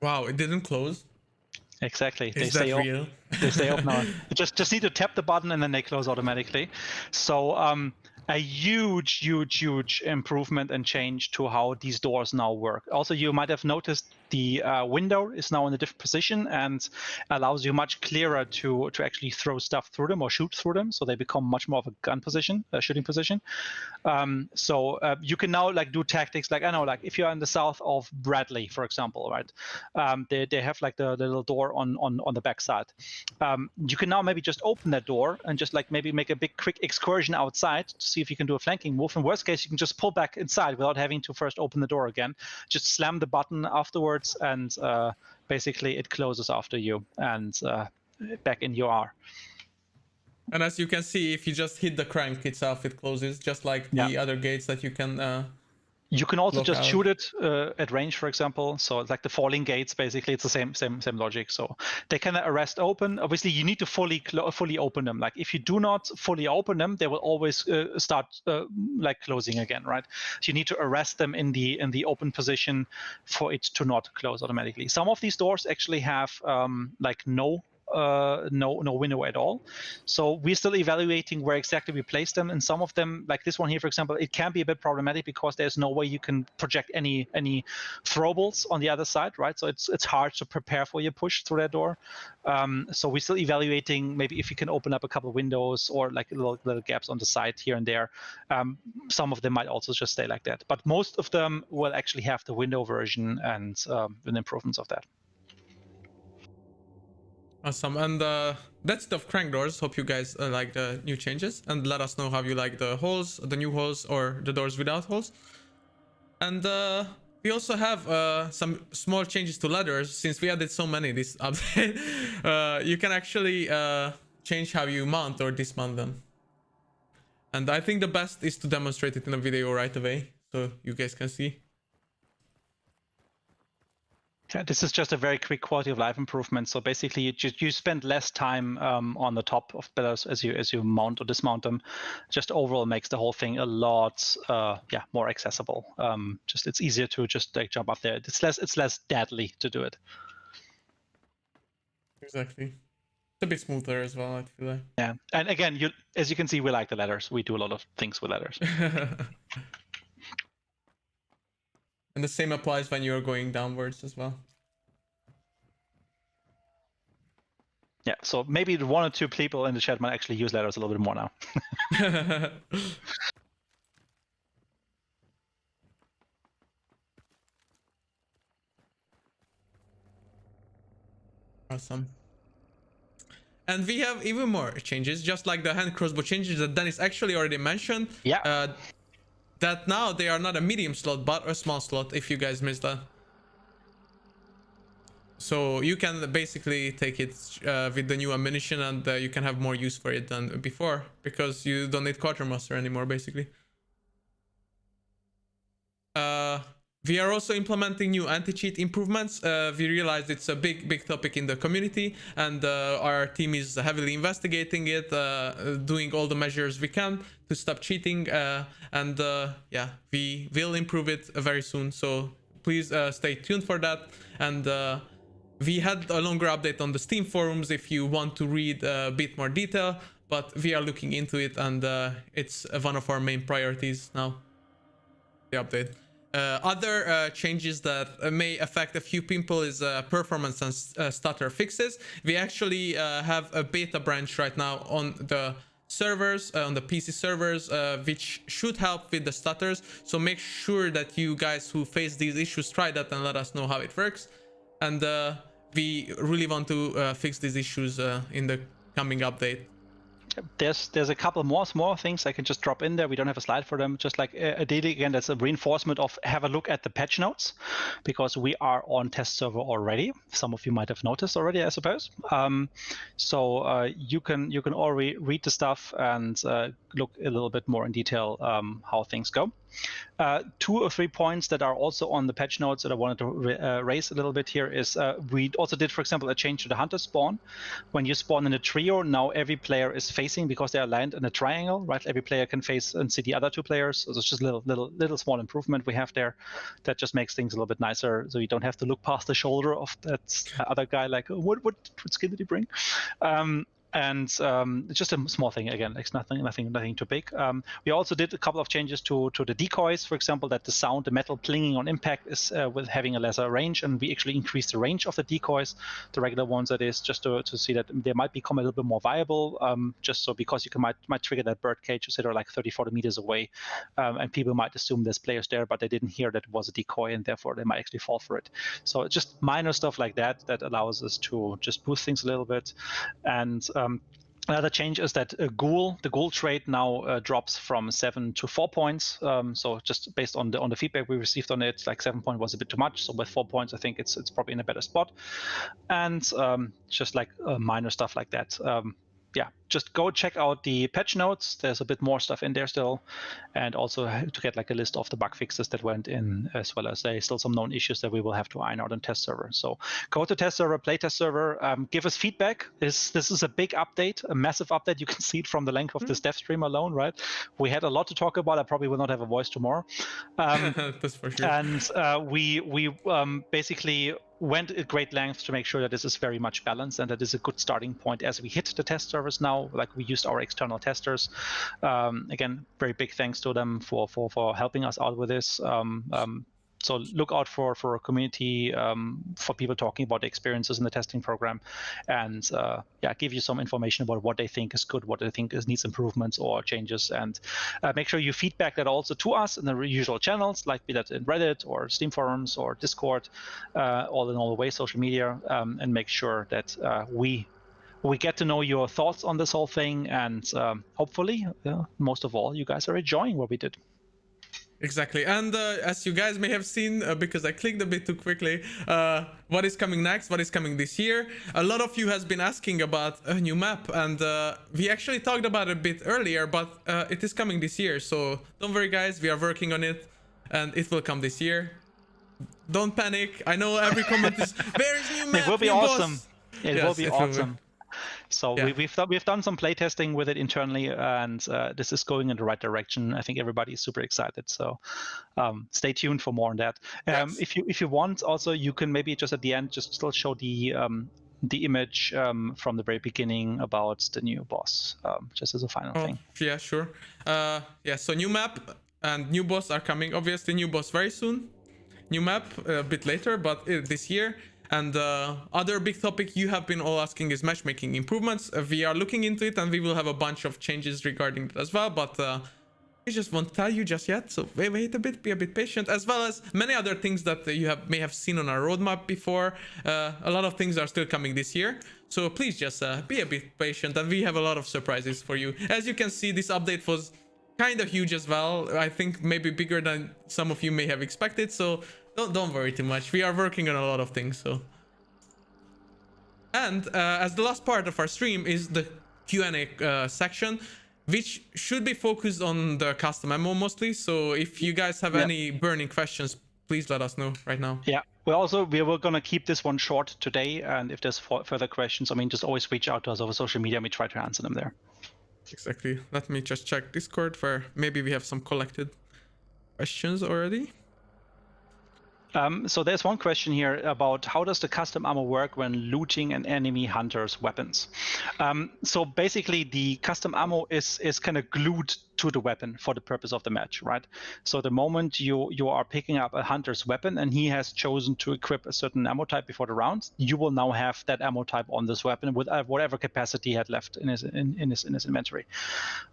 Wow, it didn't close. Exactly. Is that real? They stay open now. You just need to tap the button and then they close automatically. So a huge improvement and change to how these doors now work. Also, you might have noticed the window is now in a different position and allows you much clearer to actually throw stuff through them or shoot through them. So they become much more of a gun position, a shooting position. So you can now like do tactics like, I know, like if you're in the south of Bradley, for example, right? They have like the little door on the back side. You can now maybe just open that door and just like maybe make a big quick excursion outside to see if you can do a flanking move. In worst case, you can just pull back inside without having to first open the door again. Just slam the button afterwards, and basically it closes after you, and back in you are. And as you can see, if you just hit the crank itself, it closes, just like the other gates that you can. You can also just shoot it at range, for example. So it's like the falling gates, basically. It's the same logic. So they can arrest open. Obviously, you need to fully open them. Like if you do not fully open them, they will always start like closing again, right? So you need to arrest them in the open position for it to not close automatically. Some of these doors actually have like no window at all. So we're still evaluating where exactly we place them. And some of them, like this one here, for example, it can be a bit problematic because there's no way you can project any throwables on the other side, right? So it's hard to prepare for your push through that door. So we're still evaluating maybe if you can open up a couple of windows or like little gaps on the side here and there. Some of them might also just stay like that, but most of them will actually have the window version and with improvements of that. Awesome. And that's the crank doors. Hope you guys like the new changes, and let us know how you like the holes, the new holes, or the doors without holes. And we also have some small changes to ladders. Since we added so many this update, you can actually change how you mount or dismount them. And I think the best is to demonstrate it in a video right away, so you guys can see. Yeah, this is just a very quick quality of life improvement. So basically, you spend less time on the top of pillars as you mount or dismount them. Just overall makes the whole thing a lot more accessible. Just it's easier to just like jump up there. It's less deadly to do it. Exactly. It's a bit smoother as well, I feel like. Yeah, and again, as you can see, we like the ladders. We do a lot of things with ladders. And the same applies when you're going downwards as well. Yeah, so maybe 1 or 2 people in the chat might actually use ladders a little bit more now. Awesome. And we have even more changes, just like the hand crossbow changes that Dennis actually already mentioned. Yeah. That now they are not a medium slot, but a small slot, if you guys missed that. So you can basically take it with the new ammunition, and you can have more use for it than before, because you don't need quartermaster anymore, basically. We are also implementing new anti-cheat improvements. We realized it's a big topic in the community, and our team is heavily investigating it, doing all the measures we can to stop cheating, and yeah, we will improve it very soon, so please stay tuned for that. And we had a longer update on the Steam forums if you want to read a bit more detail, but we are looking into it, and it's one of our main priorities now, the update. Other changes that may affect a few people is performance and stutter fixes. We actually have a beta branch right now on the servers, on the PC servers, which should help with the stutters. So make sure that you guys who face these issues try that and let us know how it works. And we really want to fix these issues in the coming update. There's a couple more small things I can just drop in there. We don't have a slide for them. Just like daily, again, that's a reinforcement of have a look at the patch notes, because we are on test server already. Some of you might have noticed already, I suppose. So you can already read the stuff and look a little bit more in detail how things go. 2 or 3 points that are also on the patch notes that I wanted to raise a little bit here is we also did, for example, a change to the hunter spawn. When you spawn in a trio, now every player is facing, because they are aligned in a triangle, right? Every player can face and see the other 2 players. So it's just a little small improvement we have there that just makes things a little bit nicer, so you don't have to look past the shoulder of that other guy like, oh, what skin did he bring? And it's just a small thing, again, it's nothing too big. We also did a couple of changes to the decoys, for example, that the sound, the metal plinging on impact is with having a lesser range, and we actually increased the range of the decoys, the regular ones that is, just to see that they might become a little bit more viable, just so because you might trigger that bird cage, so they're like 30-40 meters away, and people might assume there's players there, but they didn't hear that it was a decoy, and therefore they might actually fall for it. So just minor stuff like that allows us to just boost things a little bit. And another change is that the ghoul trait now drops from 7 to 4 points. So just based on the feedback we received on it, like 7 points was a bit too much. So with 4 points, I think it's probably in a better spot. And just like minor stuff like that. Yeah, just go check out the patch notes. There's a bit more stuff in there still, and also to get like a list of the bug fixes that went in, as well as there's still some known issues that we will have to iron out on test server. So go to test server, play test server, give us feedback. This is a big update, a massive update. You can see it from the length of this dev stream alone, right? We had a lot to talk about. I probably will not have a voice tomorrow. That's for sure. And we basically went at great lengths to make sure that this is very much balanced and that is a good starting point as we hit the test servers now. Like, we used our external testers. Again, very big thanks to them for helping us out with this. So look out for a community, for people talking about the experiences in the testing program, and give you some information about what they think is good, what they think needs improvements or changes, and make sure you feedback that also to us in the usual channels, like be that in Reddit or Steam forums or Discord, all the way, social media, and make sure that we get to know your thoughts on this whole thing, and hopefully, most of all, you guys are enjoying what we did. Exactly. And as you guys may have seen, because I clicked a bit too quickly, what is coming next, what is coming this year. A lot of you has been asking about a new map, and we actually talked about it a bit earlier, but it is coming this year. So don't worry guys, we are working on it, and it will come this year. don't panic. I know every comment is, where is new map? It will be awesome. It will be awesome. So yeah. we've done some playtesting with it internally, and this is going in the right direction. I think everybody is super excited. So stay tuned for more on that. Yes. If you want, also you can maybe just at the end just still show the image from the very beginning about the new boss, just as a final thing. Yeah, sure. Yeah, so new map and new boss are coming. Obviously, new boss very soon. New map a bit later, but this year. And other big topic you have been all asking is matchmaking improvements. We are looking into it, and we will have a bunch of changes regarding it as well. But we just won't tell you just yet. So wait a bit, be a bit patient, as well as many other things that you may have seen on our roadmap before. A lot of things are still coming this year. So please just be a bit patient, and we have a lot of surprises for you. As you can see, this update was kind of huge as well. I think maybe bigger than some of you may have expected. So don't worry too much. We are working on a lot of things. So, and as the last part of our stream is the Q&A section, which should be focused on the custom ammo mostly. So if you guys have any burning questions, please let us know right now. Yeah. We were going to keep this one short today, and if there's further questions, I mean, just always reach out to us over social media, and we try to answer them there. Exactly. Let me just check Discord where maybe we have some collected questions already. So there's one question here about how does the custom ammo work when looting an enemy hunter's weapons. So basically the custom ammo is kind of glued to the weapon for the purpose of the match, right? So the moment you are picking up a hunter's weapon and he has chosen to equip a certain ammo type before the round, you will now have that ammo type on this weapon with whatever capacity he had left in his inventory.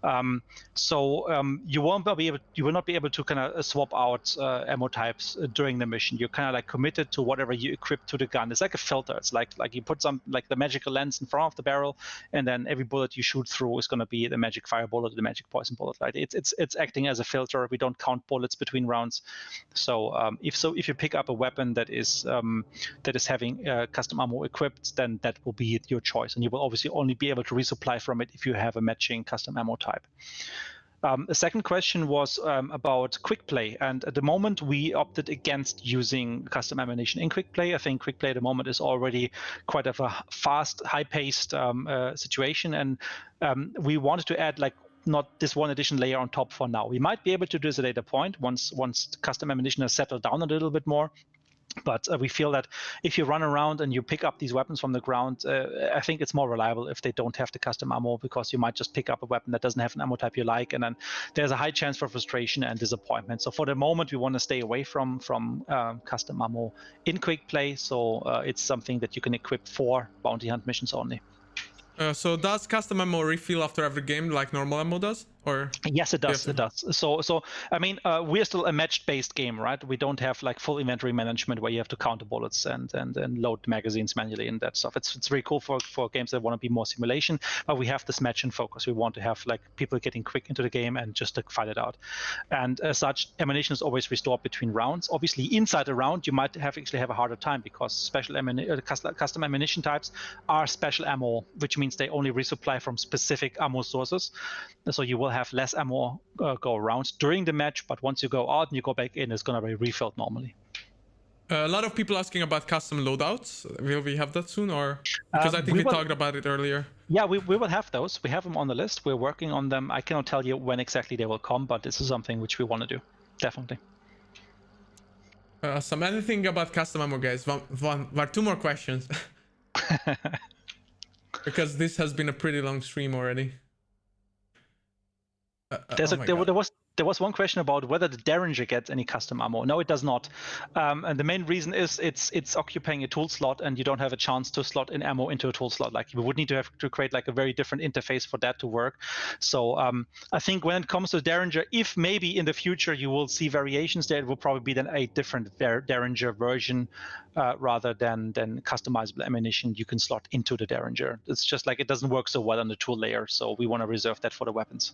You will not be able to kind of swap out ammo types during the mission. You're kind of like committed to whatever you equip to the gun. It's like a filter. It's like you put some like the magical lens in front of the barrel, and then every bullet you shoot through is going to be the magic fire bullet, the magic poison bullet. Right? It's acting as a filter. We don't count bullets between rounds. So if you pick up a weapon that is having custom ammo equipped, then that will be your choice, and you will obviously only be able to resupply from it if you have a matching custom ammo type. The second question was about quick play, and at the moment we opted against using custom ammunition in quick play. I think quick play at the moment is already quite of a fast, high-paced situation, and we wanted to add not this one addition layer on top for now. We might be able to do this at a later point once custom ammunition has settled down a little bit more. But we feel that if you run around and you pick up these weapons from the ground, I think it's more reliable if they don't have the custom ammo, because you might just pick up a weapon that doesn't have an ammo type you like, and then there's a high chance for frustration and disappointment. So for the moment, we want to stay away from custom ammo in quick play. So it's something that you can equip for bounty hunt missions only. So does custom ammo refill after every game like normal ammo does? Or yes, it does. It does. So I mean, we're still a match-based game, right? We don't have like full inventory management where you have to count the bullets and load magazines manually and that stuff. It's very cool for games that want to be more simulation, but we have this match and focus. We want to have like people getting quick into the game and just to fight it out. And as such, ammunition is always restored between rounds. Obviously, inside a round, you might actually have a harder time because custom ammunition types are special ammo, which means they only resupply from specific ammo sources. So you will have less ammo go around during the match, but once you go out and you go back in, it's going to be refilled normally. A lot of people asking about custom loadouts. Will we have that soon, or because I think we talked about it earlier? Yeah, we will have those. We have them on the list. We're working on them. I cannot tell you when exactly they will come, but this is something which we want to do, definitely. Anything about custom ammo, guys? Two more questions. Because this has been a pretty long stream already. There was one question about whether the Derringer gets any custom ammo. No, it does not. And the main reason is it's occupying a tool slot, and you don't have a chance to slot in ammo into a tool slot. Like you would need to have to create like a very different interface for that to work. So I think when it comes to Derringer, if maybe in the future you will see variations there, it will probably be then a different Derringer version rather than customizable ammunition you can slot into the Derringer. It's just like it doesn't work so well on the tool layer, so we want to reserve that for the weapons.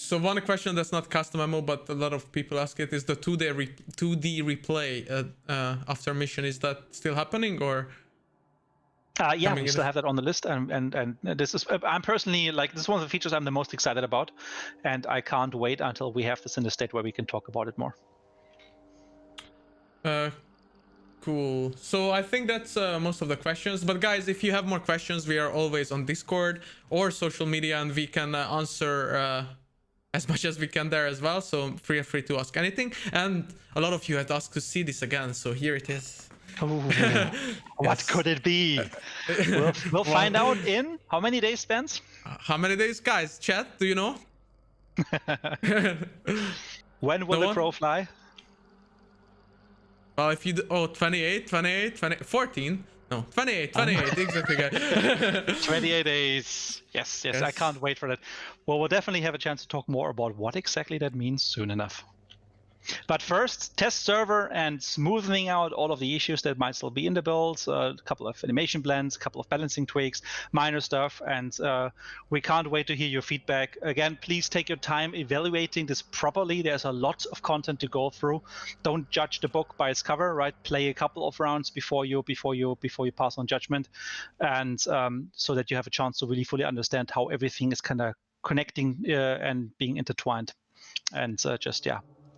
So one question that's not custom ammo, but a lot of people ask it, is the 2D replay after mission. Is that still happening, or? Yeah, we still have that on the list, and this is I'm personally like this is one of the features I'm the most excited about, and I can't wait until we have this in the state where we can talk about it more. Cool. So I think that's most of the questions. But guys, if you have more questions, we are always on Discord or social media, and we can answer as much as we can there as well. So feel free to ask anything. And a lot of you had asked to see this again, so here it is. Ooh, what could it be? We'll find out in how many days, Spence? How many days, guys? Chat, do you know? When will the crow fly? Well, if you do, 28, 14. No, 28, exactly, guys. 28 days. Yes, I can't wait for that. Well, we'll definitely have a chance to talk more about what exactly that means soon enough. But first, test server and smoothing out all of the issues that might still be in the build, a couple of animation blends, a couple of balancing tweaks, minor stuff, and we can't wait to hear your feedback. Again, please take your time evaluating this properly. There's a lot of content to go through. Don't judge the book by its cover, right? Play a couple of rounds before you pass on judgment, and so that you have a chance to really fully understand how everything is kind of connecting and being intertwined, and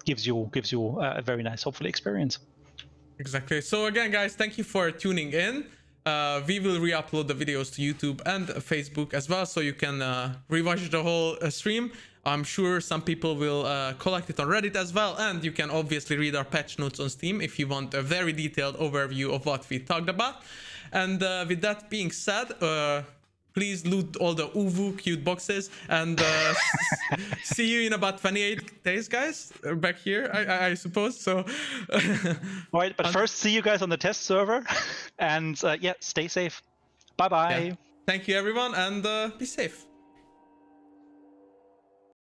gives you a very nice, hopefully, experience. Exactly. So again, guys, thank you for tuning in. We will re-upload the videos to YouTube and Facebook as well, so you can rewatch the whole stream. I'm sure some people will collect it on Reddit as well, and you can obviously read our patch notes on Steam if you want a very detailed overview of what we talked about. And with that being said, please loot all the Uwu cute boxes, and see you in about 28 days, guys. Back here, I suppose. So, all right, but first, see you guys on the test server, and stay safe. Bye bye. Yeah. Thank you, everyone, and be safe.